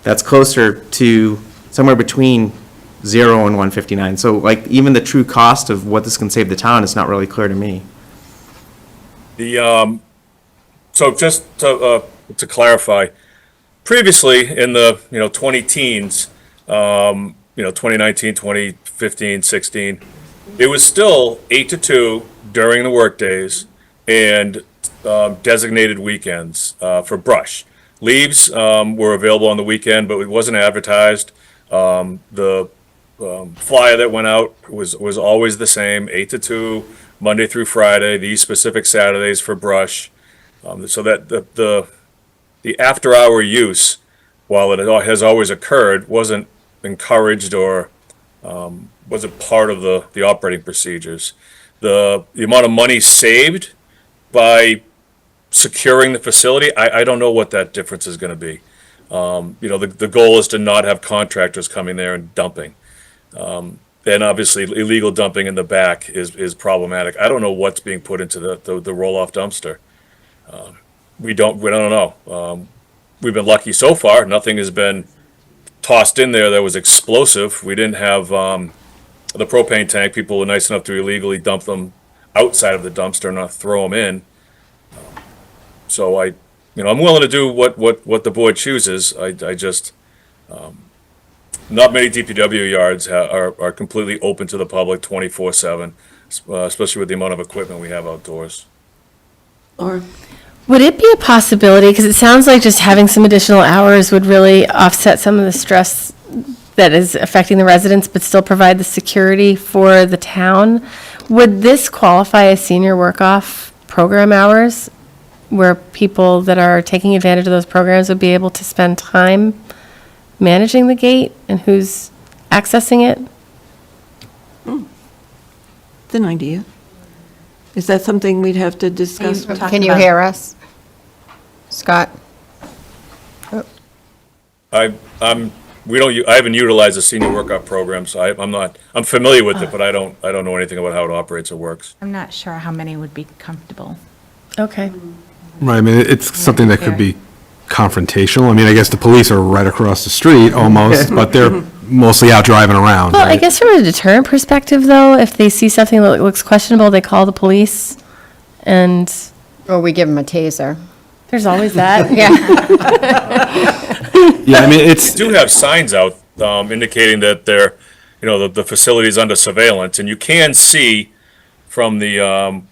that's closer to somewhere between 0 and 159? So like even the true cost of what this can save the town is not really clear to me. So just to clarify, previously in the 20-teens, 2019, 2015, 16, it was still 8 to 2 during the workdays and designated weekends for brush. Leaves were available on the weekend, but it wasn't advertised. The flyer that went out was always the same, 8 to 2, Monday through Friday, these specific Saturdays for brush. So that the after-hour use, while it has always occurred, wasn't encouraged or wasn't part of the operating procedures. The amount of money saved by securing the facility, I don't know what that difference is going to be. The goal is to not have contractors coming there and dumping. And obviously illegal dumping in the back is problematic. I don't know what's being put into the roll-off dumpster. We don't know. We've been lucky so far. Nothing has been tossed in there that was explosive. We didn't have the propane tank. People were nice enough to illegally dump them outside of the dumpster, not throw them in. So I'm willing to do what the board chooses. I just, not many DPW yards are completely open to the public 24/7, especially with the amount of equipment we have outdoors. Or Would it be a possibility, because it sounds like just having some additional hours would really offset some of the stress that is affecting the residents, but still provide the security for the town? Would this qualify as senior work-off program hours, where people that are taking advantage of those programs would be able to spend time managing the gate and who's accessing it? it's an idea. Is that something we'd have to discuss? Can you hear us? Scott? I haven't utilized the senior workout program, so I'm familiar with it, but I don't know anything about how it operates or works. I'm not sure how many would be comfortable. Okay. Right, I mean, it's something that could be confrontational. I mean, I guess the police are right across the street almost, but they're mostly out driving around, Well, I right? guess from a deterrent perspective, though, if they see something that looks questionable, they call the police, and Or we give them a taser. there's always that. Yeah. Yeah, I mean, We it's, do have signs out indicating that the facility is under surveillance, and you can see from the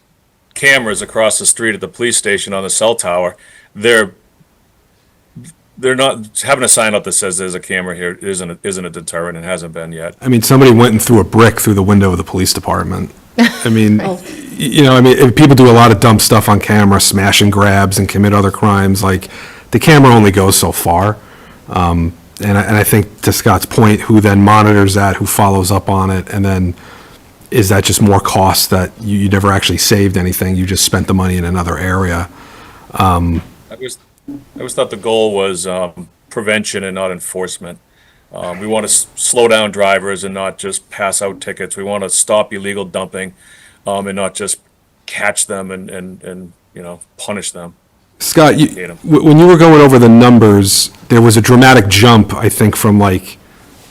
cameras across the street at the police station on the cell tower, they're not having a sign up that says there's a camera here isn't a deterrent and hasn't been yet. I mean, somebody went and threw a brick through the window of the police department. I mean, if people do a lot of dumb stuff on camera, smash and grabs and commit other crimes, like, the camera only goes so far. And I think to Scott's point, who then monitors that, who follows up on it, and then is that just more cost that you never actually saved anything, you just spent the money in another area? I always thought the goal was prevention and not enforcement. We want to slow down drivers and not just pass out tickets. We want to stop illegal dumping. and not just catch them and punish them. Scott, Educate 'em. when you were going over the numbers, there was a dramatic jump, I think, from like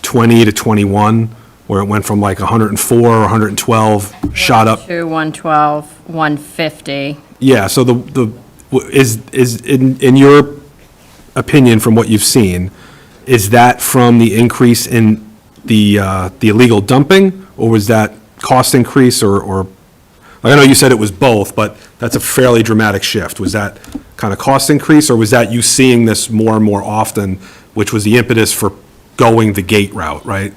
20 to 21, where it went from like 104 or 112, shot up. 112, 150. Yeah, so is in your opinion, from what you've seen, is that from the increase in the illegal dumping, or was that cost increase, or, like, I know you said it was both, but that's a fairly dramatic shift. Was that kind of cost increase, or was that you seeing this more and more often, which was the impetus for going the gate route, right?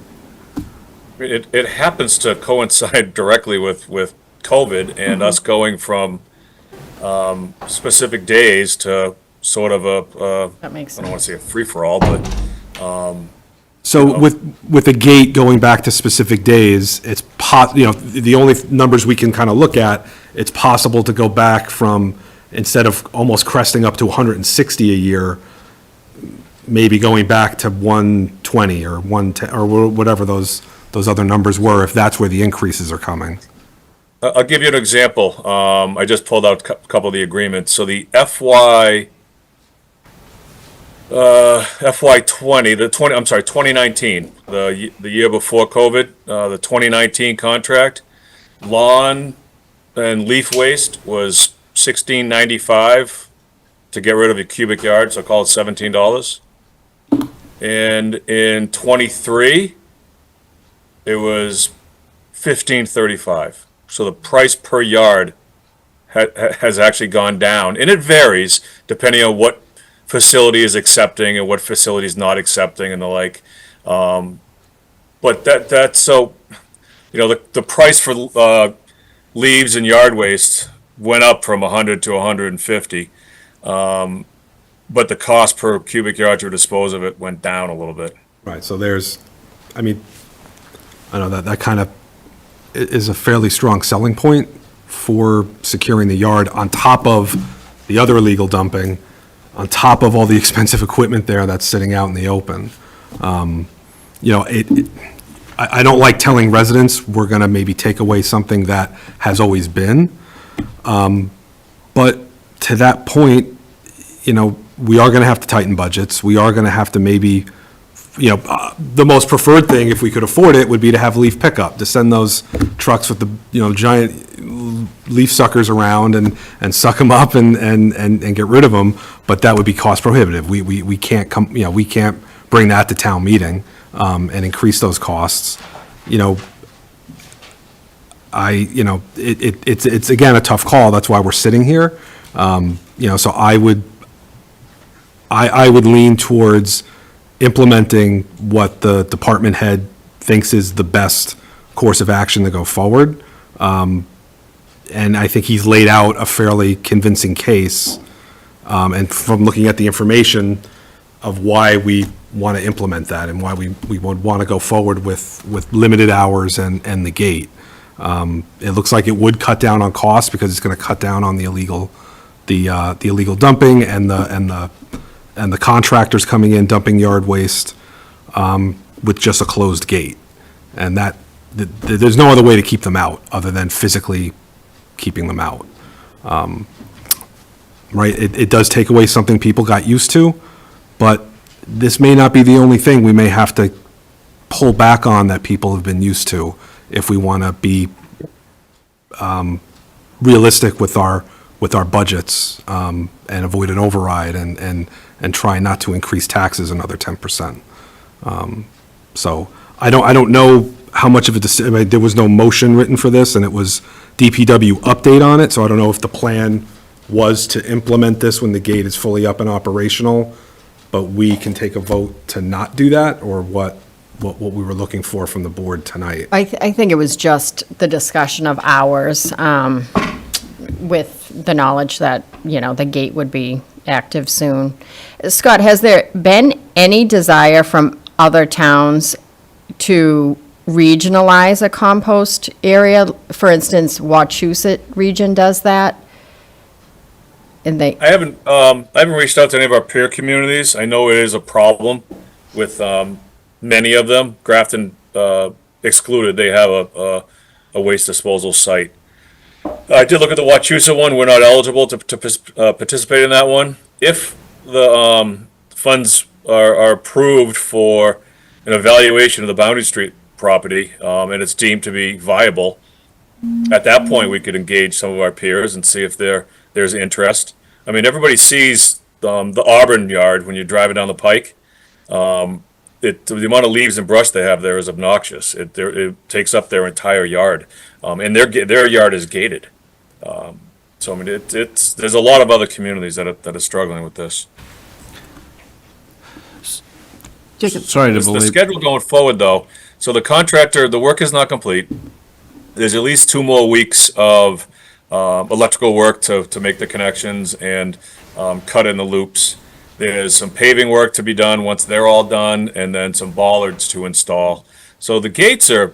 It happens to coincide directly with COVID and us going from specific days to sort of That makes I don't want to sense. say a free-for-all, but So with the gate going back to specific days, it's the only numbers we can kind of look at, it's possible to go back from, instead of almost cresting up to 160 a year, maybe going back to 120 or 110, or whatever those other numbers were, if that's where the increases are coming. I'll give you an example. I just pulled out a couple of the agreements. So the FY 2019, the year before COVID, the 2019 contract, lawn and leaf waste was $16.95 to get rid of a cubic yard, so call it $17. And in 23, it was $15.35. So the price per yard has actually gone down, and it varies depending on what facility is accepting and what facility is not accepting and the like. But that's so, the price for leaves and yard waste went up from 100 to 150. But the cost per cubic yard to dispose of it went down a little bit. Right, so I know that kind of is a fairly strong selling point for securing the yard on top of the other illegal dumping, on top of all the expensive equipment there that's sitting out in the open. I don't like telling residents we're going to maybe take away something that has always been. But to that point, we are going to have to tighten budgets. We are going to have to maybe, the most preferred thing, if we could afford it, would be to have leaf pickup, to send those trucks with the, giant leaf suckers around and suck them up and get rid of them, but that would be cost prohibitive. We can't we can't bring that to town meeting and increase those costs. It's again a tough call. That's why we're sitting here. So I would lean towards implementing what the department head thinks is the best course of action to go forward. And I think he's laid out a fairly convincing case, and from looking at the information of why we want to implement that and why we would want to go forward with limited hours and the gate. It looks like it would cut down on costs because it's going to cut down on the illegal dumping and the contractors coming in dumping yard waste with just a closed gate. And there's no other way to keep them out other than physically keeping them out. Right? It does take away something people got used to, but this may not be the only thing we may have to pull back on that people have been used to if we want to be realistic with our budgets and avoid an override and try not to increase taxes another 10%. So I don't know how much of there was no motion written for this, and it was DPW update on it, so I don't know if the plan was to implement this when the gate is fully up and operational, but we can take a vote to not do that, or what we were looking for from the board tonight. I think it was just the discussion of hours, with the knowledge that, the gate would be active soon. Scott, has there been any desire from other towns to regionalize a compost area? For instance, Wachusett region does that. And I haven't reached out to any of our peer communities. I know it is a problem with many of them. Grafton excluded, they have a waste disposal site. I did look at the Wachusett one. We're not eligible to participate in that one. If the funds are approved for an evaluation of the Boundary Street property, and it's deemed to be viable, at that point, we could engage some of our peers and see if there's interest. I mean, everybody sees the Auburn yard when you're driving down the pike. The amount of leaves and brush they have there is obnoxious. It takes up their entire yard, and their yard is gated. So I mean, there's a lot of other communities that are struggling with this. Jacob. Sorry to The believe. schedule going forward, though, so the contractor, the work is not complete. There's at least 2 more weeks of electrical work to make the connections and cut in the loops. There's some paving work to be done once they're all done, and then some bollards to install. So the gates are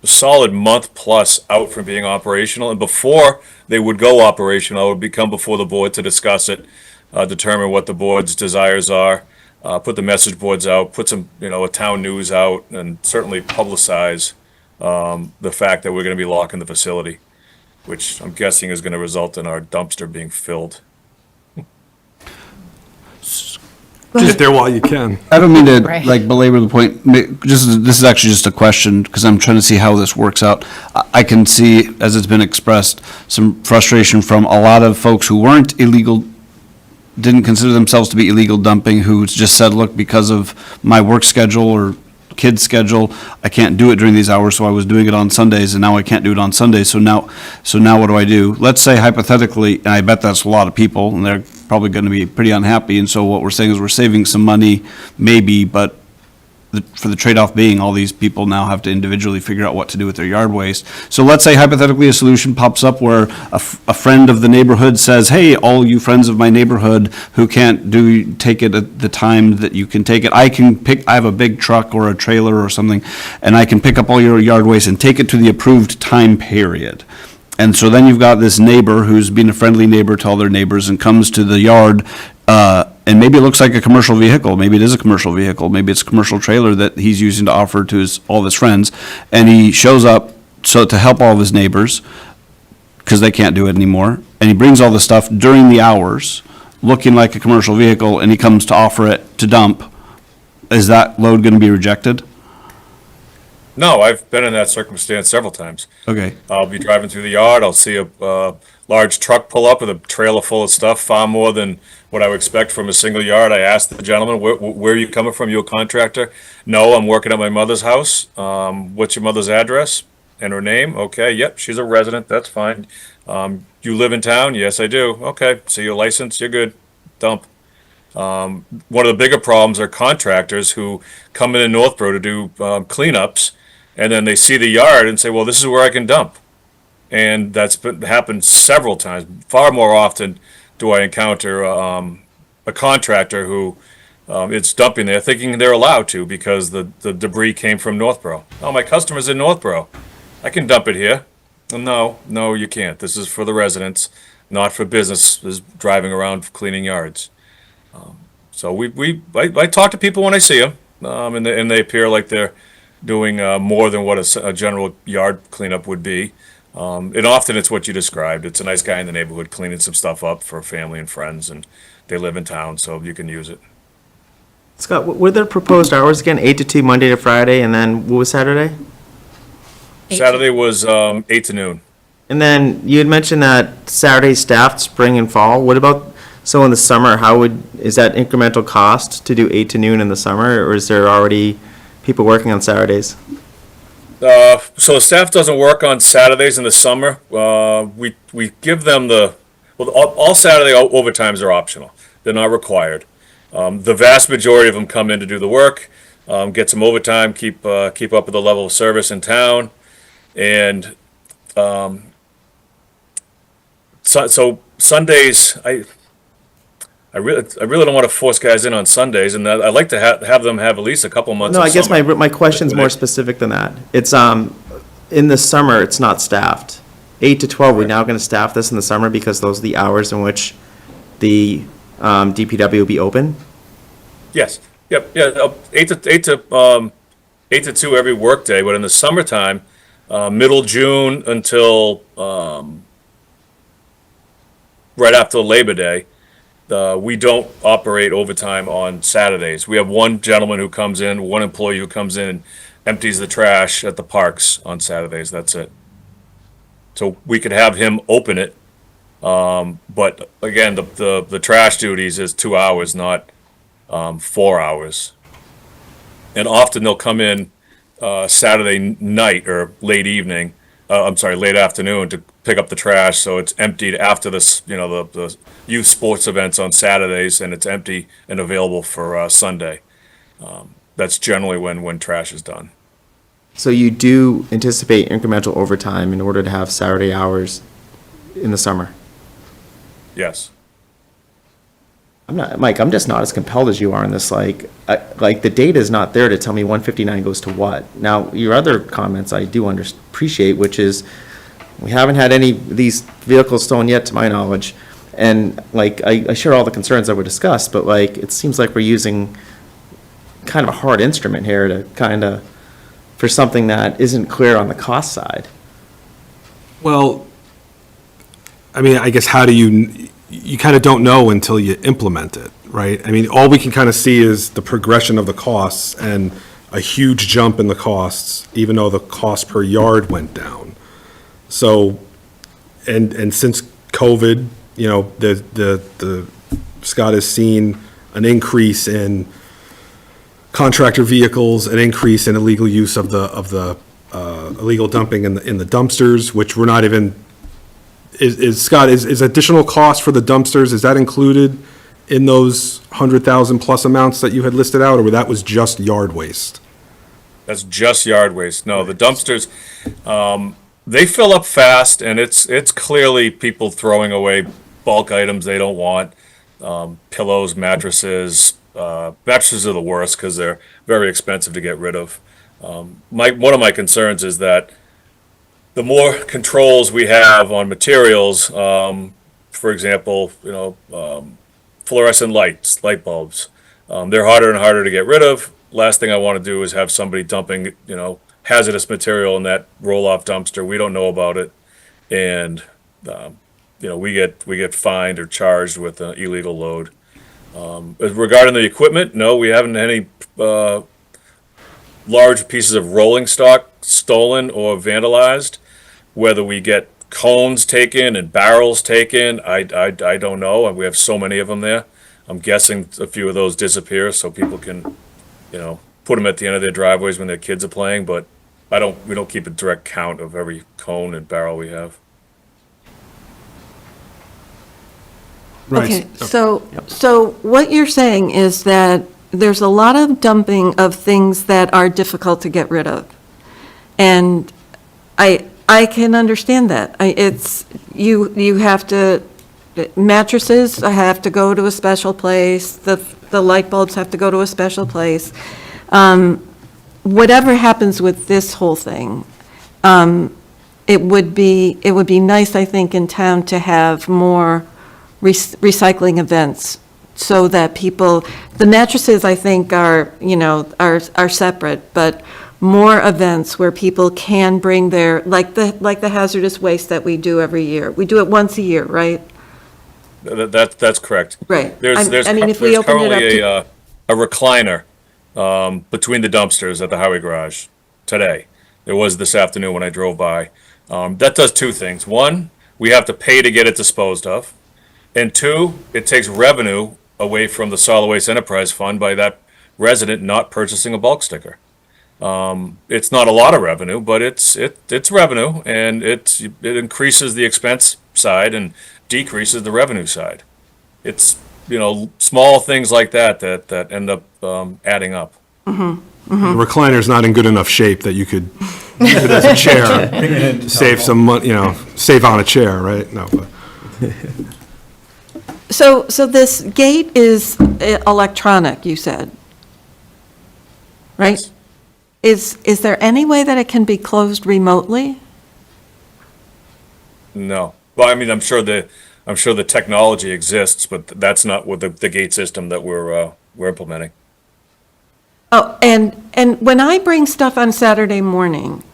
a solid month plus out from being operational, and before they would go operational, I would come before the board to discuss it, determine what the board's desires are, put the message boards out, put some, a town news out, and certainly publicize the fact that we're going to be locking the facility, which I'm guessing is going to result in our dumpster being filled. Get there while you can. I don't mean to Right. belabor the point. This is actually just a question because I'm trying to see how this works out. I can see, as it's been expressed, some frustration from a lot of folks who weren't illegal, didn't consider themselves to be illegal dumping, who just said, look, because of my work schedule or kids' schedule, I can't do it during these hours, so I was doing it on Sundays, and now I can't do it on Sundays, so now what do I do? Let's say hypothetically, and I bet that's a lot of people, and they're probably gonna be pretty unhappy, and so what we're saying is we're saving some money, maybe, but for the trade-off being, all these people now have to individually figure out what to do with their yard waste. So let's say hypothetically a solution pops up where a friend of the neighborhood says, hey, all you friends of my neighborhood who can't take it at the time that you can take it, I have a big truck or a trailer or something, and I can pick up all your yard waste and take it to the approved time period. And so then you've got this neighbor who's been a friendly neighbor to all their neighbors and comes to the yard, and maybe it looks like a commercial vehicle, maybe it is a commercial vehicle, maybe it's a commercial trailer that he's using to offer to all of his friends, and he shows up to help all of his neighbors, because they can't do it anymore, and he brings all the stuff during the hours, looking like a commercial vehicle, and he comes to offer it to dump. Is that load going to be rejected? No, I've been in that circumstance several times. Okay. I'll be driving through the yard, I'll see a large truck pull up with a trailer full of stuff, far more than what I would expect from a single yard. I asked the gentleman, where are you coming from? You a contractor? No, I'm working at my mother's house. What's your mother's address? And her name? Okay, yep, she's a resident, that's fine. You live in town? Yes, I do. Okay, so your license, you're good. Dump. One of the bigger problems are contractors who come in Northborough to do cleanups, and then they see the yard and say, well, this is where I can dump. And that's happened several times. Far more often do I encounter a contractor who it's dumping there, thinking they're allowed to because the debris came from Northborough. Oh, my customer's in Northborough. I can dump it here. No, you can't. This is for the residents, not for businesses driving around cleaning yards. So I talk to people when I see them, and they appear like they're doing more than what a general yard cleanup would be. And often it's what you described. It's a nice guy in the neighborhood cleaning some stuff up for family and friends, and they live in town, so you can use it. Scott, what were the proposed hours again? 8 to 2, Monday to Friday, and then what was Saturday? Saturday was 8 to noon. And then you had mentioned that Saturday staffed spring and fall. What about, so in the summer, is that incremental cost to do 8 to noon in the summer, or is there already people working on Saturdays? So the staff doesn't work on Saturdays in the summer. We give them all Saturday overtimes are optional. They're not required. The vast majority of them come in to do the work, get some overtime, keep up with the level of service in town, and so Sundays I really don't want to force guys in on Sundays, and I like to have them have at least a couple months. No, of I guess summer. my question's more specific than that. It's, in the summer, it's not staffed. 8 to 12, we're now going to staff this in the summer because those are the hours in which the DPW will be open? Yes. Yep. Yeah. 8 to 2 every workday, but in the summertime, middle June until right after Labor Day, we don't operate overtime on Saturdays. We have one gentleman who comes in, one employee who comes in and empties the trash at the parks on Saturdays, that's it. So we could have him open it, but again, the trash duties is 2 hours, not 4 hours. And often they'll come in Saturday night or late evening, late afternoon to pick up the trash, so it's emptied after this, the youth sports events on Saturdays, and it's empty and available for Sunday. That's generally when trash is done. So you do anticipate incremental overtime in order to have Saturday hours in the summer? Yes. Mike, I'm just not as compelled as you are in this, like the data is not there to tell me 159 goes to what. Now, your other comments I do appreciate, which is, we haven't had any of these vehicles stolen yet, to my knowledge, and I share all the concerns that were discussed, but it seems like we're using kind of a hard instrument here to for something that isn't clear on the cost side. Well, I mean, I guess how do you kind of don't know until you implement it, right? I mean, all we can kind of see is the progression of the costs and a huge jump in the costs, even though the cost per yard went down. So, and since COVID, the Scott has seen an increase in contractor vehicles, an increase in illegal use of the illegal dumping in the dumpsters, which we're not even, Scott, is additional cost for the dumpsters, is that included in those 100,000 plus amounts that you had listed out, or that was just yard waste? That's just yard waste. No, the dumpsters, they fill up fast, and it's clearly people throwing away bulk items they don't want. Pillows, mattresses. Mattresses are the worst because they're very expensive to get rid of. One of my concerns is that the more controls we have on materials, for example, fluorescent light bulbs, they're harder and harder to get rid of. Last thing I want to do is have somebody dumping, hazardous material in that roll-off dumpster. We don't know about it, and we get fined or charged with an illegal load. Regarding the equipment, no, we haven't had any large pieces of rolling stock stolen or vandalized. Whether we get cones taken and barrels taken, I don't know. We have so many of them there. I'm guessing a few of those disappear so people can, put them at the end of their driveways when their kids are playing. But we don't keep a direct count of every cone and barrel we have. Right. Okay, so what you're saying is that there's a lot of dumping of things that are difficult to get rid of. And I can understand that. You have to, mattresses have to go to a special place, the light bulbs have to go to a special place. Whatever happens with this whole thing, it would be nice, I think, in town to have more recycling events so that the mattresses, I think, are separate, but more events where people can bring their, like the hazardous waste that we do every year. We do it once a year, right? That's correct. Right. There's If we opened it up currently to. a recliner between the dumpsters at the highway garage today. There was this afternoon when I drove by. That does two things. One, we have to pay to get it disposed of. And two, it takes revenue away from the Solid Waste Enterprise Fund by that resident not purchasing a bulk sticker. It's not a lot of revenue, but it's revenue, and it increases the expense side and decreases the revenue side. It's, small things like that end up adding up. The recliner's not in good enough shape that you could use it as a chair, save some money, save on a chair, right? No, but. So this gate is electronic, you said, right? Is there any way that it can be closed remotely? No. Well, I mean, I'm sure the technology exists, but that's not what the gate system that we're implementing. Oh, and when I bring stuff on Saturday morning,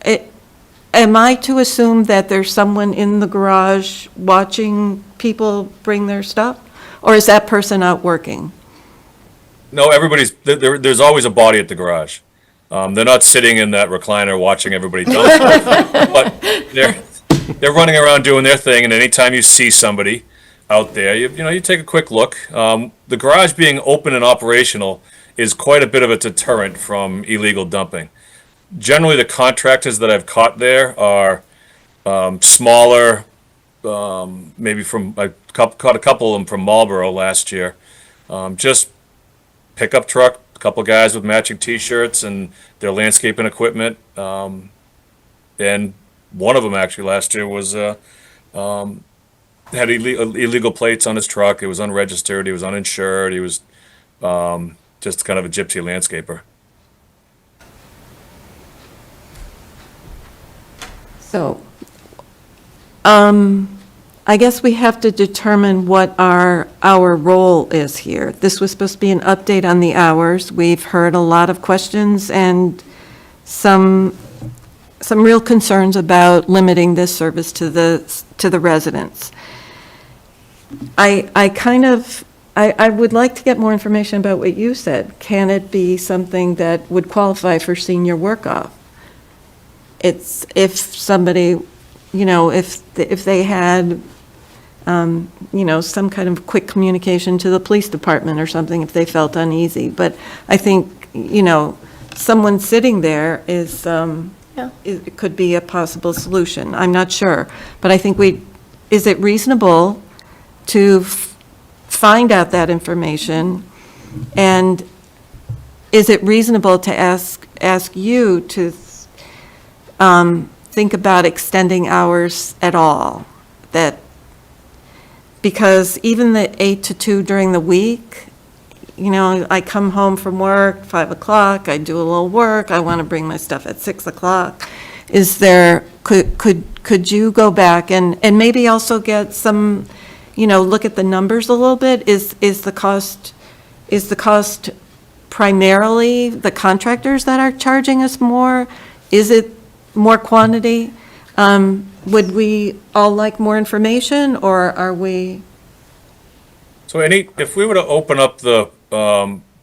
am I to assume that there's someone in the garage watching people bring their stuff? Or is that person out working? No, there's always a body at the garage. They're not sitting in that recliner watching everybody dump stuff, but they're running around doing their thing, and anytime you see somebody out there, you take a quick look. The garage being open and operational is quite a bit of a deterrent from illegal dumping. Generally, the contractors that I've caught there are smaller, maybe I caught a couple of them from Marlboro last year. Just pickup truck, a couple guys with matching T-shirts and their landscaping equipment. And one of them actually last year was had illegal plates on his truck. It was unregistered. He was uninsured. He was just kind of a gypsy landscaper. So, I guess we have to determine what our role is here. This was supposed to be an update on the hours. We've heard a lot of questions and some real concerns about limiting this service to the residents. I would like to get more information about what you said. Can it be something that would qualify for senior work-off? It's if somebody, if they had, some kind of quick communication to the police department or something, if they felt uneasy. But I think, someone sitting there it could be a possible solution. I'm not sure. But I think is it reasonable to find out that information? And is it reasonable to ask you to think about extending hours at all? Because even the 8 to 2 during the week, I come home from work, 5 o'clock, I do a little work, I want to bring my stuff at 6 o'clock. Could you go back and maybe also get some, look at the numbers a little bit? Is the cost primarily the contractors that are charging us more? Is it more quantity? Would we all like more information, or are we? So if we were to open up the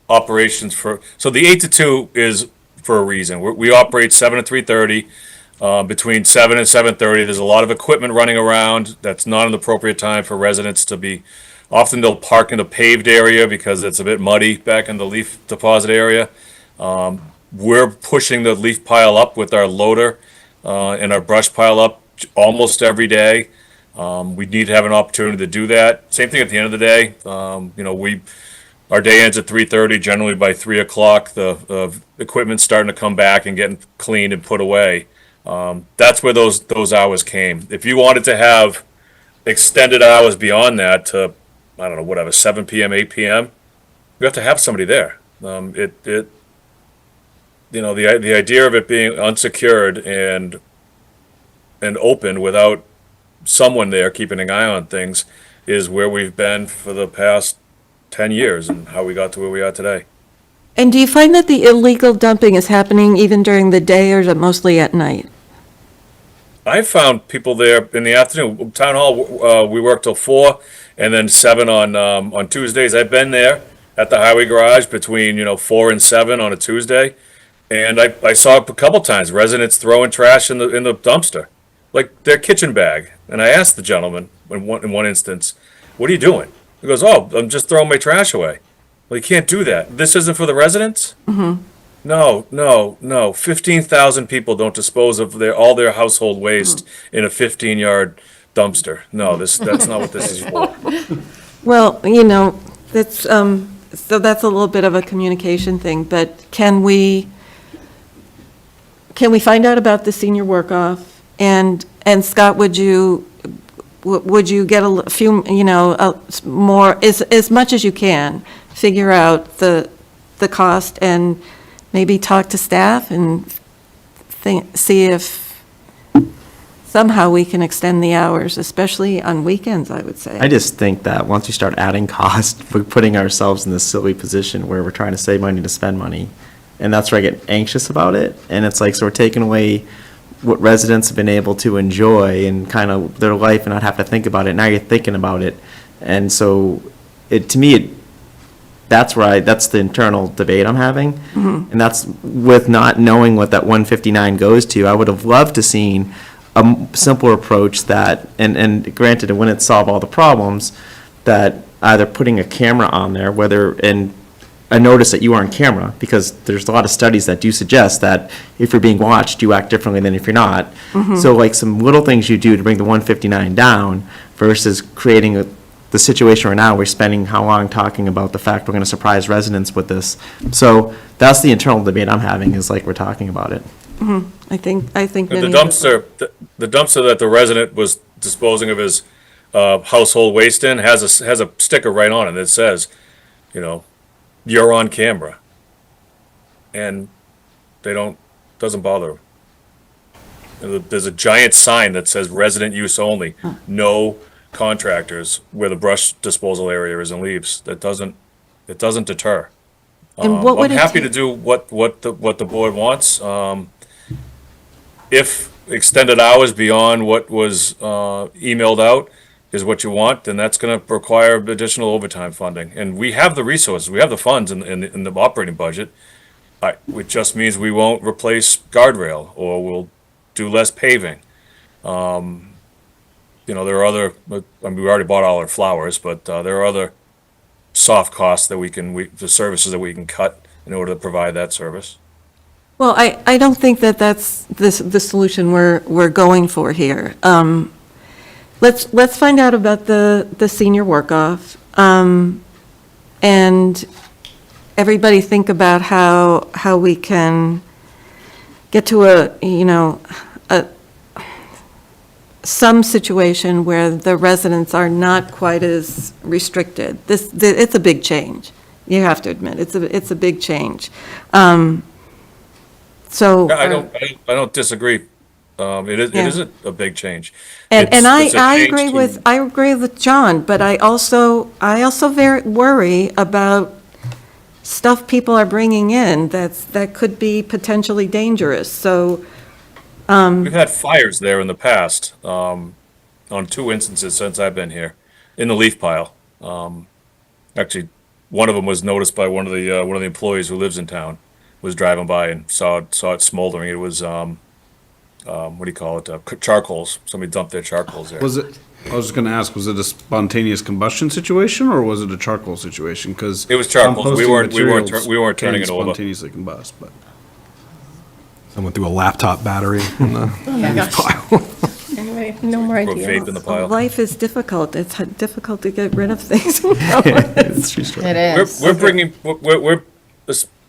operations so the 8 to 2 is for a reason. We operate 7 to 3:30. Between 7 and 7:30, there's a lot of equipment running around. That's not an appropriate time for residents to be. Often they'll park in the paved area because it's a bit muddy back in the leaf deposit area. We're pushing the leaf pile up with our loader and our brush pile up almost every day. We need to have an opportunity to do that. Same thing at the end of the day. Our day ends at 3:30. Generally by 3 o'clock, the equipment's starting to come back and getting cleaned and put away. That's where those hours came. If you wanted to have extended hours beyond that to, 7 p.m., 8 p.m., you have to have somebody there. The idea of it being unsecured and open without someone there keeping an eye on things is where we've been for the past 10 years and how we got to where we are today. And do you find that the illegal dumping is happening even during the day, or is it mostly at night? I found people there in the afternoon. Town hall, we work till 4 and then 7 on Tuesdays. I've been there at the highway garage between 4 and 7 on a Tuesday, and I saw a couple times residents throwing trash in the dumpster, like their kitchen bag. And I asked the gentleman in one instance, "What are you doing?" He goes, "Oh, I'm just throwing my trash away." Well, you can't do that. This isn't for the residents? Mm-hmm. No. 15,000 people don't dispose of all their household waste in a 15-yard dumpster. No, that's not what this is for. Well, that's, so that's a little bit of a communication thing, but can we find out about the senior work-off? And Scott, would you get a few, more, as much as you can, figure out the cost and maybe talk to staff and see if somehow we can extend the hours, especially on weekends, I would say. I just think that once we start adding cost, we're putting ourselves in this silly position where we're trying to save money to spend money. And that's where I get anxious about it. And it's like, so we're taking away what residents have been able to enjoy and kind of their life and not have to think about it. Now you're thinking about it. And so to me, that's the internal debate I'm having. And that's with not knowing what that 159 goes to. I would have loved to seen a simpler approach that, and granted, it wouldn't solve all the problems, that either putting a camera on there, and a notice that you are on camera, because there's a lot of studies that do suggest that if you're being watched, you act differently than if you're not. So like some little things you do to bring the 159 down versus creating the situation right now, we're spending how long talking about the fact we're going to surprise residents with this. So that's the internal debate I'm having, is like we're talking about it. I think And many the of us- dumpster that the resident was disposing of his household waste in has a sticker right on it that says, you're on camera. And doesn't bother them. There's a giant sign that says resident use only, no contractors where the brush disposal area is and leaves. It doesn't deter. And what would I'm it happy to take- do what the board wants. If extended hours beyond what was emailed out is what you want, then that's going to require additional overtime funding. And we have the resources, we have the funds in the operating budget. It just means we won't replace guardrail, or we'll do less paving. There are other, we already bought all our flowers, but there are other soft costs that the services that we can cut in order to provide that service. Well, I don't think that that's the solution we're going for here. Let's find out about the senior work-off, and everybody think about how we can get to some situation where the residents are not quite as restricted. It's a big change. You have to admit, it's a big change. So. I don't disagree. It is a big change. And It's a I change agree with John, but I also very worry about stuff people are bringing in that could be potentially dangerous, so. We've had fires there in the past, on 2 instances since I've been here, in the leaf pile. Actually, one of them was noticed by one of the employees who lives in town, was driving by and saw it smoldering. It was, what do you call it, charcoals. Somebody dumped their charcoals there. I was just gonna ask, was it a spontaneous combustion situation, or was it a charcoal situation? Because It was charcoals. We weren't turning it over. Spontaneously combust, but. Someone threw a laptop battery in the pile. Anyway, no more Throw ideas. vape in the pile. Life is difficult. It's difficult to get rid of things. It is. We're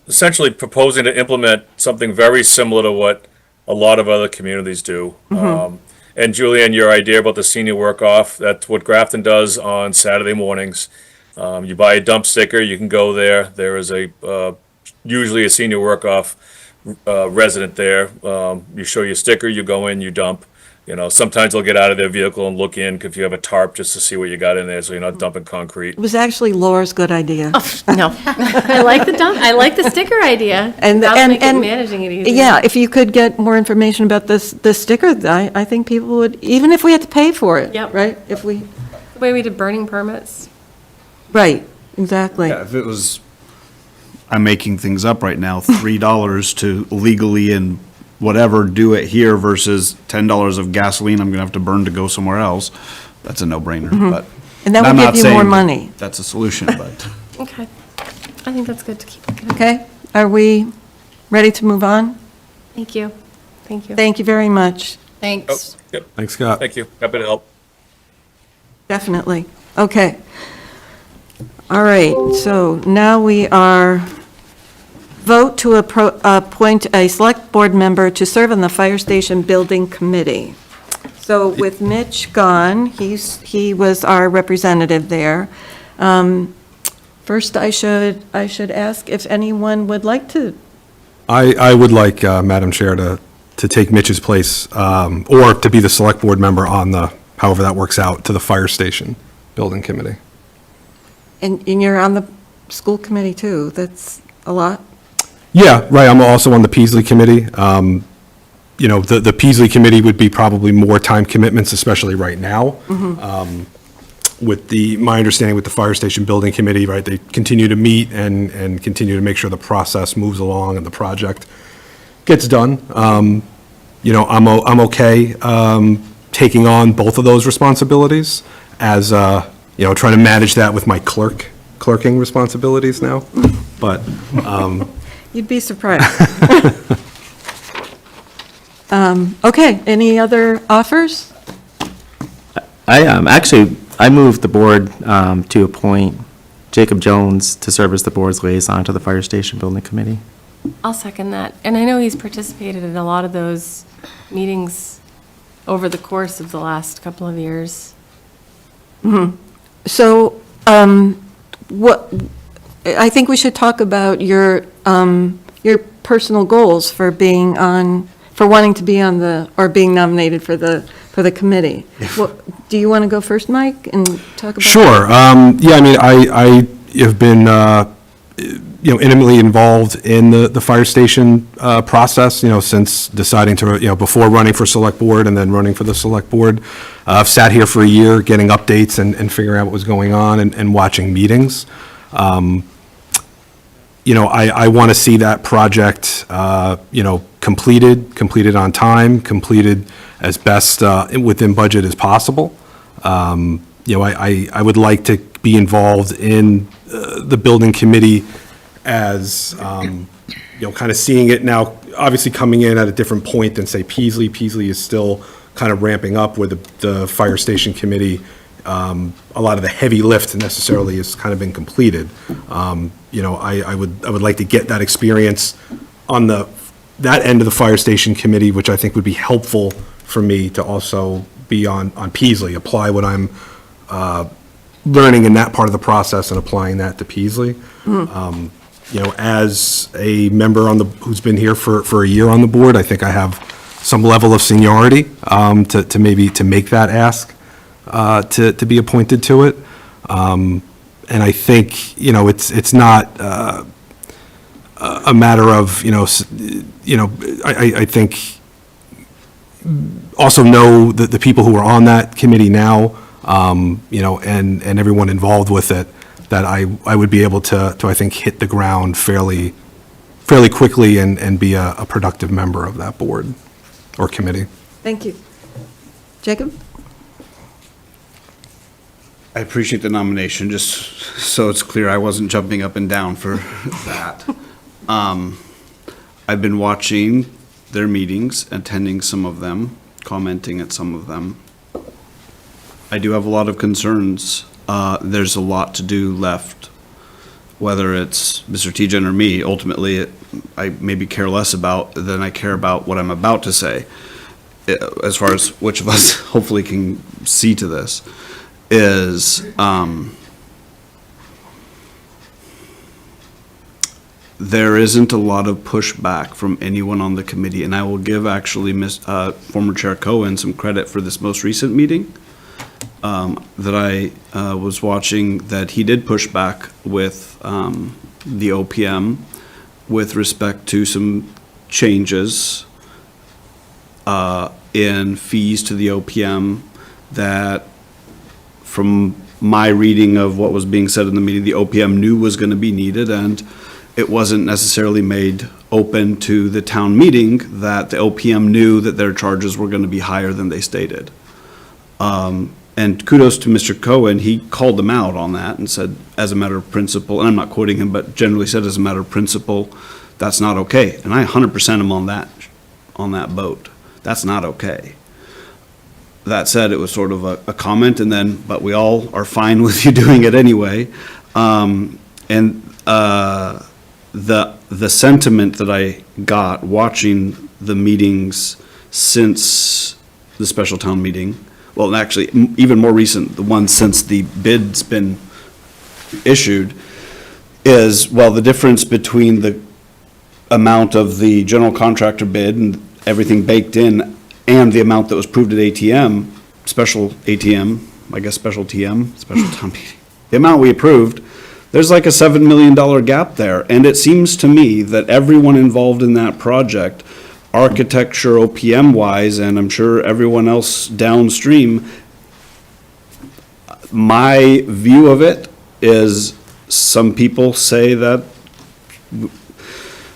essentially proposing to implement something very similar to what a lot of other communities do. And Julianne, your idea about the senior work-off, that's what Grafton does on Saturday mornings. You buy a dump sticker, you can go there. There is usually a senior work-off resident there. You show your sticker, you go in, you dump. Sometimes they'll get out of their vehicle and look in if you have a tarp, just to see what you got in there, so you're not dumping concrete. It was actually Laura's good idea. No. I like the sticker idea. And Managing it easier. Yeah, if you could get more information about this sticker, I think people would, even if we had to pay for it. Yep. Right? If we, The way we did burning permits. right, exactly. Yeah, if it was, I'm making things up right now, $3 to legally and whatever, do it here versus $10 of gasoline I'm gonna have to burn to go somewhere else, that's a no-brainer, but. And that would I'm give not you more saying money. That's a solution, but. Okay. I think that's good to keep. Okay? Are we ready to move on? Thank you. Thank you. Thank you very much. Thanks. Yep, Thanks, Scott. thank you. Happy to help. Definitely. Okay. All right, so now we are vote to appoint a select board member to serve on the fire station building committee. So with Mitch gone, he was our representative there. First, I should ask if anyone would like to. I would like, Madam Chair, to take Mitch's place, or to be the select board member on however that works out, to the fire station building committee. And you're on the school committee too, that's a lot? Yeah, right, I'm also on the Peasley committee. the Peasley Committee would be probably more time commitments, especially right now. With my understanding with the Fire Station Building Committee, right, they continue to meet and continue to make sure the process moves along and the project gets done. I'm okay taking on both of those responsibilities as, trying to manage that with my clerking responsibilities now, but. You'd be surprised. Okay, any other offers? I moved the board to appoint Jacob Jones to serve as the board's liaison to the Fire Station Building Committee. I'll second that. And I know he's participated in a lot of those meetings over the course of the last couple of years. So, I think we should talk about your personal goals for wanting to be on or being nominated for the committee. Do you want to go first, Mike, and talk about? Sure. I have been, intimately involved in the fire station process, since deciding to, before running for select board and then running for the select board. I've sat here for a year getting updates and figuring out what was going on and watching meetings. I want to see that project, completed on time, completed as best within budget as possible. I would like to be involved in the building committee as, kind of seeing it now, obviously coming in at a different point than, say, Peasley. Peasley is still kind of ramping up where the fire station committee, a lot of the heavy lift necessarily has kind of been completed. I would like to get that experience on that end of the fire station committee, which I think would be helpful for me to also be on Peasley, apply what I'm learning in that part of the process and applying that to Peasley. As a member who's been here for a year on the board, I think I have some level of seniority to make that ask to be appointed to it. And I think, it's not a matter of, I think also know the people who are on that committee now, and everyone involved with it, that I would be able to I think, hit the ground fairly quickly and be a productive member of that board or committee. Thank you. Jacob? I appreciate the nomination, just so it's clear, I wasn't jumping up and down for that. I've been watching their meetings, attending some of them, commenting at some of them. I do have a lot of concerns. There's a lot to do left, whether it's Mr. Tejan or me. Ultimately, I maybe care less about than I care about what I'm about to say, as far as which of us hopefully can see to this, is there isn't a lot of pushback from anyone on the committee, and I will give actually former Chair Cohen some credit for this most recent meeting that I was watching, that he did push back with the OPM with respect to some changes in fees to the OPM that, from my reading of what was being said in the meeting, the OPM knew was going to be needed, and it wasn't necessarily made open to the town meeting that the OPM knew that their charges were going to be higher than they stated. And kudos to Mr. Cohen, he called them out on that and said, as a matter of principle, and I'm not quoting him, but generally said as a matter of principle, that's not okay. And I 100% am on that boat. That's not okay. That said, it was sort of a comment, and then, but we all are fine with you doing it anyway. The sentiment that I got watching the meetings since the special town meeting, well, actually, even more recent, the one since the bid's been issued, is, well, the difference between the amount of the general contractor bid and everything baked in and the amount that was approved at ATM, special ATM, I guess special TM, special town meeting, the amount we approved, there's like a $7 million gap there. And it seems to me that everyone involved in that project architecture OPM wise, and I'm sure everyone else downstream, my view of it is some people say that,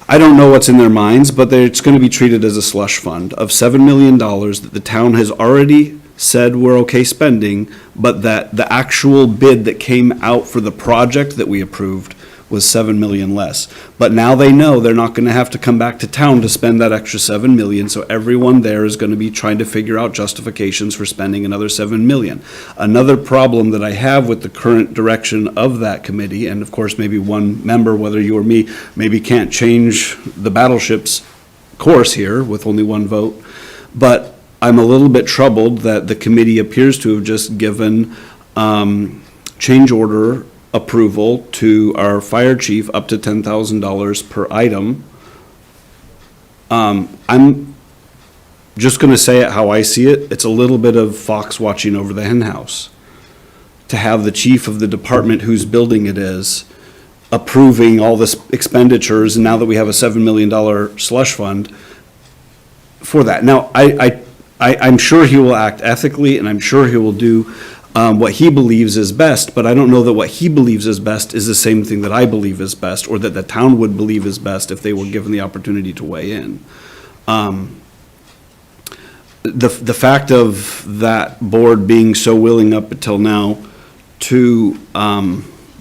I don't know what's in their minds, but it's going to be treated as a slush fund of $7 million that the town has already said we're okay spending, but that the actual bid that came out for the project that we approved was 7 million less. But now they know they're not going to have to come back to town to spend that extra 7 million, so everyone there is going to be trying to figure out justifications for spending another 7 million. Another problem that I have with the current direction of that committee, and of course maybe one member, whether you or me, maybe can't change the battleship's course here with only one vote, but I'm a little bit troubled that the committee appears to have just given change order approval to our fire chief up to $10,000 per item. I'm just gonna say it how I see it. It's a little bit of fox watching over the hen house. To have the chief of the department whose building it is approving all this expenditures, and now that we have a $7 million slush fund for that. Now, I'm sure he will act ethically, and I'm sure he will do what he believes is best, but I don't know that what he believes is best is the same thing that I believe is best, or that the town would believe is best if they were given the opportunity to weigh in. The fact of that board being so willing up until now to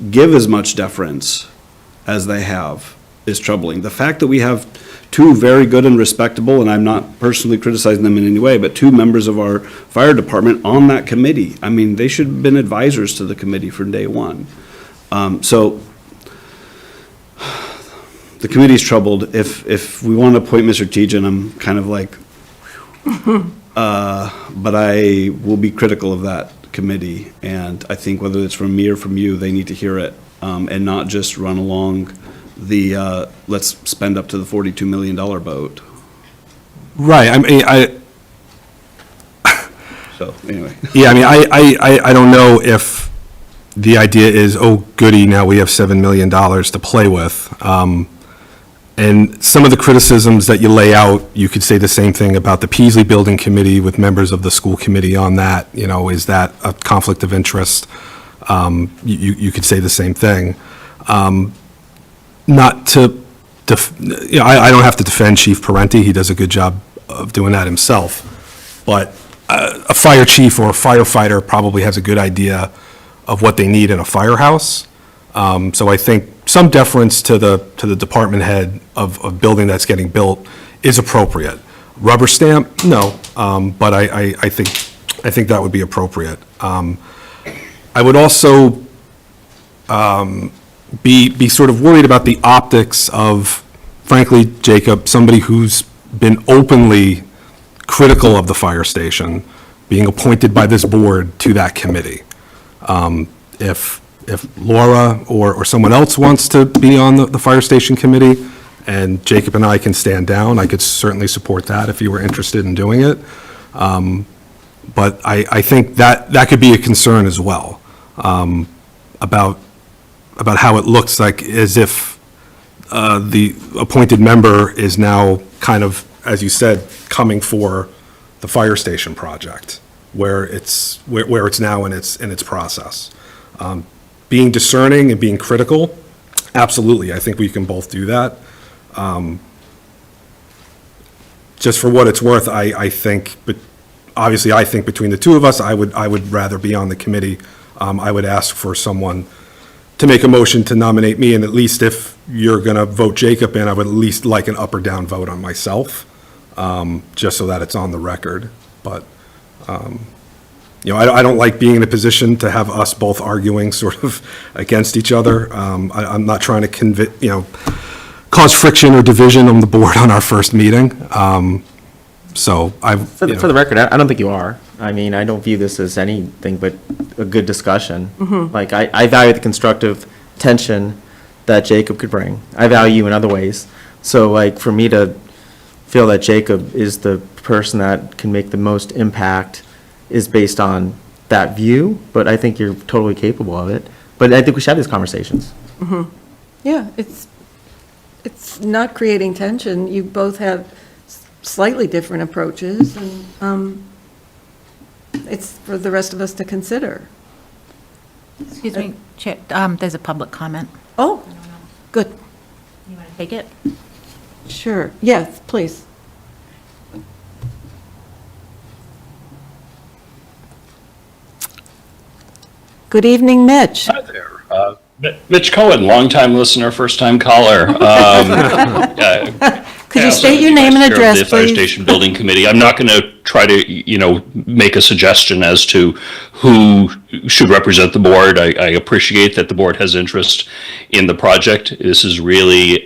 give as much deference as they have is troubling. The fact that we have two very good and respectable, and I'm not personally criticizing them in any way, but two members of our fire department on that committee. I mean, they should have been advisors to the committee from day one. So the committee's troubled. If we want to appoint Mr. Tejan, I'm kind of like, but I will be critical of that committee. And I think whether it's from me or from you, they need to hear it and not just run along the let's spend up to the $42 million boat. Right, I mean, So, anyway. yeah, I mean, I don't know if the idea is, oh goody, now we have $7 million to play with. And some of the criticisms that you lay out, you could say the same thing about the Peasley Building Committee with members of the school committee on that. You know, is that a conflict of interest? You could say the same thing. Not to, you know, I don't have to defend Chief Parenti. He does a good job of doing that himself. But a fire chief or a firefighter probably has a good idea of what they need in a firehouse. So I think some deference to the department head of a building that's getting built is appropriate. Rubber stamp, no, but I think that would be appropriate. I would also be sort of worried about the optics of, frankly, Jacob, somebody who's been openly critical of the fire station, being appointed by this board to that committee. If Laura or someone else wants to be on the fire station committee, and Jacob and I can stand down, I could certainly support that if you were interested in doing it. But I think that could be a concern as well, about how it looks like as if the appointed member is now kind of, as you said, coming for the fire station project, where it's now in its process. Being discerning and being critical, absolutely, I think we can both do that. Just for what it's worth, I think, but obviously I think between the two of us, I would rather be on the committee. I would ask for someone to make a motion to nominate me, and at least if you're going to vote Jacob in, I would at least like an up or down vote on myself, just so that it's on the record. But, you know, I don't like being in a position to have us both arguing sort of against each other. I'm not trying to cause friction or division on the board on our first meeting. For the record, I don't think you are. I mean, I don't view this as anything but a good discussion. Like, I value the constructive tension that Jacob could bring. I value you in other ways. So, like, for me to feel that Jacob is the person that can make the most impact is based on that view, but I think you're totally capable of it. But I think we should have these conversations. Yeah, it's not creating tension. You both have slightly different approaches, and it's for the rest of us to consider. Excuse me, Chair, there's a public comment. Oh, good, You want to take it? sure, yes, please. Good evening, Mitch. Hi there. Mitch Cohen, longtime listener, first-time caller. Could you state your name and address, The Fire please? Station Building Committee. I'm not going to try to, make a suggestion as to who should represent the board. I appreciate that the board has interest in the project. This is really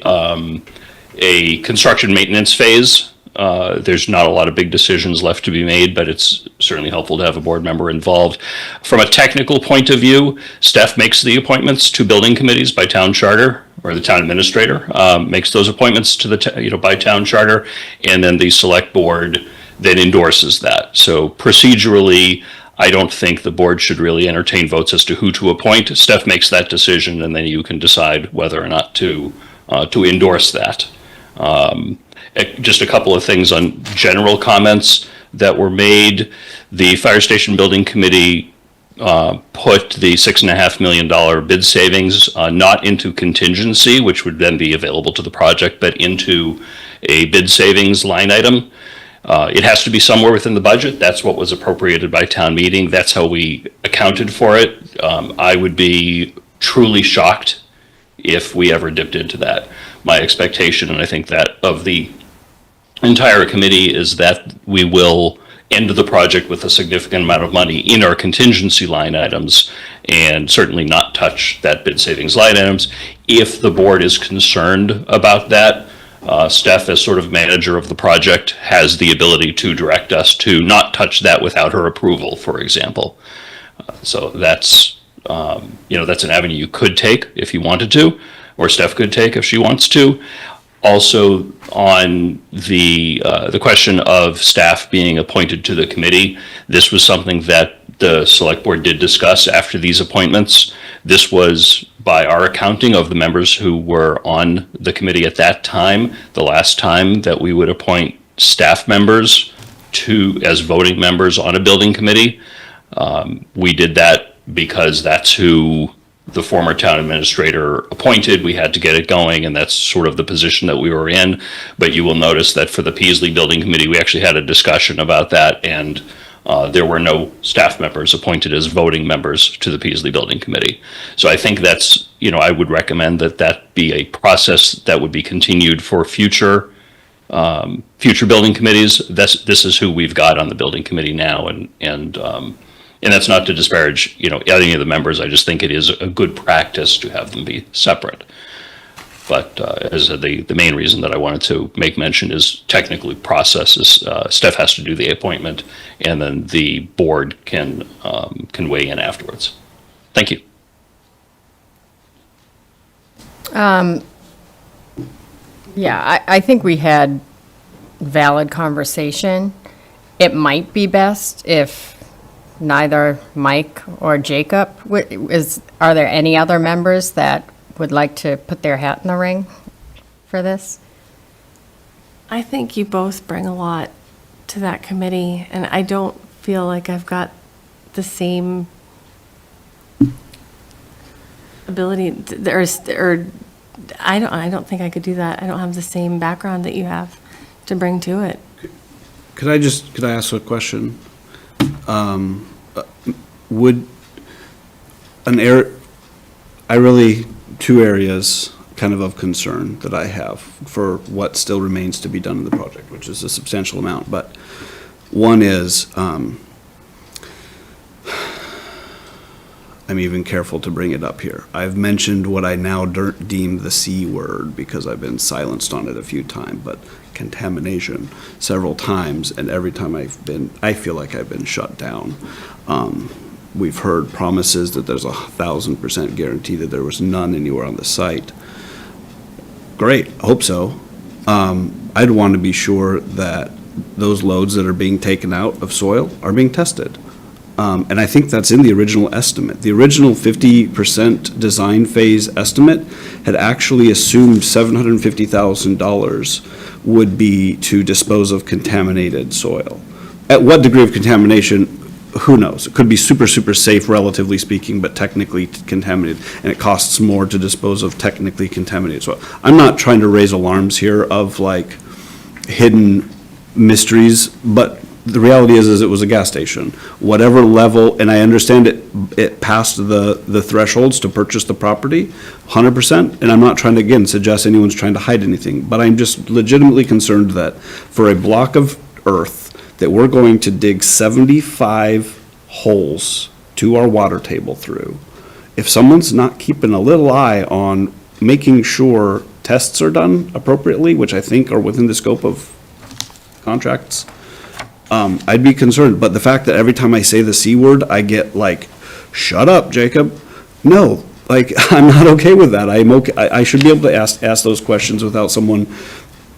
a construction maintenance phase. There's not a lot of big decisions left to be made, but it's certainly helpful to have a board member involved. From a technical point of view, staff makes the appointments to building committees by town charter, or the town administrator makes those appointments to the, by town charter, and then the select board then endorses that. So procedurally, I don't think the board should really entertain votes as to who to appoint. Staff makes that decision, and then you can decide whether or not to endorse that. Just a couple of things on general comments that were made. The Fire Station Building Committee put the $6.5 million bid savings not into contingency, which would then be available to the project, but into a bid savings line item. It has to be somewhere within the budget. That's what was appropriated by town meeting. That's how we accounted for it. I would be truly shocked if we ever dipped into that. My expectation, and I think that of the entire committee, is that we will end the project with a significant amount of money in our contingency line items, and certainly not touch that bid savings line items. If the board is concerned about that, Steph, as sort of manager of the project, has the ability to direct us to not touch that without her approval, for example. So that's, that's an avenue you could take if you wanted to, or Steph could take if she wants to. Also, on the question of staff being appointed to the committee, this was something that the select board did discuss after these appointments. This was, by our accounting of the members who were on the committee at that time, the last time that we would appoint staff members as voting members on a building committee. We did that because that's who the former town administrator appointed. We had to get it going, and that's sort of the position that we were in. But you will notice that for the Peaslee Building Committee, we actually had a discussion about that, and there were no staff members appointed as voting members to the Peaslee Building Committee. So I think that's, I would recommend that be a process that would be continued for future building committees. This is who we've got on the building committee now, and that's not to disparage, any of the members. I just think it is a good practice to have them be separate. But as the main reason that I wanted to make mention is technically processes. Steph has to do the appointment, and then the board can weigh in afterwards. Thank you. Yeah, I think we had valid conversation. It might be best if neither Mike or Jacob, are there any other members that would like to put their hat in the ring for this? I think you both bring a lot to that committee, and I don't feel like I've got the same ability, or I don't think I could do that. I don't have the same background that you have to bring to it. Could I ask a question? Would two areas kind of concern that I have for what still remains to be done in the project, which is a substantial amount, but one is, I'm even careful to bring it up here. I've mentioned what I now deem the C word because I've been silenced on it a few times, but contamination several times, and every time I feel like I've been shut down. We've heard promises that there's 1,000% guarantee that there was none anywhere on the site. Great, I hope so. I'd want to be sure that those loads that are being taken out of soil are being tested. And I think that's in the original estimate. The original 50% design phase estimate had actually assumed $750,000 would be to dispose of contaminated soil. At what degree of contamination, who knows? It could be super, super safe, relatively speaking, but technically contaminated, and it costs more to dispose of technically contaminated soil. I'm not trying to raise alarms here of like hidden mysteries, but the reality is it was a gas station. Whatever level, and I understand it passed the thresholds to purchase the property, 100%, and I'm not trying to, again, suggest anyone's trying to hide anything, but I'm just legitimately concerned that for a block of earth, that we're going to dig 75 holes to our water table through, if someone's not keeping a little eye on making sure tests are done appropriately, which I think are within the scope of contracts, I'd be concerned. But the fact that every time I say the C word, I get like, shut up, Jacob. No, like, I'm not okay with that. I'm okay, I should be able to ask those questions without someone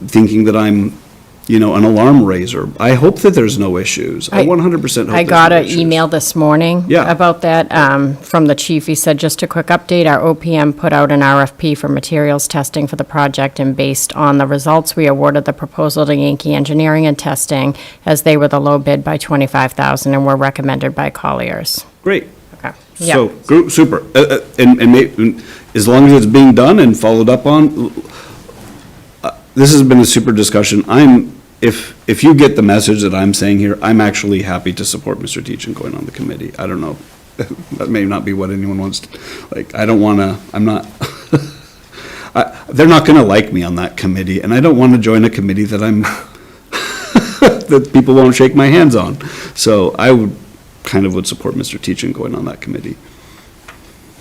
thinking that I'm, an alarm raiser. I hope that there's no issues. I 100% hope I there's got no an issues. email this morning Yeah. about that from the chief. He said, just a quick update, our OPM put out an RFP for materials testing for the project, and based on the results, we awarded the proposal to Yankee Engineering and Testing, as they were the low bid by $25,000 and were recommended by Colliers. Great. Okay. So, Yeah. super. And as long as it's being done and followed up on, this has been a super discussion. If you get the message that I'm saying here, I'm actually happy to support Mr. Teachin going on the committee. I don't know, that may not be what anyone wants to, like, I don't want to, I'm not, they're not going to like me on that committee, and I don't want to join a committee that that people won't shake my hands on. So I would support Mr. Teachin going on that committee.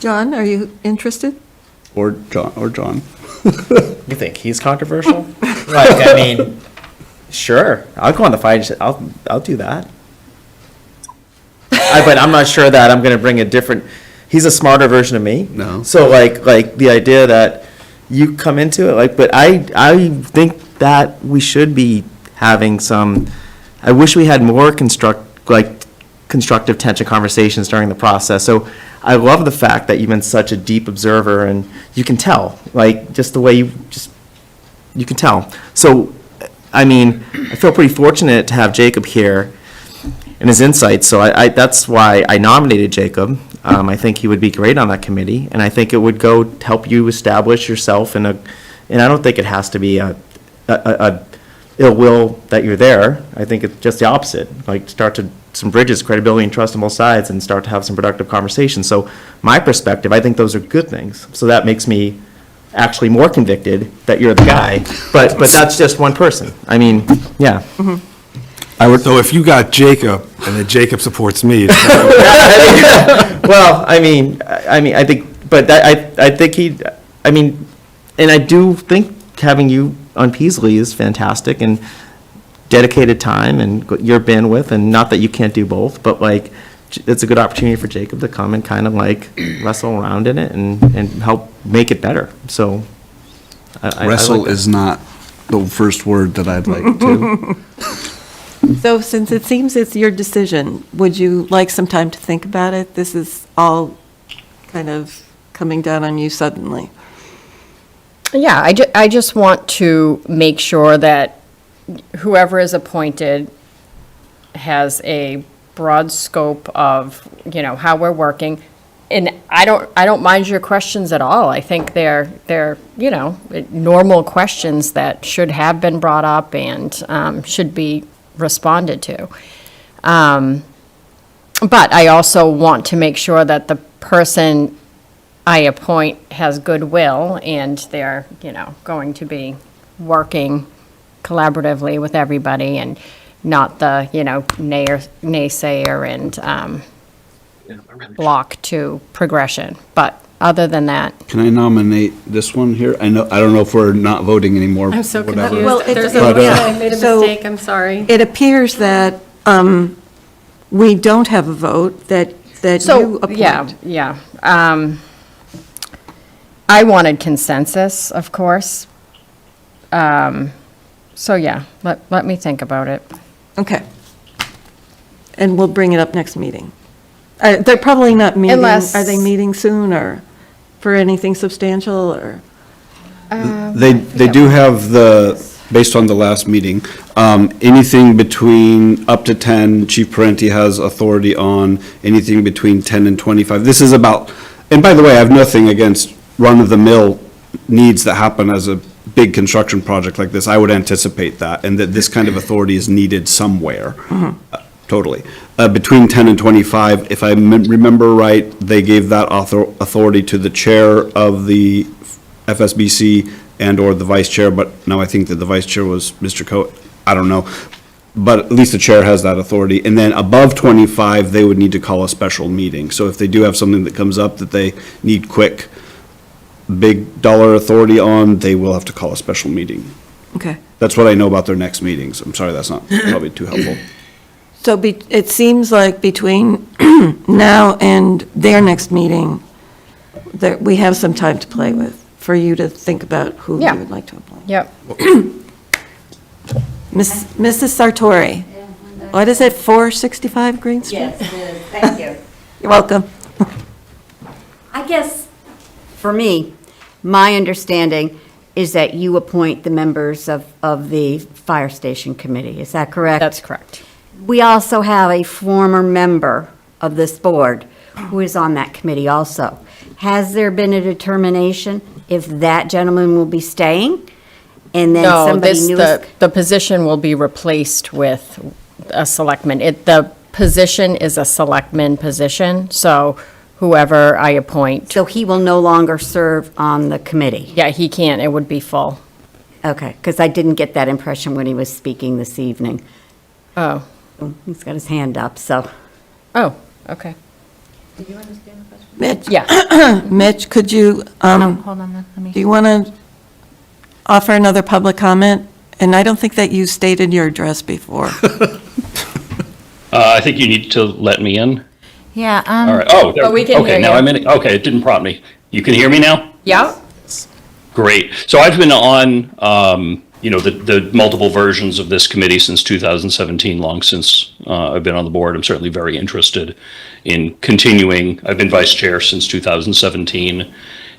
John, are you interested? Or John. You think he's controversial? Like, I mean, sure, I'll go on the fight, I'll do that. But I'm not sure that I'm gonna bring a different, he's a smarter version of me. No. So like the idea that you come into it, but I think that we should be having some, I wish we had more constructive tension conversations during the process. So I love the fact that you've been such a deep observer, and you can tell, like, just the way you can tell. So, I mean, I feel pretty fortunate to have Jacob here and his insights, so that's why I nominated Jacob. I think he would be great on that committee, and I think it would go to help you establish yourself and I don't think it has to be a ill will that you're there. I think it's just the opposite, like, start to some bridges, credibility and trust on both sides, and start to have some productive conversations. So my perspective, I think those are good things. So that makes me actually more convicted that you're the guy, but that's just one person. I mean, yeah. So if you got Jacob, and then Jacob supports me, Well, I think, but I think and I do think having you on Peasley is fantastic, and dedicated time and your bandwidth, and not that you can't do both, but like, it's a good opportunity for Jacob to come and kind of like wrestle around in it and help make it better. So I Wrestle like that. is not the first word that I'd like to. So since it seems it's your decision, would you like some time to think about it? This is all kind of coming down on you suddenly. Yeah, I just want to make sure that whoever is appointed has a broad scope of, how we're working. And I don't mind your questions at all. I think they're normal questions that should have been brought up and should be responded to. But I also want to make sure that the person I appoint has goodwill, and they're, going to be working collaboratively with everybody, and not the, naysayer and block to progression. But other than that, Can I nominate this one here? I don't know if we're not voting anymore. I'm so whatever. confused. Well, There's it- a, But, I made a so- mistake, I'm sorry. It appears that we don't have a vote, that you so, appoint. yeah. I wanted consensus, of course. So, yeah, let me think about it. Okay. And we'll bring it up next meeting. They're probably not meeting, Unless- are they meeting soon, or for anything substantial, or? They do have based on the last meeting, anything between up to 10, Chief Parenti has authority on, anything between 10 and 25. This is about, and by the way, I have nothing against run-of-the-mill needs that happen as a big construction project like this. I would anticipate that, and that this kind of authority is needed somewhere. Totally. Between 10 and 25, if I remember right, they gave that authority to the chair of the FSBC and/or the vice chair, but now I think that the vice chair was Mr. Coe. I don't know. But at least the chair has that authority. And then above 25, they would need to call a special meeting. So if they do have something that comes up that they need quick, big dollar authority on, they will have to call a special meeting. Okay. That's what I know about their next meetings. I'm sorry, that's not probably too helpful. So it seems like between now and their next meeting, that we have some time to play with, for you to think about who you Yeah. would like to appoint. Yep. Mrs. Sartori, what is it, 465 Green Street? Yes, it is. Thank you. You're welcome. I guess, for me, my understanding is that you appoint the members of the Fire Station Committee. Is that correct? That's correct. We also have a former member of this board who is on that committee also. Has there been a determination if that gentleman will be staying? And then No, somebody new is... the position will be replaced with a selectman. The position is a selectman position, so whoever I appoint. So he will no longer serve on the committee? Yeah, he can't, it would be full. Okay, because I didn't get that impression when he was speaking this evening. Oh, He's got his hand up, so... oh, okay. Mitch? Yeah. Mitch, could you, Hold on, let me. do you want to offer another public comment? And I don't think that you stated your address before. I think you need to let me in. Yeah, All right. Oh, there, Oh, we can okay, hear now you. I'm in. Okay, it didn't prompt me. You can hear me now? Yeah? Great. So I've been on, the multiple versions of this committee since 2017, long since I've been on the board. I'm certainly very interested in continuing. I've been vice chair since 2017.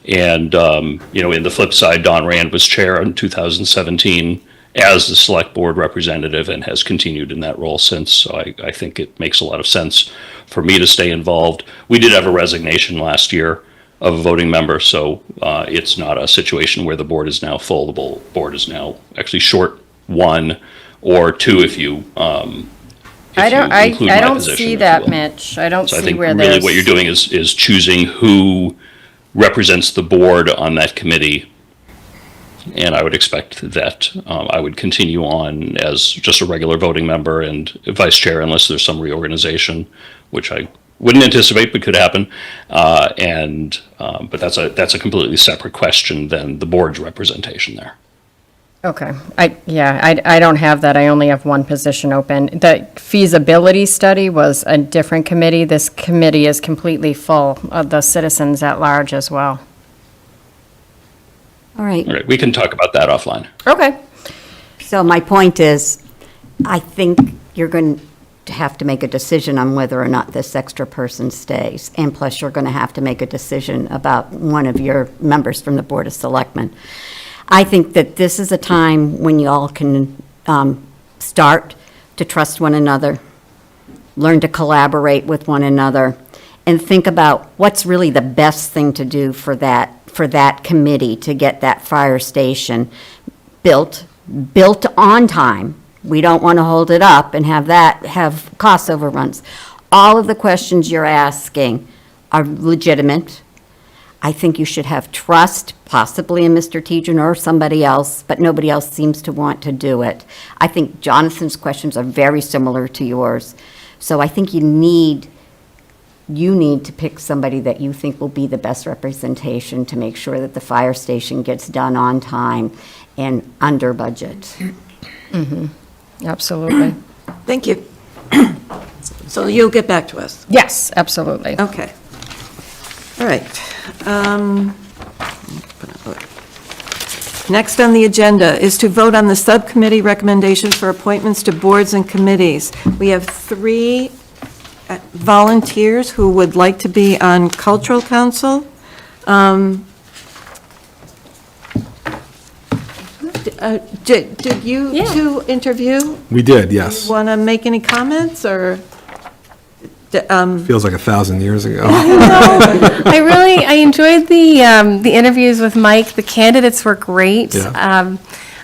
And, in the flip side, Don Rand was chair in 2017 as the select board representative and has continued in that role since. So I think it makes a lot of sense for me to stay involved. We did have a resignation last year of a voting member, so it's not a situation where the board is now full. The board is now actually short one or two if you include I my don't position, see if that, you will. Mitch. I don't So I see think where really there's. what you're doing is choosing who represents the board on that committee. And I would expect that I would continue on as just a regular voting member and vice chair unless there's some reorganization, which I wouldn't anticipate but could happen. But that's a completely separate question than the board's representation there. Okay, I don't have that, I only have one position open. The feasibility study was a different committee. This committee is completely full of the citizens at large as well. All right. All right, we can talk about that offline. Okay. So my point is, I think you're going to have to make a decision on whether or not this extra person stays. And plus, you're going to have to make a decision about one of your members from the Board of Selectmen. I think that this is a time when you all can start to trust one another, learn to collaborate with one another, and think about what's really the best thing to do for that committee to get that fire station built on time. We don't want to hold it up and have cost overruns. All of the questions you're asking are legitimate. I think you should have trust, possibly in Mr. Tejan or somebody else, but nobody else seems to want to do it. I think Jonathan's questions are very similar to yours. So I think you need to pick somebody that you think will be the best representation to make sure that the fire station gets done on time and under budget. Absolutely. Thank you. So you'll get back to us? Yes, absolutely. Okay. All right. Next on the agenda is to vote on the subcommittee recommendations for appointments to boards and committees. We have 3 volunteers who would like to be on Cultural Council. Did you Yeah. two interview? We did, yes. Want to make any comments, or? Feels like 1,000 years ago. I enjoyed the interviews with Mike. The candidates were great. Yeah.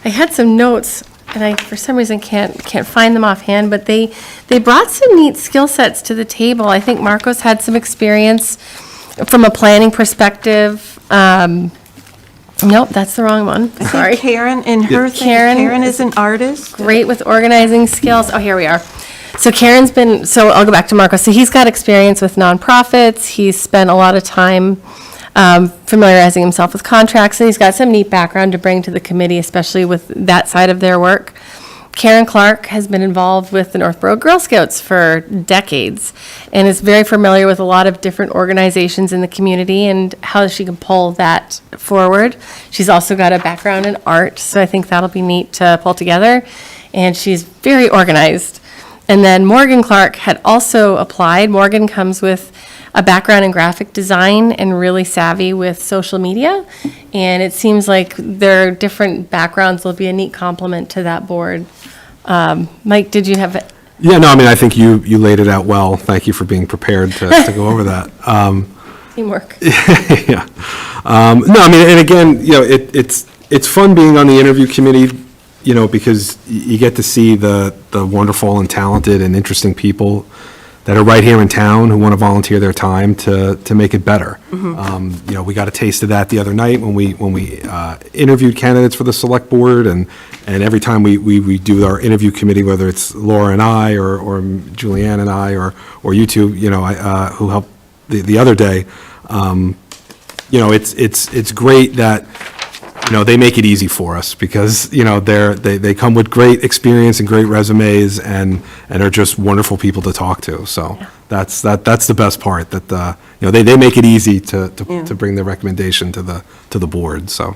I had some notes, and I, for some reason, can't find them offhand, but they brought some neat skill sets to the table. I think Marcos had some experience from a planning perspective. Nope, that's the wrong one. I Sorry. think Karen, in her thing, Karen Karen is an artist. Great with organizing skills. Oh, here we are. So Karen's been, so I'll go back to Marcos. So he's got experience with nonprofits. He's spent a lot of time familiarizing himself with contracts, and he's got some neat background to bring to the committee, especially with that side of their work. Karen Clark has been involved with the Northborough Girl Scouts for decades and is very familiar with a lot of different organizations in the community and how she can pull that forward. She's also got a background in art, so I think that'll be neat to pull together. And she's very organized. And then Morgan Clark had also applied. Morgan comes with a background in graphic design and really savvy with social media. And it seems like their different backgrounds will be a neat complement to that board. Mike, did you have it? Yeah, no, I mean, I think you laid it out well. Thank you for being prepared to go over that. Teamwork. Yeah. No, I mean, and again, you know, it's fun being on the interview committee, you know, because you get to see the wonderful and talented and interesting people that are right here in town who want to volunteer their time to make it better. You know, we got a taste of that the other night when we interviewed candidates for the select board, and every time we do our interview committee, whether it's Laura and I or Julianne and I or you two, you know, who helped the other day, you know, it's great that, you know, they make it easy for us because, you know, they come with great experience and great resumes and are just wonderful people to talk to. So that's the best part, that, you know, they make it easy to bring the recommendation to the board, so.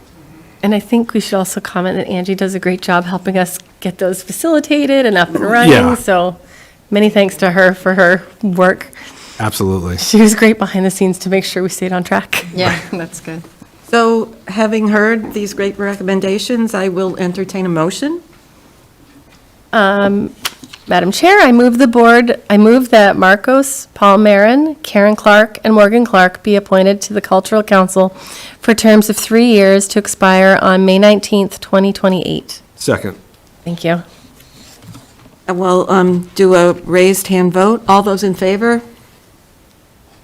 And I think we should also comment that Angie does a great job helping us get those facilitated and up and running. Yeah. So many thanks to her for her work. Absolutely. She was great behind the scenes to make sure we stayed on track. Yeah, that's good. So, having heard these great recommendations, I will entertain a motion. Madam Chair, I move that Marcos, Paul Marin, Karen Clark, and Morgan Clark be appointed to the Cultural Council for terms of 3 years to expire on May 19th, 2028. Second. Thank you. We'll do a raised hand vote. All those in favor?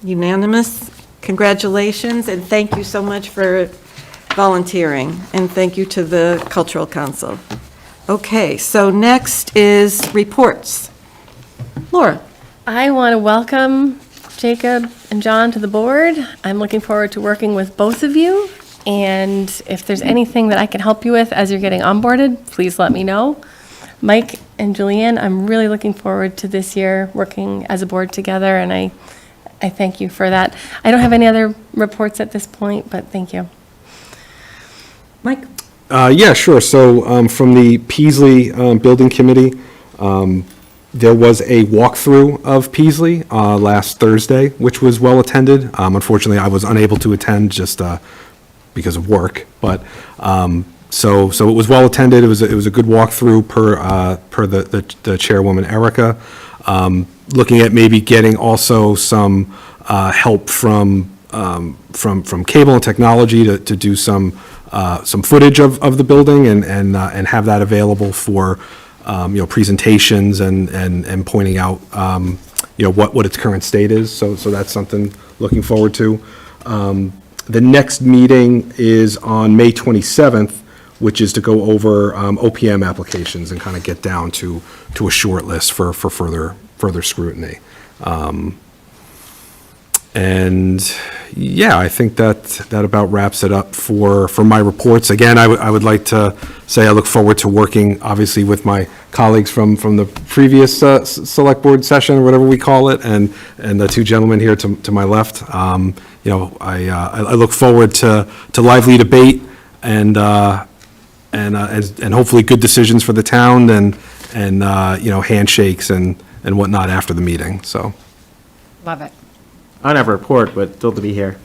Unanimous. Congratulations, and thank you so much for volunteering, and thank you to the Cultural Council. Okay, so next is reports. Laura? I want to welcome Jacob and John to the board. I'm looking forward to working with both of you, and if there's anything that I can help you with as you're getting onboarded, please let me know. Mike and Julianne, I'm really looking forward to this year working as a board together, and I thank you for that. I don't have any other reports at this point, but thank you. Mike? Yeah, sure. So from the Peasley Building Committee, there was a walkthrough of Peasley last Thursday, which was well attended. Unfortunately, I was unable to attend just because of work, but so it was well attended. It was a good walkthrough per the chairwoman Erica. Looking at maybe getting also some help from cable and technology to do some footage of the building and have that available for you know, presentations and pointing out you know, what its current state is. So that's something looking forward to. The next meeting is on May 27th, which is to go over OPM applications and kind of get down to a short list for further scrutiny. And yeah, I think that about wraps it up for my reports. Again, I would like to say I look forward to working, obviously, with my colleagues from the previous select board session, or whatever we call it, and the two gentlemen here to my left. You know, I look forward to lively debate and hopefully good decisions for the town and you know, handshakes and whatnot after the meeting, so. Love it. I don't have a report, but thrilled to be here.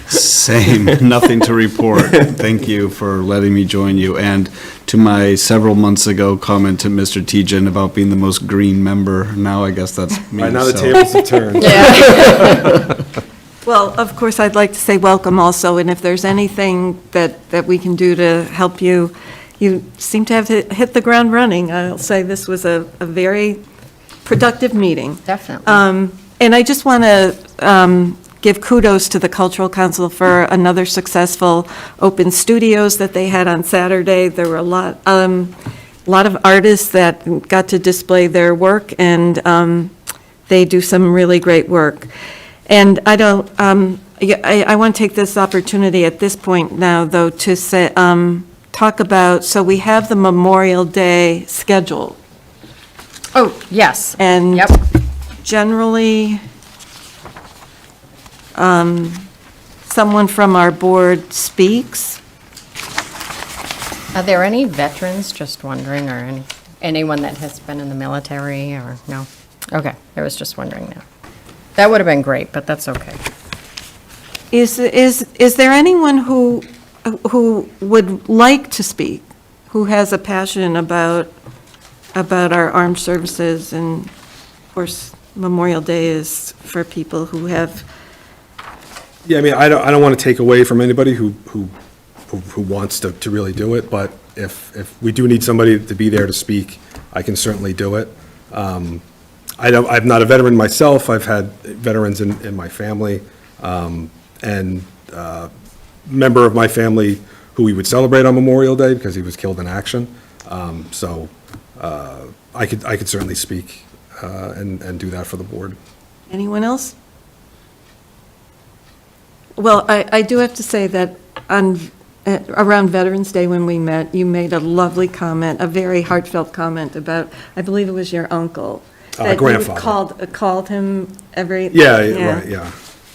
Same, nothing to report. Thank you for letting me join you. And to my several months ago comment to Mr. Tejan about being the most green member, now I guess that's me. Right now, the so- tables have turned. Well, of course, I'd like to say welcome also, and if there's anything that we can do to help you, you seem to have hit the ground running. I'll say this was a very productive meeting. Definitely. And I just want to give kudos to the Cultural Council for another successful open studios that they had on Saturday. There were a lot of artists that got to display their work, and they do some really great work. And I don't, I want to take this opportunity at this point now, though, to say, talk about, so we have the Memorial Day schedule. Oh, yes. And Yep. generally, someone from our board speaks. Are there any veterans, just wondering, or anyone that has been in the military, or no? Okay, I was just wondering now. That would have been great, but that's okay. Is there anyone who would like to speak, who has a passion about our armed services? And of course, Memorial Day is for people who have. Yeah, I mean, I don't want to take away from anybody who wants to really do it, but if we do need somebody to be there to speak, I can certainly do it. I'm not a veteran myself. I've had veterans in my family, and member of my family who we would celebrate on Memorial Day because he was killed in action. So I could certainly speak and do that for the board. Anyone else? Well, I do have to say that around Veterans Day when we met, you made a lovely comment, a very heartfelt comment about, I believe it was your uncle. that you grandfather. Called him every. Yeah, right, yeah.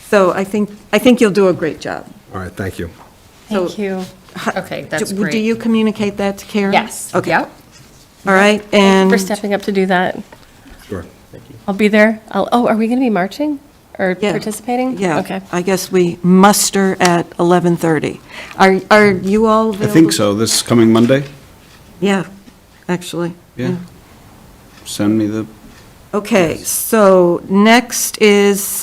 So I think you'll do a great job. All right, thank you. Thank you. Okay, that's great. Do you communicate that to Karen? Yes. Okay. Yep. All right, and. For stepping up to do that. Sure. I'll be there. Are we going to be marching or Yeah. participating? Yeah. Okay. I guess we muster at 11:30. Are you all I available? think so, this coming Monday? Yeah, actually. Yeah. Send me the, Okay, so next is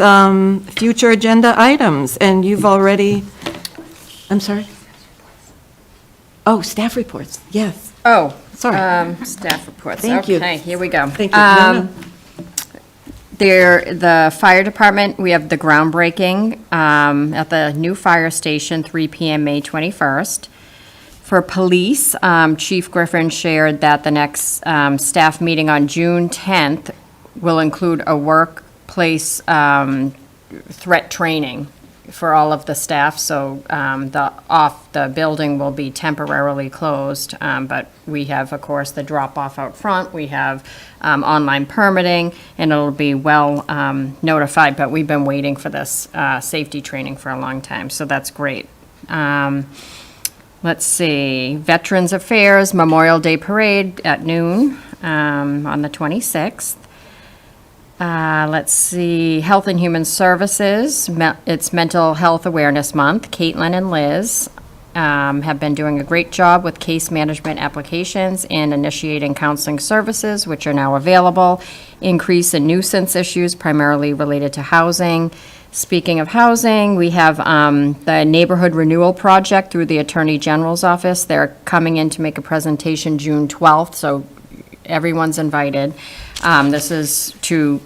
future agenda items, and you've already, I'm sorry? Oh, staff reports, yes. Oh, Sorry. staff reports. Thank you. Okay, here we go. Thank you. No, no. The fire department, we have the groundbreaking at the new fire station, 3 PM, May 21st. For police, Chief Griffin shared that the next staff meeting on June 10th will include a workplace threat training for all of the staff, so the building will be temporarily closed, but we have, of course, the drop-off out front, we have online permitting, and it'll be well notified, but we've been waiting for this safety training for a long time, so that's great. Let's see, Veterans Affairs Memorial Day Parade at noon on the 26th. Let's see, Health and Human Services, it's Mental Health Awareness Month. Caitlin and Liz have been doing a great job with case management applications and initiating counseling services, which are now available. Increase in nuisance issues primarily related to housing. Speaking of housing, we have the Neighborhood Renewal Project through the Attorney General's Office. They're coming in to make a presentation June 12th, so everyone's invited. This is to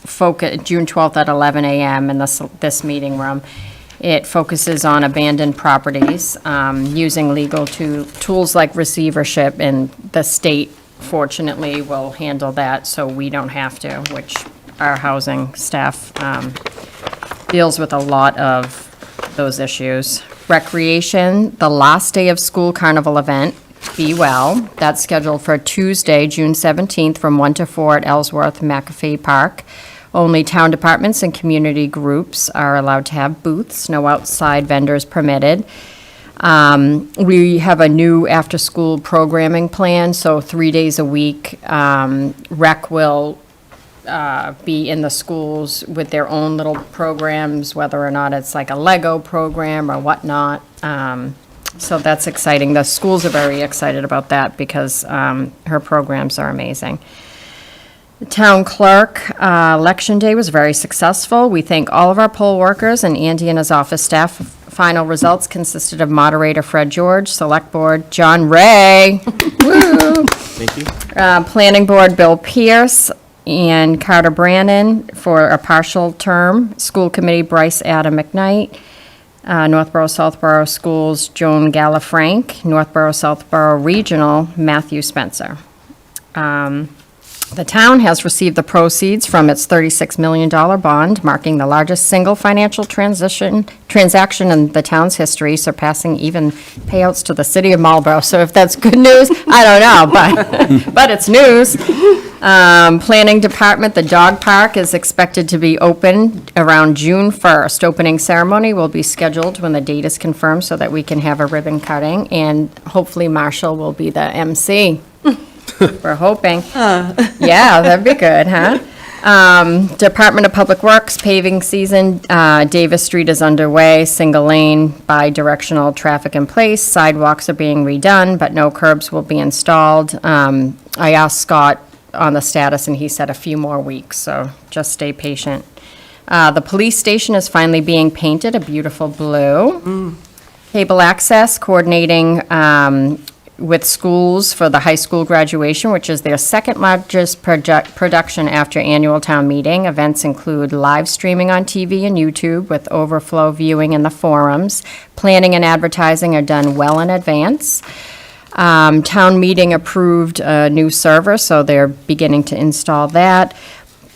focus, June 12th at 11 a.m. in this meeting room. It focuses on abandoned properties, using legal tools like receivership, and the state fortunately will handle that, so we don't have to, which our housing staff deals with a lot of those issues. Recreation, the last day of school carnival event, Be Well. That's scheduled for Tuesday, June 17th, from 1 to 4 at Ellsworth McAfee Park. Only town departments and community groups are allowed to have booths, no outside vendors permitted. We have a new after-school programming plan, so 3 days a week, rec will be in the schools with their own little programs, whether or not it's like a Lego program or whatnot. So that's exciting. The schools are very excited about that because her programs are amazing. The town clerk, election day was very successful. We thank all of our poll workers and Andy and his office staff. Final results consisted of moderator Fred George, select board John Ray, woo! Thank you. Planning board Bill Pierce and Carter Brannon for a partial term. School committee Bryce Adam McKnight. Northborough Southborough Schools Joan Gallafrank. Northborough Southborough Regional Matthew Spencer. The town has received the proceeds from its $36 million bond, marking the largest single financial transaction in the town's history, surpassing even payouts to the city of Marlborough. So if that's good news, I don't know, but it's news. Planning department, the dog park is expected to be open around June 1st. Opening ceremony will be scheduled when the date is confirmed so that we can have a ribbon cutting, and hopefully Marshall will be the MC. We're hoping. Yeah, that'd be good, huh? Department of Public Works paving season, Davis Street is underway, single lane, bi-directional traffic in place, sidewalks are being redone, but no curbs will be installed. I asked Scott on the status, and he said a few more weeks, so just stay patient. The police station is finally being painted a beautiful blue. Cable access, coordinating with schools for the high school graduation, which is their second largest production after annual town meeting. Events include live streaming on TV and YouTube with overflow viewing in the forums. Planning and advertising are done well in advance. Town meeting approved a new server, so they're beginning to install that.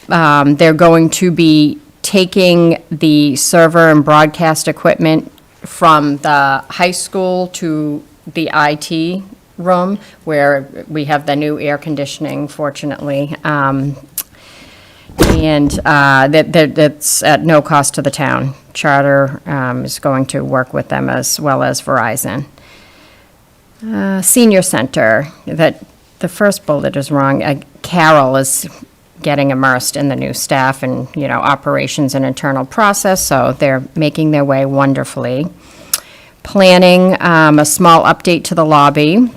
They're going to be taking the server and broadcast equipment from the high school to the IT room, where we have the new air conditioning, fortunately. And that's at no cost to the town. Charter is going to work with them as well as Verizon. Senior Center, that the first bullet is wrong. Carol is getting immersed in the new staff and, operations and internal process, so they're making their way wonderfully. Planning a small update to the lobby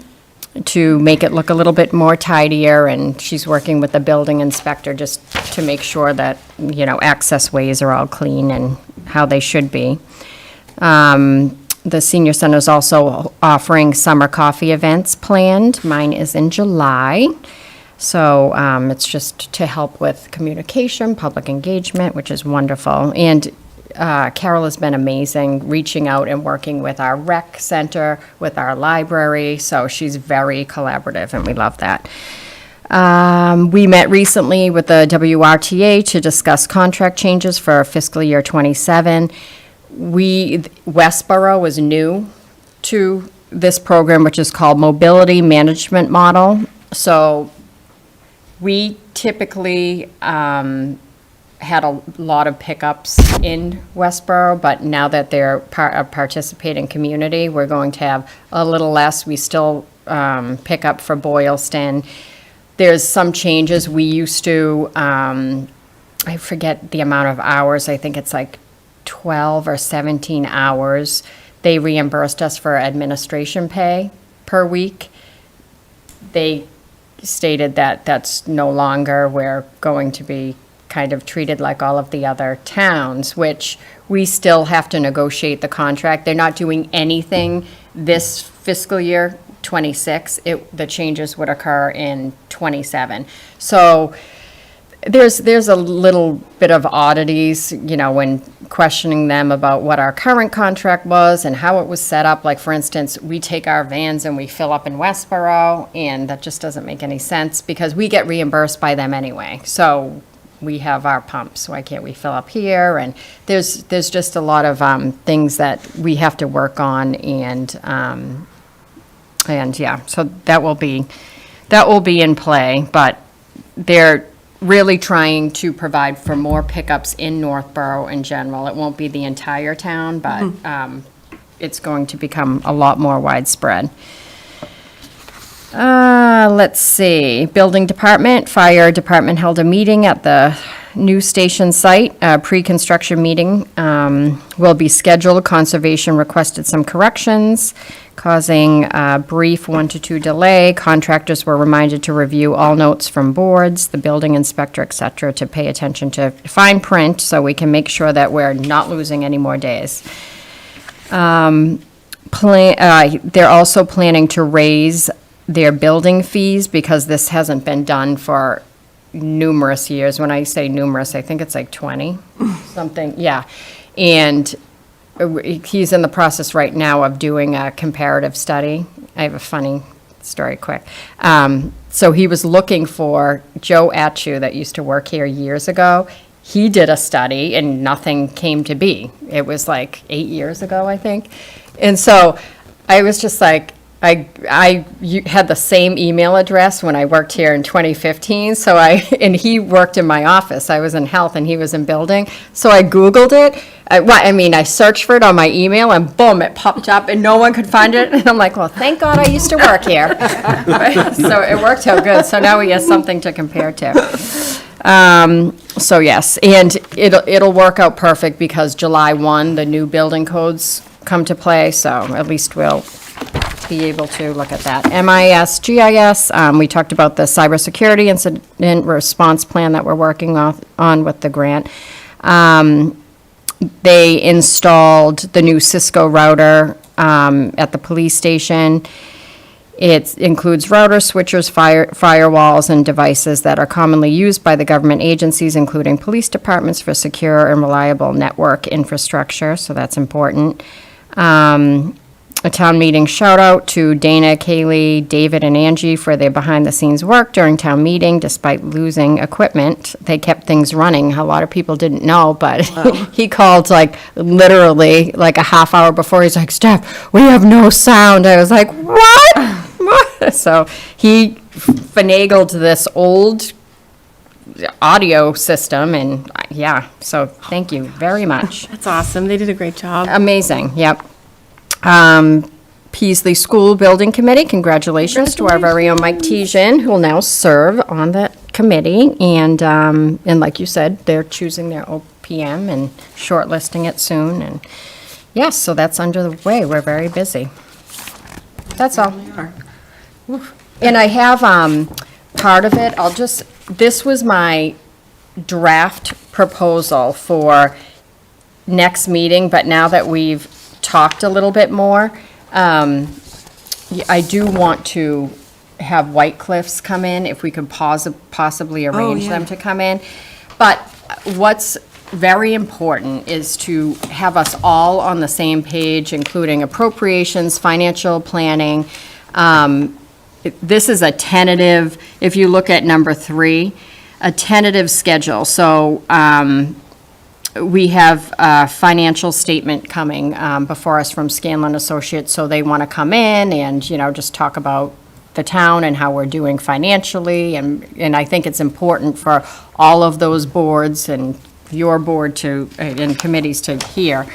to make it look a little bit more tidier, and she's working with the building inspector just to make sure that, access ways are all clean and how they should be. The senior center is also offering summer coffee events planned. Mine is in July. So it's just to help with communication, public engagement, which is wonderful. And Carol has been amazing, reaching out and working with our rec center, with our library, so she's very collaborative, and we love that. We met recently with the WRTA to discuss contract changes for fiscal year '27. Westboro is new to this program, which is called Mobility Management Model. So we typically had a lot of pickups in Westboro, but now that they're a participating community, we're going to have a little less. We still pick up for Boylston. There's some changes. We used to, I forget the amount of hours, I think it's like 12 or 17 hours. They reimbursed us for administration pay per week. They stated that that's no longer, we're going to be kind of treated like all of the other towns, which we still have to negotiate the contract. They're not doing anything this fiscal year, 26. The changes would occur in 27. So there's a little bit of oddities, when questioning them about what our current contract was and how it was set up. Like, for instance, we take our vans and we fill up in Westboro, and that just doesn't make any sense because we get reimbursed by them anyway. So we have our pumps, why can't we fill up here? And there's just a lot of things that we have to work on, and yeah, so that will be in play, but they're really trying to provide for more pickups in Northborough in general. It won't be the entire town, but it's going to become a lot more widespread. Let's see, Building Department, Fire Department held a meeting at the new station site. A pre-construction meeting will be scheduled. Conservation requested some corrections, causing a brief 1 to 2 delay. Contractors were reminded to review all notes from boards, the building inspector, et cetera, to pay attention to fine print so we can make sure that we're not losing any more days. They're also planning to raise their building fees because this hasn't been done for numerous years. When I say numerous, I think it's like 20, something, yeah. And he's in the process right now of doing a comparative study. I have a funny story, quick. So he was looking for Joe Atchu that used to work here years ago. He did a study and nothing came to be. It was like 8 years ago, I think. And so I was just like, you had the same email address when I worked here in 2015, and he worked in my office. I was in health and he was in building. So I Googled it. I searched for it on my email and boom, it popped up and no one could find it. And I'm like, well, thank God I used to work here. So it worked out good. So now he has something to compare to. So yes, and it'll work out perfect because July 1, the new building codes come to play. So at least we'll be able to look at that. MIS, GIS, we talked about the cybersecurity incident response plan that we're working on with the grant. They installed the new Cisco router at the police station. It includes routers, switchers, firewalls, and devices that are commonly used by the government agencies, including police departments, for secure and reliable network infrastructure, so that's important. A town meeting shout out to Dana, Kaylee, David, and Angie for their behind-the-scenes work during town meeting. Despite losing equipment, they kept things running. A lot of people didn't know, but he called literally a half hour before. He's like, Steph, we have no sound. I was like, what? So he finagled this old audio system, and yeah, so thank you very much. That's awesome. They did a great job. Amazing, yep. Peasley School Building Committee, congratulations to our very own Mike Tejan, who will now serve on that committee. And like you said, they're choosing their OPM and shortlisting it soon. And yes, so that's under the way. We're very busy. That's all. And I have part of it, this was my draft proposal for next meeting, but now that we've talked a little bit more, I do want to have White Cliffs come in, if we could possibly arrange them to come in. But what's very important is to have us all on the same page, including appropriations, financial planning. This is a tentative, if you look at number 3, a tentative schedule. So we have a financial statement coming before us from Scanlon Associates, so they want to come in and, just talk about the town and how we're doing financially, and I think it's important for all of those boards and your board and committees to hear.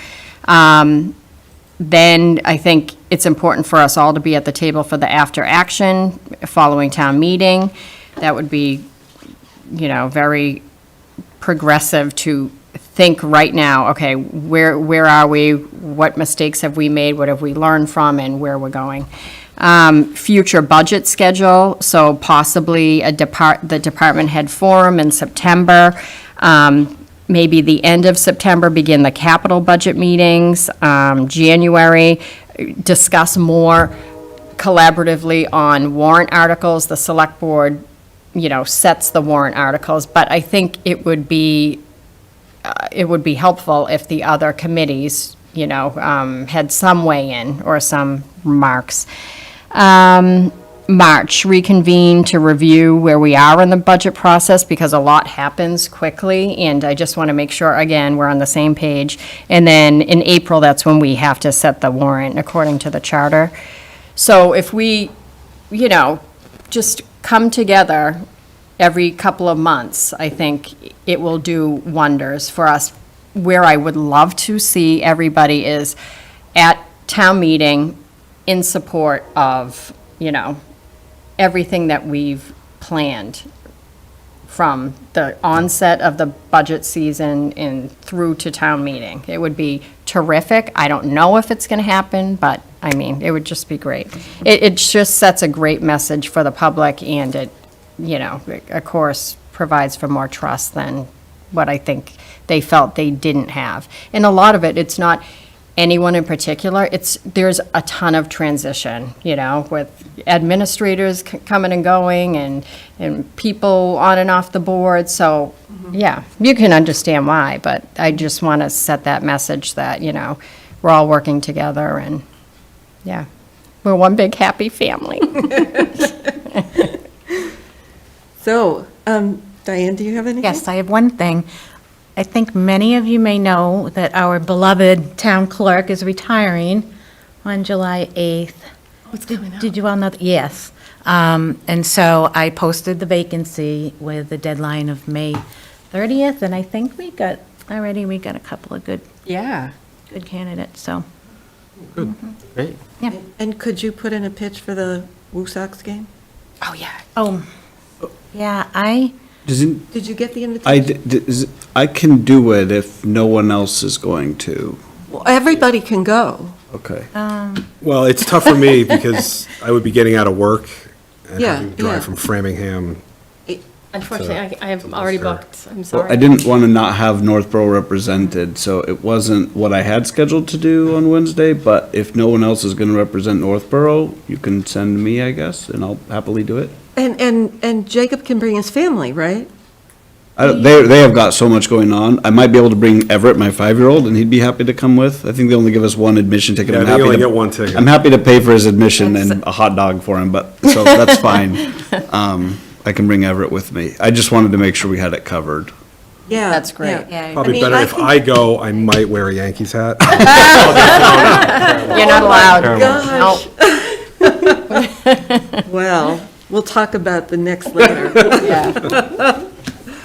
Then I think it's important for us all to be at the table for the after action following town meeting. That would be, very progressive to think right now, okay, where are we? What mistakes have we made? What have we learned from, and where we're going? Future budget schedule, so possibly the department head forum in September. Maybe the end of September, begin the capital budget meetings. January, discuss more collaboratively on warrant articles. The select board, sets the warrant articles, but I think it would be helpful if the other committees, had some weigh in or some remarks. March, reconvene to review where we are in the budget process, because a lot happens quickly, and I just want to make sure, again, we're on the same page. And then in April, that's when we have to set the warrant according to the charter. So if we, just come together every couple of months, I think it will do wonders for us. Where I would love to see everybody is at town meeting in support of, everything that we've planned from the onset of the budget season and through to town meeting. It would be terrific. I don't know if it's going to happen, but, I mean, it would just be great. It just sets a great message for the public, and it, you know, of course, provides for more trust than what I think they felt they didn't have. And a lot of it, it's not anyone in particular, there's a ton of transition, you know, with administrators coming and going and people on and off the board, so, yeah, you can understand why, but I just want to set that message that, you know, we're all working together and, yeah, we're one big happy family. So, Diane, do you have anything? Yes, I have one thing. I think many of you may know that our beloved town clerk is retiring on July 8th. What's coming up? Did you all know that? Yes. And so I posted the vacancy with the deadline of May 30th, and I think we got a couple of good candidates, so. Great. Yeah. And could you put in a pitch for the Woo Sox game? Oh, yeah. Oh, yeah, Did you get the invitation? I can do it if no one else is going to. Well, everybody can go. Okay. Well, it's tough for me because I would be getting out of work and Yeah, having to drive yeah. from Framingham. Unfortunately, I have already booked. I'm Well, sorry. I didn't want to not have Northborough represented, so it wasn't what I had scheduled to do on Wednesday, but if no one else is going to represent Northborough, you can send me, I guess, and I'll happily do it. And Jacob can bring his family, right? They have got so much going on. I might be able to bring Everett, my 5-year-old, and he'd be happy to come with. I think they only give us one admission ticket. Yeah, I'm they happy only to- get one ticket. I'm happy to pay for his admission and a hot dog for him, but, so that's fine. I can bring Everett with me. I just wanted to make sure we had it covered. Yeah. That's great. yeah. Probably mean, better I if can- I go, I might wear a Yankees hat. You're not allowed. Gosh. Nope. Well, we'll talk about the next letter. Yeah.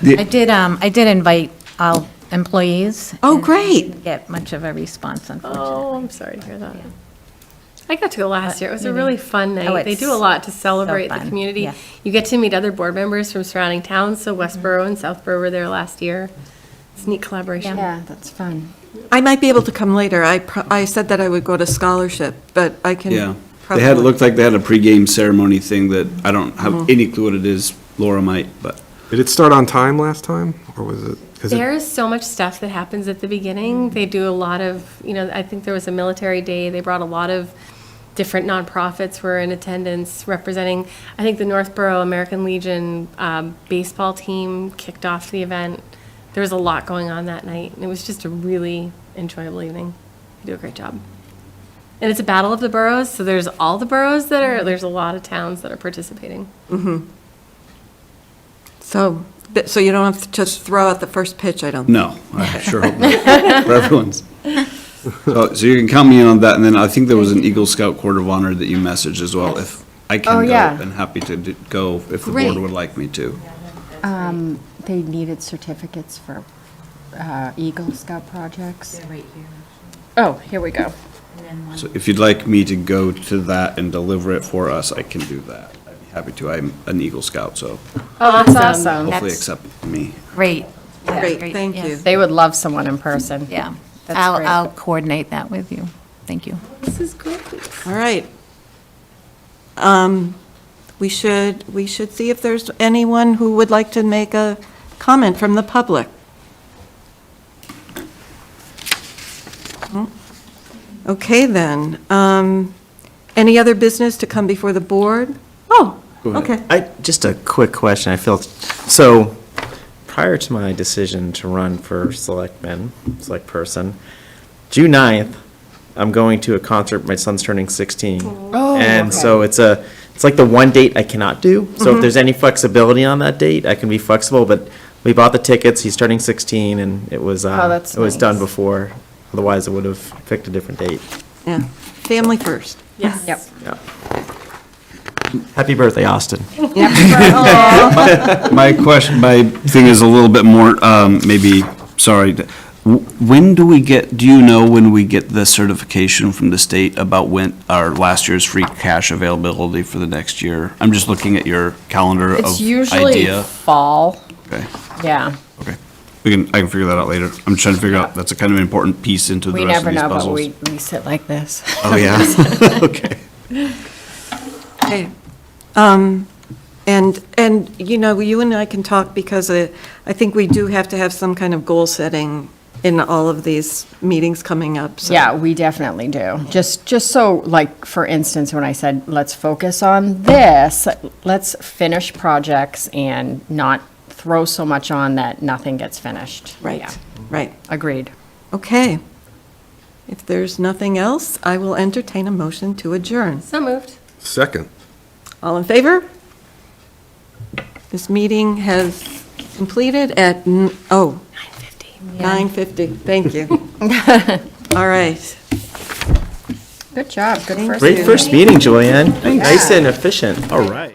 I did invite all employees. Oh, and great. didn't get much of a response, unfortunately. Oh, I'm sorry to hear that. I got to go last year. It was a really fun Oh, night. They it's do a lot to celebrate the fun. community. Yeah. You get to meet other board members from surrounding towns, so Westboro and Southboro were there last year. It's neat collaboration. Yeah, that's fun. I might be able to come later. I said that I would go to scholarship, but I can. Yeah. probably. It looked like they had a pregame ceremony thing that I don't have any clue what it is. Laura might, but. Did it start on time last time, or was it? 'Cause There is so much stuff that happens at the beginning. They do a lot of, I think there was a military day. They brought a lot of different nonprofits were in attendance representing, I think the Northborough American Legion baseball team kicked off the event. There was a lot going on that night, and it was just a really enjoyable evening. They do a great job. And it's a battle of the boroughs, so there's all the boroughs there's a lot of towns that are participating. So you don't have to just throw out the first pitch, I don't think. No, I sure hope not, for everyone's. So you can count me in on that, and then I think there was an Eagle Scout Court of Honor that you messaged as well. If I Oh, can go, yeah. and happy to go if the board Great. would like me to. They needed certificates for Eagle Scout projects. Right here. Oh, here we go. So if you'd like me to go to that and deliver it for us, I can do that. I'd be happy to. I'm an Eagle Scout, so Oh, that's awesome. hopefully That's- accept me. Great. Yeah, Great, thank yes. you. They would love someone in person. Yeah. That's great. I'll coordinate that with you. Thank you. This is great. All right. We should see if there's anyone who would like to make a comment from the public. Okay, then. Any other business to come before the board? Oh, Go ahead. okay. Just a quick question, I feel, so, prior to my decision to run for select person, June 9th, I'm going to a concert, my son's turning 16. And so it's like the one date I cannot do, so if there's any flexibility on that date, I can be flexible, but we bought the tickets, he's turning 16, and it was, that's it was done nice. before, otherwise I would have picked a different date. Yeah, family first. Yes. Yep. Yeah. Happy birthday, Austin. My thing is a little bit more, maybe, sorry, When do we get, do you know when we get the certification from the state about when our last year's free cash availability for the next year? I'm just looking at your calendar of It's usually idea. fall, Okay, yeah. okay. I can figure that out later. I'm just trying to figure out, that's a kind of important piece into the We rest of never these know, but puzzles. we sit like this. Oh, yeah? Okay. Okay. And, you know, you and I can talk because I think we do have to have some kind of goal setting in all of these meetings coming up, so. Yeah, we definitely do. Just so, like, for instance, when I said, let's focus on this, let's finish projects and not throw so much on that nothing gets finished. Right, Yeah, right. agreed. Okay. If there's nothing else, I will entertain a motion to adjourn. So moved. Second. All in favor? This meeting has completed at, 9:50. Thank you. All right. Good job, good first. Great first meeting, Julianne. Nice and efficient. All right.